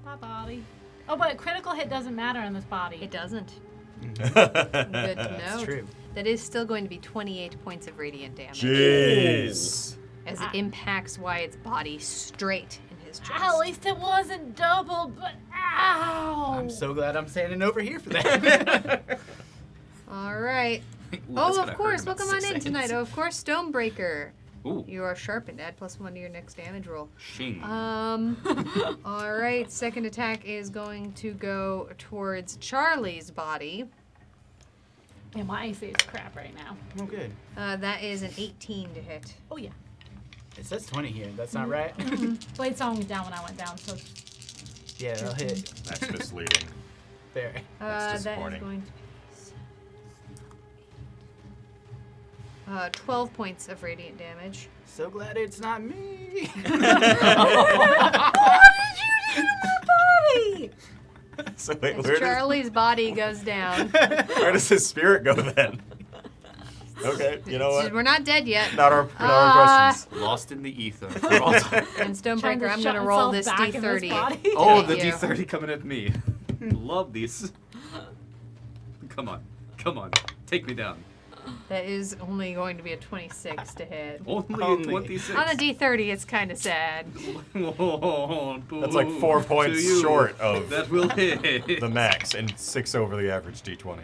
Bye, body. Oh, but a critical hit doesn't matter in this body. It doesn't. Jeez. Good to know. That's true. That is still going to be 28 points of radiant damage. Jeez. As it impacts Wyatt's body straight in his chest. At least it wasn't doubled, but ow! I'm so glad I'm standing over here for that. All right. Ooh, that's Oh, gonna of course. hurt about Welcome on 6 in tonight. seconds. Oh, of course, Stonebreaker. Ooh, You are sharpened. Add +1 to your next damage roll. shing. All right. Second attack is going to go towards Charlie's body. Yeah, my AC is crap right now. Oh, good. That is an 18 to hit. Oh, yeah. It says 20 here. That's not right. Blade song was down when I went down, so Yeah, that'll hit. That's misleading. There. That's That is disappointing. going to be 12 points of radiant damage. So glad it's not me. Body! So wait, As where Charlie's body goes down. does his spirit go then? Okay, you know what? We're not dead yet. Not our questions. Lost in the ether for all time. And trying Stonebreaker, to I'm shut going to roll this itself back in this D30. body. Oh, Thank the you. D30 coming at me. Love these. Come on. Come on. Take me down. That is only going to be a 26 to hit. Only, Only. 26. On a D30, it's kind of sad. That's like 4 points To you. short of That will hit. the max and 6 over the average D20.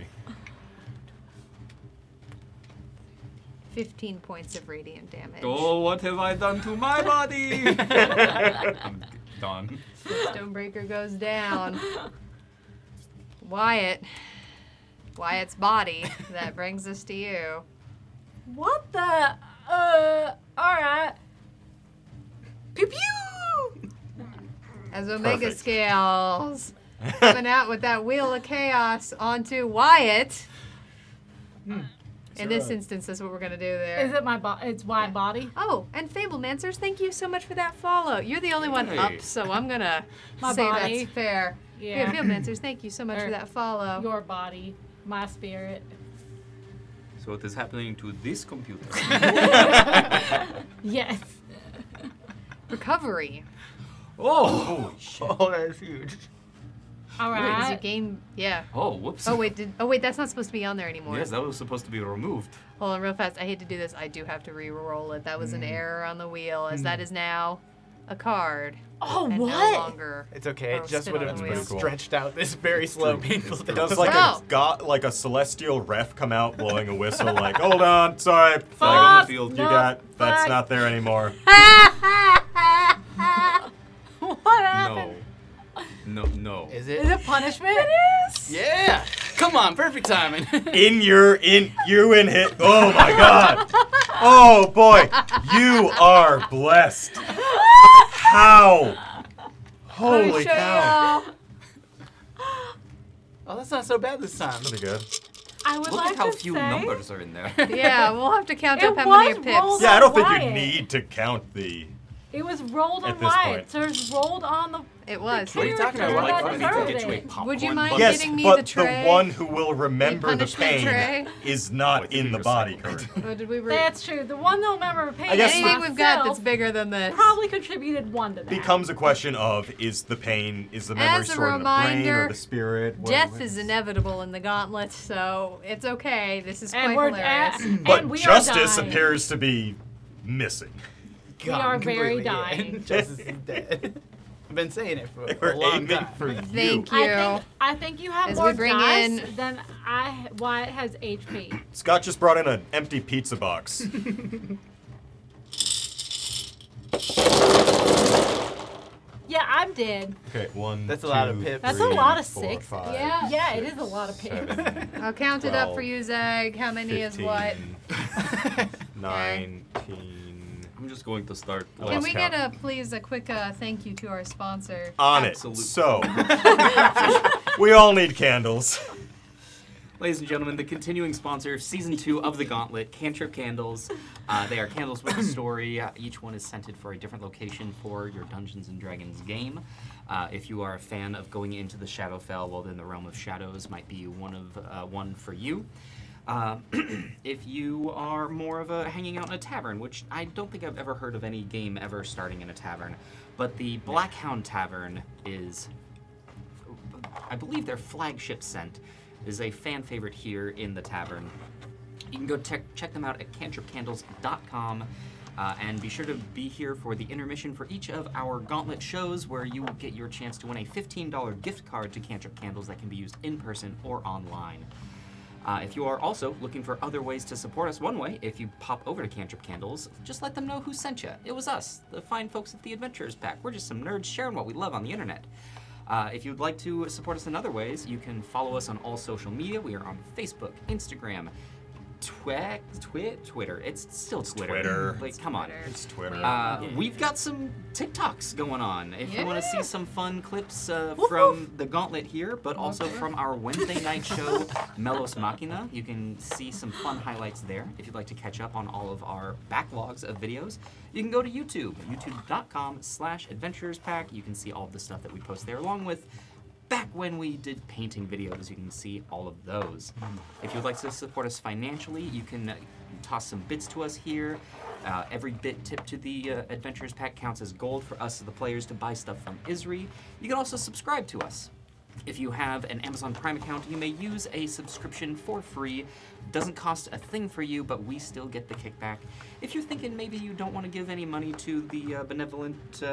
15 points of radiant damage. Oh, what have I done to my body? I'm done. Stonebreaker goes down. Wyatt's body. That brings us to you. What the? Alright. Pew pew! As Omega Perfect. Scales coming out with that wheel of chaos onto Wyatt. In this instance, that's what we're gonna do there. Is it my It's my body? Oh, and Fablemancers, thank you so much for that follow. You're the only one Hey. up, so I'm gonna My say body. that's fair. Yeah. Fablemancers, thank you so much for that follow. Your body. My spirit. So what is happening to this computer? Yes. Recovery. Oh! Oh, that's huge. As you Alright. gain, yeah. Oh, whoops. Oh wait, that's not supposed to be on there anymore. Yes, that was supposed to be removed. Hold on, real fast. I hate to do this. I do have to re-roll it. That was an error on the wheel, as that is now a card. Oh, And no what? longer. It's okay. Oh, It just spin would on have the been wheel. Cool. stretched out this very slow, true. painful It death. does like Oh. a celestial ref come out blowing a whistle like, hold on, sorry. Flag on Like, the field. you got that's flag. not there anymore. What happened? No. No. Is Is it? it punishment? It is. Yeah. Come on, perfect timing. You in hit. Oh my god. Oh boy. You are blessed. How? Holy cow. Oh, that's not so bad this time. Pretty good. I would Look like at how to few say numbers are in there. Yeah, we'll have to count It up how many are was pips. rolled Yeah, I don't think you Wyatt. need to count the. it was rolled At on this Wyatt. point. So it's rolled on the. It was. What are you talking about? Character We're like, that let me go deserved get you a it. popcorn Would you mind bucket. Yes, getting me but the tray? one who will remember the punishment pain tray? is not Wait, in did the you body recycle card. Oh, did we That's true. The one that'll remember pain. I guess Anything we've got that's bigger than this. probably contributed one to that. Becomes a question of is the memory As a stored in the brain reminder, or the spirit? Death is inevitable in the Gauntlet, so it's okay. This is and quite we're hilarious. But and we justice are dying. appears to be missing. We are very completely, yeah. dying. Justice is dead. I've been saying it for We're a long aiming time. for you. Thank you. I think you have As more we bring dice in- than Wyatt has HP. Scott just brought in an empty pizza box. Yeah, I'm dead. Okay, 1. That's a lot of pips. That's a lot of 4, six. 5, Yeah, it is a lot of pips. 7, I'll count it up for 12, you, Zag. How many is what? 19. I'm just going to start. I Can lost we count. get a quick thank you to our sponsor? On Absolutely. it. So, we all need candles. Ladies and gentlemen, the continuing sponsor of Season 2 of The Gauntlet, Cantrip Candles. They are candles with a story. Each one is scented for a different location for your Dungeons & Dragons game. If you are a fan of going into the Shadowfell, well, then the Realm of Shadows might be one for you. If you are more of a hanging out in a tavern, which I don't think I've ever heard of any game ever starting in a tavern, but the Blackhound Tavern is I believe their flagship scent is a fan favorite here in the tavern. You can go check them out at cantripcandles.com. And be sure to be here for the intermission for each of our Gauntlet shows, where you will get your chance to win a $15 gift card to Cantrip Candles that can be used in person or online. If you are also looking for other ways to support us, one way, if you pop over to Cantrip Candles, just let them know who sent you. It was us, the fine folks at the Adventurers Pack. We're just some nerds sharing what we love on the internet. If you'd like to support us in other ways, you can follow us on all social media. We are on Facebook, Instagram, Twitter. It's still Twitter. Like, come on. It's Twitter. We've got some TikToks going on. If you want to see some fun clips from the Gauntlet here, but also from our Wednesday night show, Melos Machina, you can see some fun highlights there. If you'd like to catch up on all of our backlogs of videos, you can go to YouTube, youtube.com/adventurerspack. You can see all of the stuff that we post there, along with back when we did painting videos. You can see all of those. If you'd like to support us financially, you can toss some bits to us here. Every bit tipped to the Adventurers Pack counts as gold for us, the players, to buy stuff from Isri. You can also subscribe to us. If you have an Amazon Prime account, you may use a subscription for free. Doesn't cost a thing for you, but we still get the kickback. If you're thinking maybe you don't want to give any money to the benevolent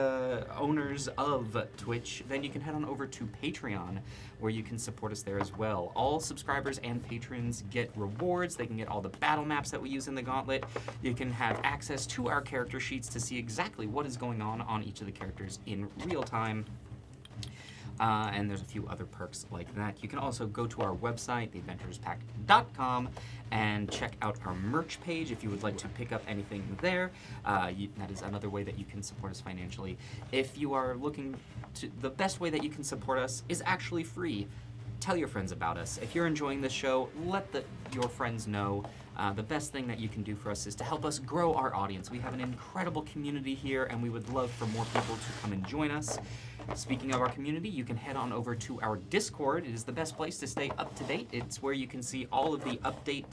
owners of Twitch, then you can head on over to Patreon, where you can support us there as well. All subscribers and patrons get rewards. They can get all the battle maps that we use in the Gauntlet. You can have access to our character sheets to see exactly what is going on each of the characters in real time. And there's a few other perks like that. You can also go to our website, theadventurerspack.com, and check out our merch page if you would like to pick up anything there. That is another way that you can support us financially. If you are looking to, the best way that you can support us is actually free. Tell your friends about us. If you're enjoying this show, let your friends know. The best thing that you can do for us is to help us grow our audience. We have an incredible community here, and we would love for more people to come and join us. Speaking of our community, you can head on over to our Discord. It is the best place to stay up to date. It's where you can see all of the update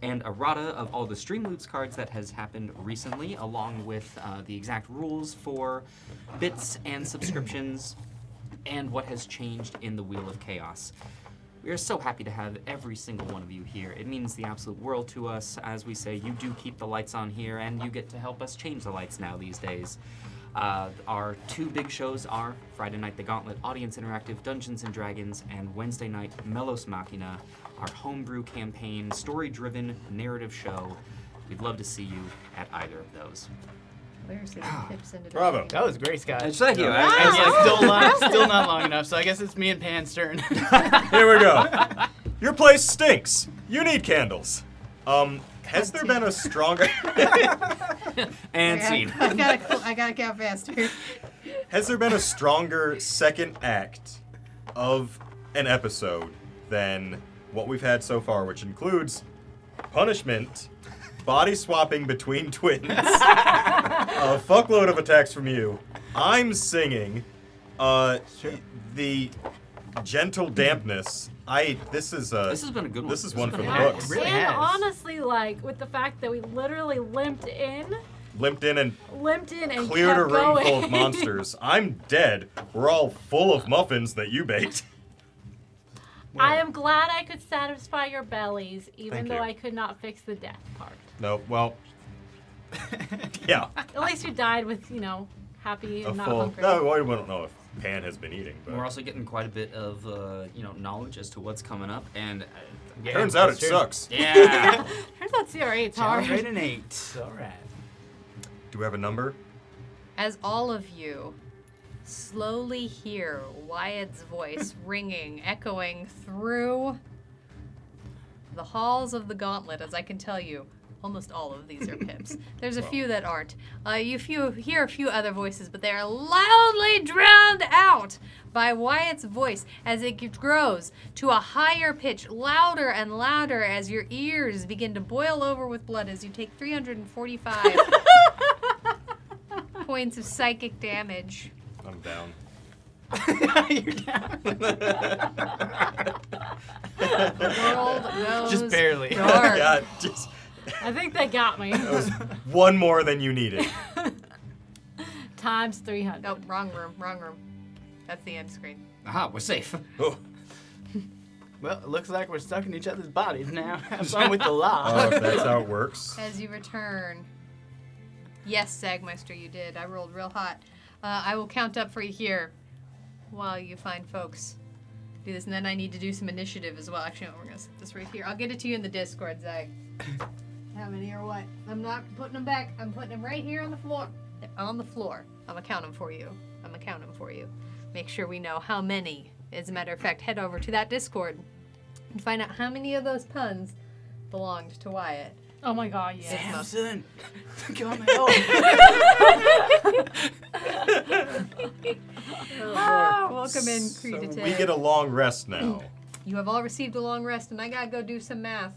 and errata of all the Stream Loops cards that has happened recently, along with the exact rules for bits and subscriptions and what has changed in the Wheel of Chaos. We are so happy to have every single one of you here. It means the absolute world to us. As we say, you do keep the lights on here, and you get to help us change the lights now these days. Our two big shows are Friday night, The Gauntlet, Audience Interactive, Dungeons & Dragons, and Wednesday night, Melos Machina, our homebrew campaign, story-driven narrative show. We'd love to see you at either of those. Where's the tips into Bravo. That was great, Scott. Thank you. Still not long enough, so I guess it's me and Pan's turn. Here we go. Your place stinks. You need candles. Has there been a stronger... And scene. I gotta count faster. Has there been a stronger second act of an episode than what we've had so far, which includes punishment, body swapping between twins, a fuckload of attacks from you, I'm singing, the gentle dampness. This has been a good one. This is one for the Yeah, books. really and has. honestly, like, with the fact that we literally limped in and Cleared a kept room going. full of monsters. I'm dead. We're all full of muffins that you baked. I am glad I could satisfy your bellies, even Thank though you. I could not fix the death part. No, well, yeah. At least you died with, happy A and not full. hungry. No, we don't know if Pan has been eating, but We're also getting quite a bit of knowledge as to what's coming up, and turns out it that's true. sucks. yeah. Turns out CR8's hard. Rate an 8. All right. Do we have a number? As all of you slowly hear Wyatt's voice ringing, echoing through the halls of the Gauntlet, as I can tell you, almost all of these are Pips. There's a few that aren't. You hear a few other voices, but they are loudly drowned out by Wyatt's voice as it grows to a higher pitch, louder and louder as your ears begin to boil over with blood as you take 345 points of psychic damage. I'm down. You're down. The world goes Just barely. dark. God, just I think they got me. one more than you needed. Times 300. Oh, wrong room. That's the end screen. Aha, we're safe. Oh, Well, it looks like we're stuck in each other's bodies now. Have fun with the law. Oh, if that's how it works. As you return. Yes, Sagmeister, you did. I rolled real hot. I will count up for you here while you find folks do this. And then I need to do some initiative as well. Actually, no, we're going to set this right here. I'll get it to you in the Discord, Zag. How many or what? I'm not putting them back. I'm putting them right here on the floor. They're on the floor. I'm going to count them for you. Make sure we know how many. As a matter of fact, head over to that Discord and find out how many of those puns belonged to Wyatt. Oh my god, yeah. Samson, come help. Welcome in, Crete. We get a long rest now. You have all received a long rest, and I gotta go do some math.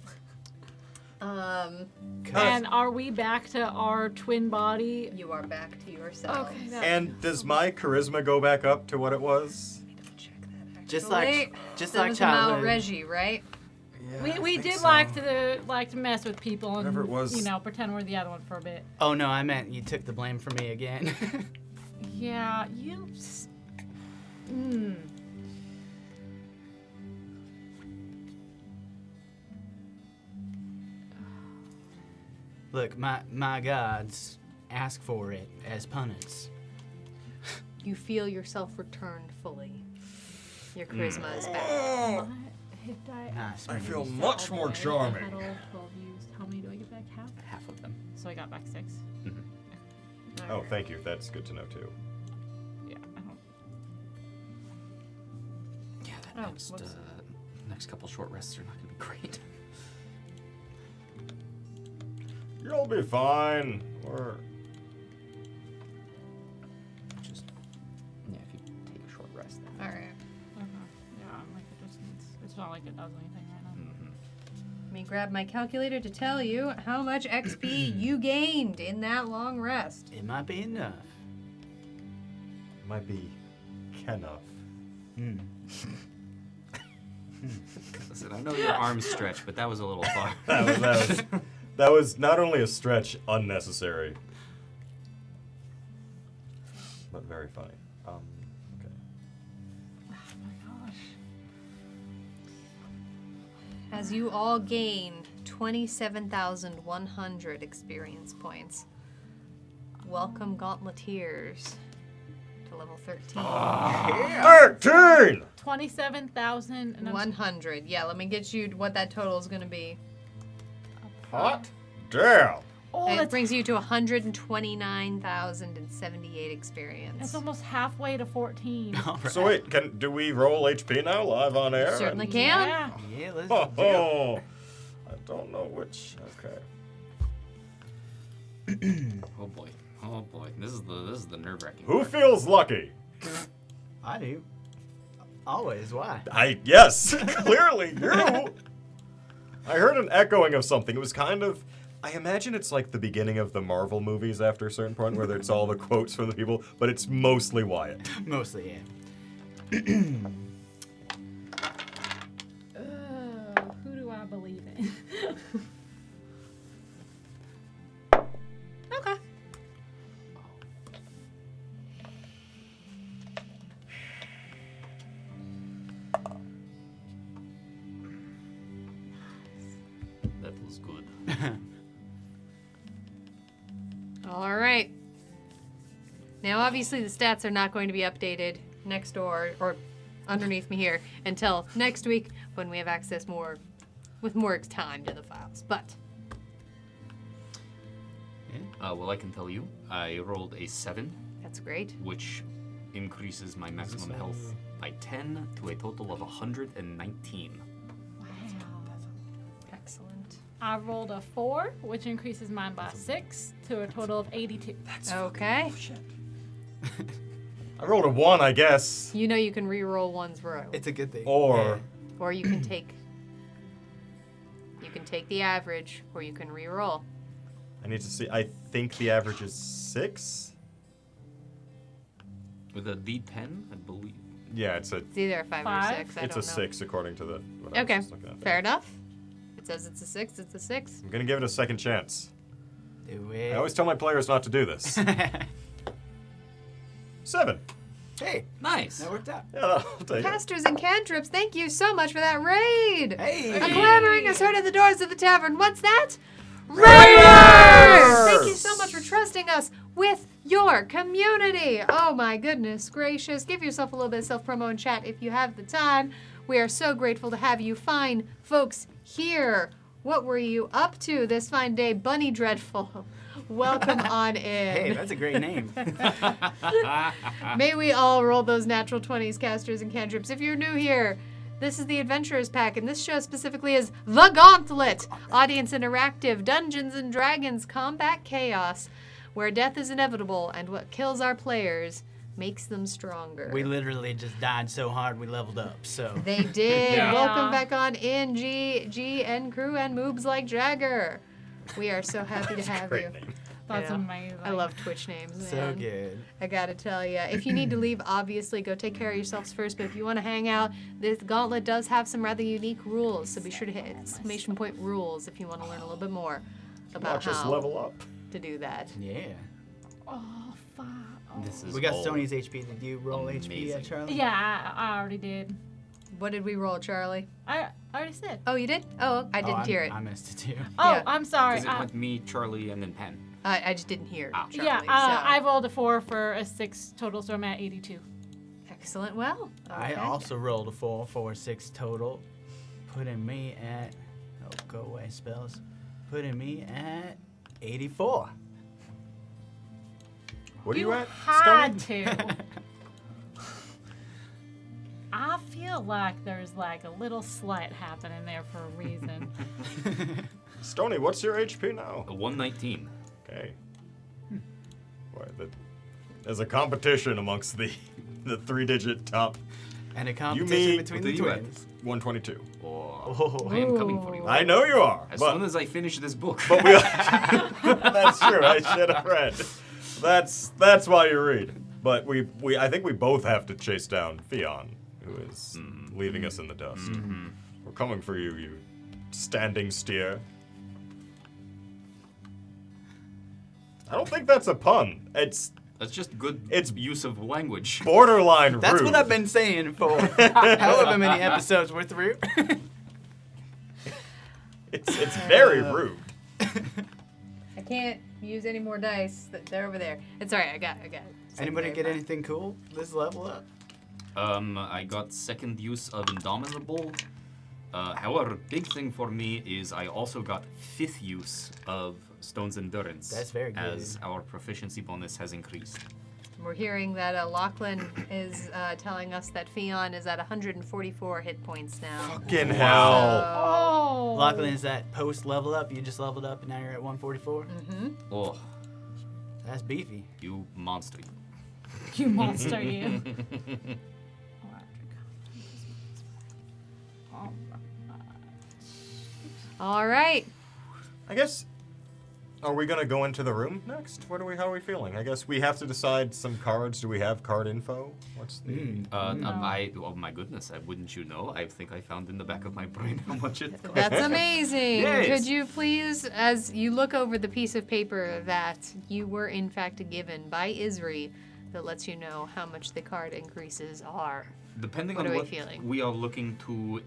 And are we back to our twin body? You are back to yourselves. Okay. And does my charisma go back up to what it was? Check that. Just Actually, like that was childhood. Reggie, right? Yeah, We did like to mess with people and Whatever it was. pretend we're the other one for a bit. Oh no, I meant you took the blame from me again. Yeah, you. Look, my gods ask for it as penance. You feel yourself returned fully. Your charisma is back. Nice. I feel man. much more charming. I had all 12 used. How many do I get back? Half? Half of them. So I got back 6. Oh, thank you. That's good to know too. Yeah, I don't. Yeah, that Oh, next, whoops. next couple short rests are not going to be great. You'll be fine. We're... Just, yeah, if you take a short rest then. All right. Yeah, like it just needs. It's not like it does anything right now. Let me grab my calculator to tell you how much XP you gained in that long rest. It might be enough. Might be enough. Listen, I know your arms stretch, but that was a little far. That was not only a stretch, unnecessary, but very funny. Okay. Oh my gosh. As you all gain 27,100 experience points, welcome Gauntleteers to level 13. 13! 27,100. Yeah, let me get you what that total is going to be. Hot damn! Oh, It that's, brings you to 129,078 experience. that's almost halfway to 14. All right. So wait, do we roll HP now live on air? Certainly can. Yeah. Yeah, let's Oh, do it. oh, I don't know which. Okay. Oh boy. Oh boy. This is the nerve-wracking Who part. feels lucky? I do. Always. Why? Yes, clearly you. I heard an echoing of something. It was kind of. I imagine it's like the beginning of the Marvel movies after a certain point where it's all the quotes from the people, but it's mostly Wyatt. Mostly, yeah. Who do I believe in? Okay. That was good. All right. Now, obviously, the stats are not going to be updated next door or underneath me here until next week when we have access with more time to the files. But Well, I can tell you, I rolled a 7, that's great. which increases my maximum health by 10 to a total of 119. Excellent. I rolled a 4, which increases mine by 6 to a total of 82. Okay. I rolled a 1, I guess. You know you can re-roll one's row, It's a good thing. Or or you can take the average, or you can re-roll. I need to see. I think the average is 6. With a D10, I believe. Yeah, it's a It's either a 5 or 5? 6. I it's don't a know. 6 according to the. What I was Okay, just looking at fair there. enough. It says it's a 6. It's a 6. I'm gonna give it a second chance. Do I it. always tell my players not to do this. 7. Hey, Nice. that worked out. Yeah, I'll take it. Casters and cantrips, thank you so much for that raid. Hey. A clamoring is heard at the doors of the tavern. What's that? Raiders! Thank you so much for trusting us with your community. Oh my goodness gracious. Give yourself a little bit of self-promo in chat if you have the time. We are so grateful to have you fine folks here. What were you up to this fine day, Bunny Dreadful? Welcome on in. Hey, that's a great name. May we all roll those natural 20s, casters and cantrips. If you're new here, this is the Adventurers Pack, and this show specifically is The Gauntlet. Audience interactive, Dungeons and Dragons, combat chaos, where death is inevitable, and what kills our players makes them stronger. We literally just died so hard we leveled up, so. They did. Yeah. Welcome back on in, G and crew and moobs like Jagger. We are so happy to have Great you. name. That's Yeah. amazing. I love Twitch names, So man. good. I gotta tell you, if you need to leave, obviously go take care of yourselves first. But if you want to hang out, this Gauntlet does have some rather unique rules. So be sure to hit exclamation point rules if you want to learn a little bit more about Watch us how level up. to do that. Yeah. Oh, fuck. This is We got all Sony's HP. Did you roll HP, amazing. Charlie? Yeah, I already did. What did we roll, Charlie? I already said. Oh, you did? Oh, I didn't hear it. I missed it too. Oh, Yeah. I'm sorry. Because it went me, Charlie, and then Pen. I just didn't hear Ah. Charlie. yeah, so. I rolled a 4 for a 6 total, so I'm at 82. Excellent. Well, I okay. also rolled a 4 for 6 total, putting me at, oh, go away spells, putting me at 84. What are you at, had Stony? to. I feel like there's like a little slight happening there for a reason. Stony, what's your HP now? A 119. Okay. Boy, there's a competition amongst the 3-digit top. And a You competition mean between what the are you at? twins. 122. Oh. I am coming for you. I know you are. As but, soon as I finish this book. but we. That's true. I should have read. That's why you read. But I think we both have to chase down Fion, who is leaving us in the dust. We're coming for you, you standing steer. I don't think that's a pun. It's That's just good It's- use of language. borderline That's rude. what I've been saying for however many episodes we're through. It's very rude. I can't use any more dice. They're over there. It's alright. I got it. Anybody Secondary get fine. anything cool this level up? I got second use of Indomitable. However, big thing for me is I also got 5th use of Stone's Endurance. That's very good. As our proficiency bonus has increased. We're hearing that Lachlan is telling us that Fion is at 144 hit points now. Fucking hell. Oh. Lachlan, is that post level up? You just leveled up and now you're at 144? Oh, That's beefy. you monster. You monster, you. All right. I guess. Are we gonna go into the room next? How are we feeling? I guess we have to decide some cards. Do we have card info? What's the? Oh my goodness, wouldn't you know? I think I found in the back of my brain how much it cost. That's amazing. Yes. Could you please, as you look over the piece of paper that you were in fact given by Isri, that lets you know how much the card increases are? Depending What on are we what feeling? we are looking to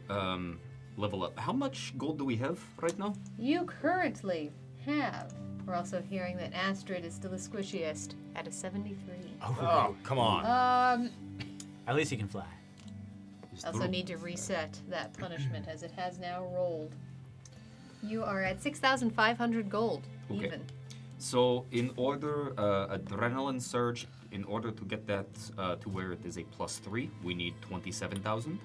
level up. How much gold do we have right now? You currently have. We're also hearing that Astrid is still the squishiest at a 73. Oh, come on. At least he can fly. Also need to reset that punishment as it has now rolled. You are at 6,500 gold, Okay. even. So in order, Adrenaline Surge, in order to get that to where it is a +3, we need 27,000.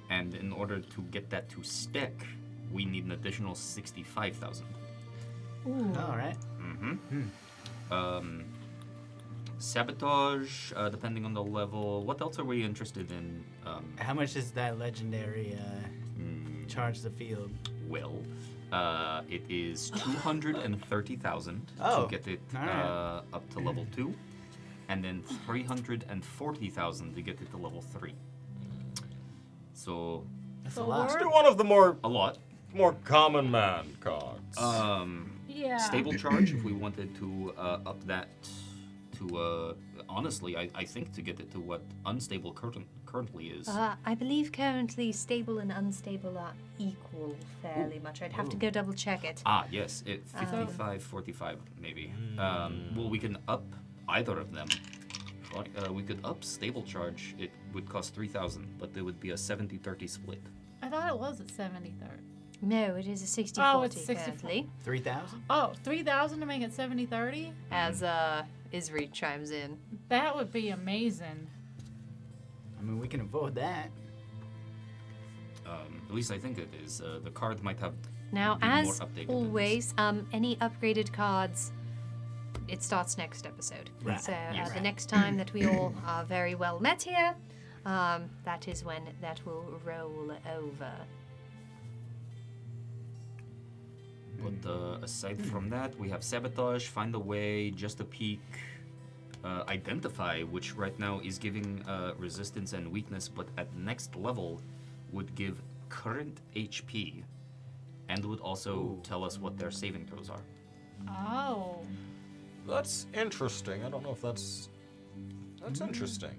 And in order to get that to stick, we need an additional 65,000. All right. Sabotage, depending on the level. What else are we interested in? How much is that legendary charge the field? Well, it is 230,000 Oh, to get it all right. up to level 2, and then 340,000 to get it to level 3. So, That's So a lot. Let's do one of the more a lot. common man cards. Yeah. Stable charge, if we wanted to up that to, honestly, I think to get it to what unstable currently is. I believe currently stable and unstable are equal fairly much. I'd have to go double check it. Yes, 55, 45, maybe. Well, we can up either of them. We could up stable charge. It would cost 3,000, but it would be a 70-30 split. I thought it was at 70-30. No, it is a 60-40 Oh, it's 60-40. currently. 3,000? Oh, 3,000 to make it 70-30? As Isri chimes in. That would be amazing. I mean, we can avoid that. At least I think it is. The card might have. Now, be more as updated than this. always, any upgraded cards, it starts next episode. Right. So Yes. the next time that we all are very well met here, that is when that will roll over. But aside from that, we have sabotage, find a way, just a peek, identify, which right now is giving resistance and weakness, but at next level would give current HP, and would also tell us what their saving throws are. Oh. That's interesting. I don't know if that's interesting.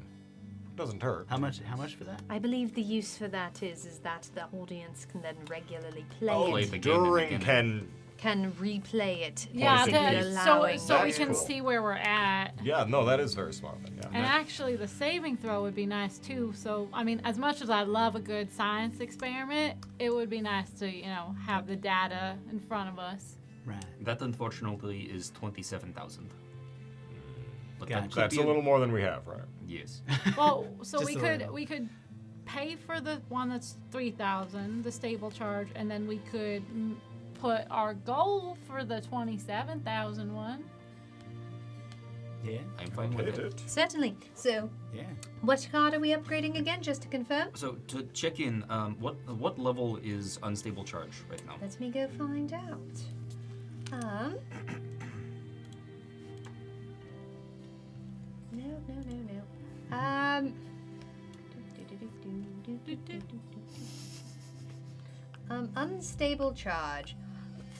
Doesn't hurt. How much for that? I believe the use for that is that the audience can then regularly play Play it, the game and During again. can replay it, Yeah, basically allowing so we That's can cool. see where we're at. Yeah, no, that is very smart. Then, yeah. And actually, the saving throw would be nice too. So, I mean, as much as I love a good science experiment, it would be nice to, have the data in front of us. Right. That unfortunately is 27,000. But Gotcha. that could That's be a little more than we have, right? Yes. Well, so Just we a could little. we could pay for the one that's 3,000, the stable charge, and then we could put our goal for the 27,000 one. Yeah. I'm fine with Hit it. it. Certainly. So, Yeah. what card are we upgrading again, just to confirm? So to check in, what level is unstable charge right now? Let me go find out. No. Unstable charge.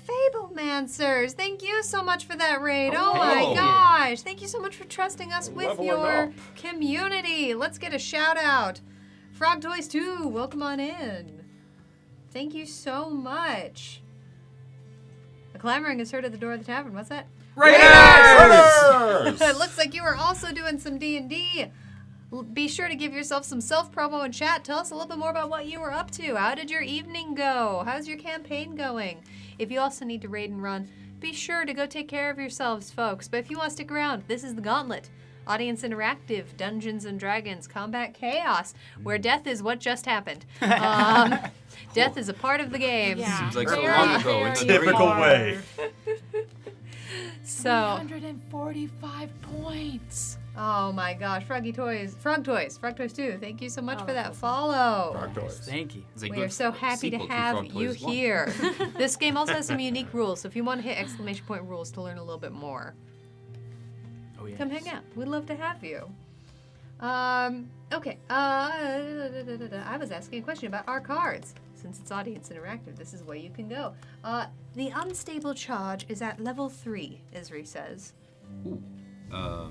Fablemancers, thank you so much for that raid. Oh my hello. gosh. Thank you so much for trusting us with Leveling your up. community. Let's get a shout out. Frog Toys 2, welcome on in. Thank you so much. A clamoring is heard at the door of the tavern. What's that? Raiders! It looks like you are also doing some D&D. Be sure to give yourself some self-promo in chat. Tell us a little bit more about what you were up to. How did your evening go? How's your campaign going? If you also need to raid and run, be sure to go take care of yourselves, folks. But if you want to stick around, this is the Gauntlet. Audience interactive, Dungeons and Dragons, combat chaos, where death is what just happened. Death is a part of the game. Yeah. Seems like so Very, long ago. very It's Typical hard. way. So, 345 points. oh my gosh, Frog Toys 2, thank you so much Oh, for that that's follow. Frog toys. Thank you. It's a We good are so happy to sequel have Frog you Toys 1. here. This game also has some unique rules, so if you want to hit exclamation point rules to learn a little bit more, Oh yeah. come hang out. We'd love to have you. Okay. I was asking a question about our cards. Since it's audience interactive, this is where you can go. The unstable charge is at level 3, Isri says. Ooh. Oh,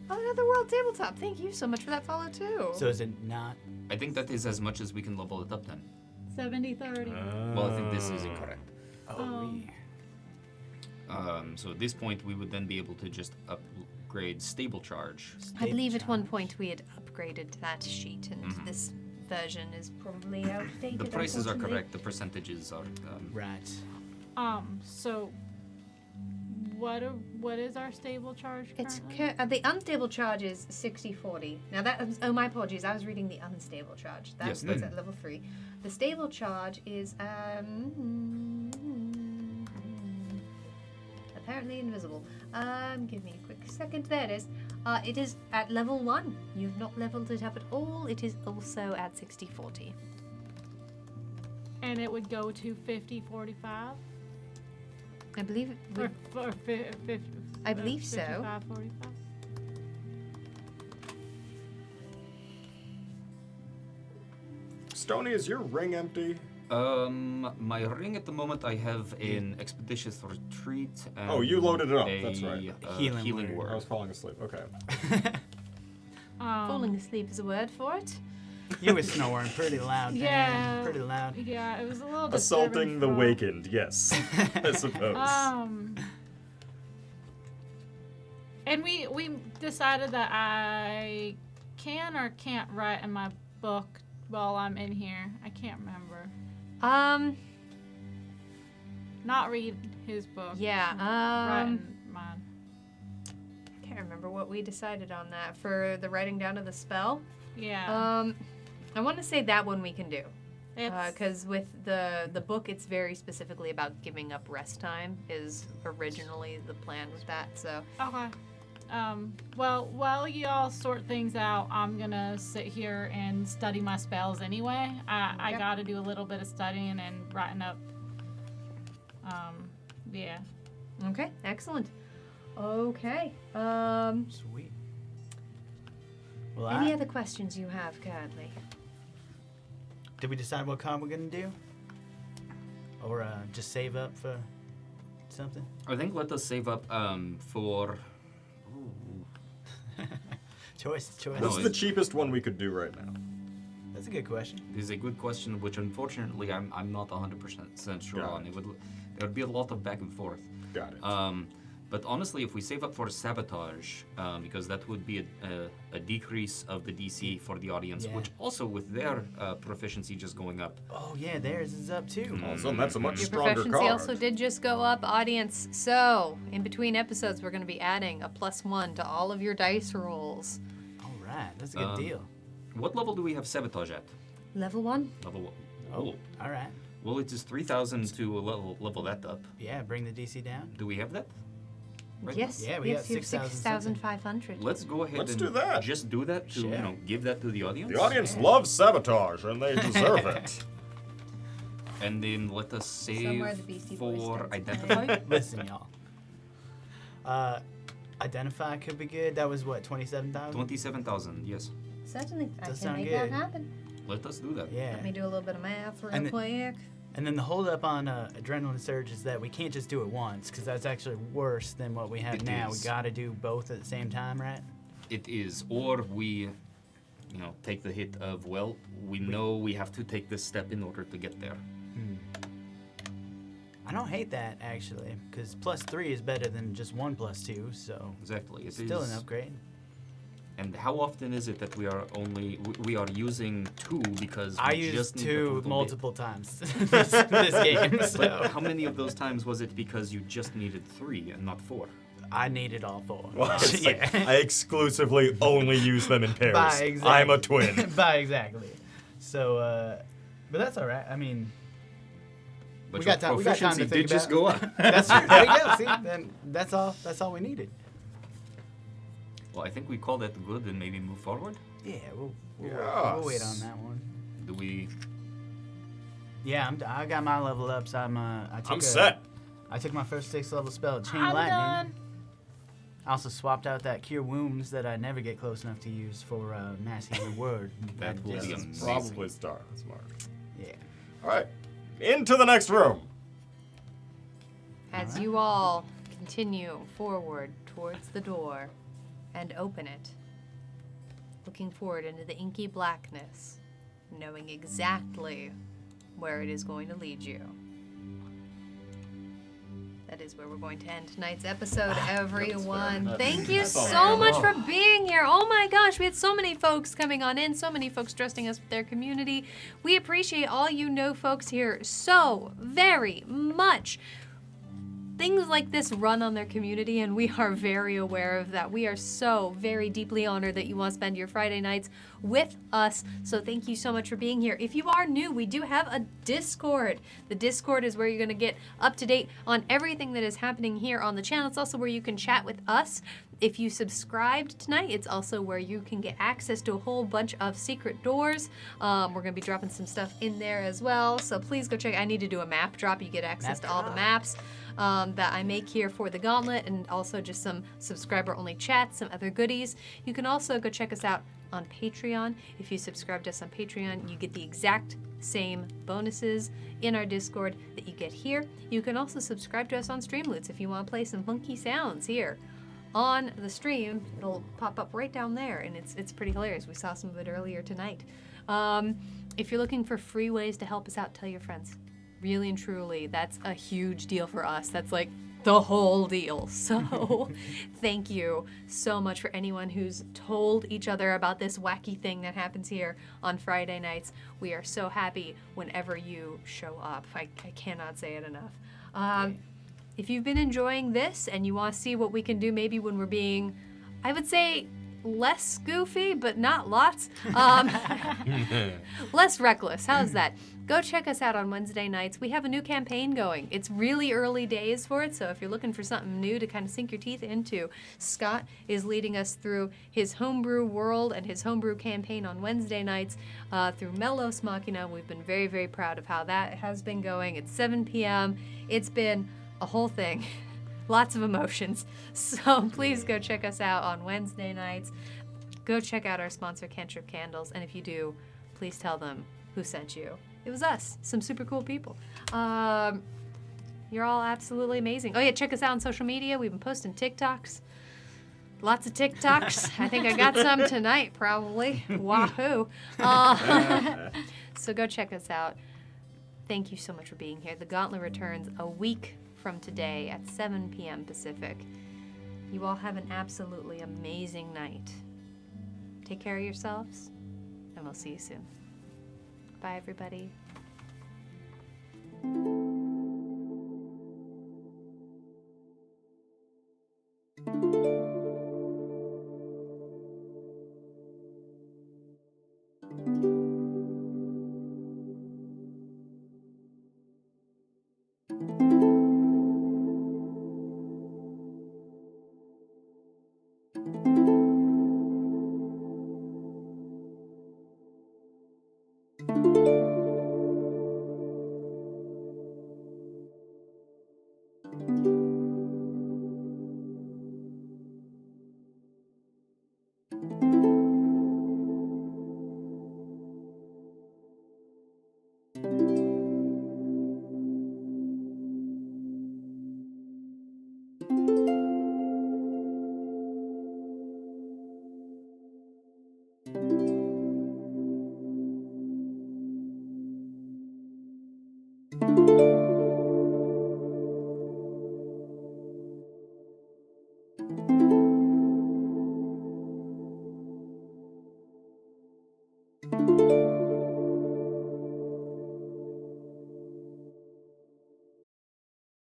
another world tabletop. Thank you so much for that follow too. So is it not? I think that is as much as we can level it up then. 70-30. Well, I think this is incorrect. So at this point, we would then be able to just upgrade stable charge. I believe at one point we had upgraded that sheet, and this version is probably outdated. The prices are unfortunately. correct. The percentages are. Right. So what is our stable charge It's currently? the unstable charge is 60-40. Now my apologies. I was reading the unstable charge. That's Yes, at level 3. The stable charge is apparently invisible. Give me a quick second. There it is. It is at level 1. You've not leveled it up at all. It is also at 60-40. And it would go to 50-45? I believe it would, Or 50, I believe so. 55-45? Stony, is your ring empty? My ring at the moment, I have an expeditious retreat. And Oh, you loaded it up. That's right. Healing word. I was falling asleep. Okay. Falling asleep is a word for it. You were snoring pretty loud. Dan, Yeah. pretty loud. Yeah, it was a little Assaulting disturbing the for- wakened, yes, I suppose. And we decided that I can or can't write in my book while I'm in here. I can't remember. Not read his book. Yeah. Write in mine. Can't remember what we decided on that for the writing down of the spell. Yeah. I want to say that one we can do. It's- Because with the book, it's very specifically about giving up rest time is originally the plan with that. So Okay. Well, while y'all sort things out, I'm gonna sit here and study my spells anyway. I Okay. gotta do a little bit of studying and writing up. Yeah. okay, excellent. Okay. Sweet. Well, Any other questions you have currently? did we decide what con we're gonna do? Or just save up for something? I think let us save up for. Choice. What's the cheapest one we could do right now? That's a good question. This is a good question, which unfortunately I'm not 100% sure Got on. it. There would be a lot of back and forth. Got it. But honestly, if we save up for sabotage, because that would be a decrease of the DC for the audience, Yeah. which also with their proficiency just going up. Oh yeah, theirs is up too. Also, that's a much Your stronger proficiency card. also did just go up, audience. So, in between episodes, we're going to be adding a +1 to all of your dice rolls. All right, that's a good deal. What level do we have sabotage at? Level 1? Level 1. Oh, all right. Well, it is 3,000 to level that up. Yeah, bring the DC down. Do we have that? Right Yes. Yeah, we yes, got you have 6,000 6,500. Let's go ahead Let's and do that. just do that to Sure. give that to the audience. The audience loves sabotage, and they deserve it. And then let us save Somewhere the Beastie Boys for starts identify. Listen, y'all. Identify could be good. That was what, 27,000? 27,000, yes. Certainly, I Does can sound make that good. happen. Let us do that. Yeah. Let me do a little bit of math real And the- quick. And then the holdup on Adrenaline Surge is that we can't just do it once, because that's actually worse than what we have It now. is. We got to do both at the same time, right? It is. Or we, take the hit of, well, we know we have to take this step in order to get there. I don't hate that, actually, because +3 is better than just 1 + 2, so Exactly. It is. still an upgrade. And how often is it that we are using 2 because I we used just need the 2 total bit? multiple times this game, But so how many of those times was it because you just needed 3 and not 4? I needed all 4. Well, it's yeah. like, I exclusively only use them in pairs. Bye, exactly. I'm a twin. Bye, exactly. So, but that's all right. I mean, But We your got time- we got time to proficiency think did just about go it. up. that's true. There you go. See, then that's all we needed. Well, I think we call that good and maybe move forward. Yeah, we'll wait on Yes. that one. Do we? Yeah, I got my level up, so I'm set. I took my first 6th level spell, Chain I'm Lightning. done. I also swapped out that Cure Wounds that I never get close enough to use for Mass Healing Word. That will Yes, be it's amazing. probably smart. Yeah. All right, into the next room. As you all continue forward towards the door and open it, looking forward into the inky blackness, knowing exactly where it is going to lead you. That is where we're going to end tonight's episode, everyone. fair. Thank you That's all so right. much for being here. Oh my gosh, we had so many folks coming on in, so many folks trusting us with their community. We appreciate all you know folks here so very much. Things like this run on their community, and we are very aware of that. We are so very deeply honored that you want to spend your Friday nights with us. So thank you so much for being here. If you are new, we do have a Discord. The Discord is where you're going to get up to date on everything that is happening here on the channel. It's also where you can chat with us. If you subscribed tonight, it's also where you can get access to a whole bunch of secret doors. We're going to be dropping some stuff in there as well. So please go check. I need to do a map drop. You get access to all the maps that I make here for the Gauntlet, and also just some subscriber-only chats, some other goodies. You can also go check us out on Patreon. If you subscribe to us on Patreon, you get the exact same bonuses in our Discord that you get here. You can also subscribe to us on Streamloots if you want to play some funky sounds here on the stream. It'll pop up right down there, and it's pretty hilarious. We saw some of it earlier tonight. If you're looking for free ways to help us out, tell your friends. Really and truly, that's a huge deal for us. That's like the whole deal. So thank you so much for anyone who's told each other about this wacky thing that happens here on Friday nights. We are so happy whenever you show up. I cannot say it enough. If you've been enjoying this and you want to see what we can do maybe when we're being, I would say, less goofy, but not lots. Less reckless. How's that? Go check us out on Wednesday nights. We have a new campaign going. It's really early days for it, so if you're looking for something new to kind of sink your teeth into, Scott is leading us through his homebrew world and his homebrew campaign on Wednesday nights through Melos Machina. We've been very, very proud of how that has been going. It's 7 p.m. It's been a whole thing. Lots of emotions. So please go check us out on Wednesday nights. Go check out our sponsor, Cantrip Candles. And if you do, please tell them who sent you. It was us, some super cool people. You're all absolutely amazing. Oh yeah, check us out on social media. We've been posting TikToks. Lots of TikToks. I think I got some tonight, probably. Wahoo. So go check us out. Thank you so much for being here. The Gauntlet returns a week from today at 7 p.m. Pacific. You all have an absolutely amazing night. Take care of yourselves, and we'll see you soon. Bye, everybody.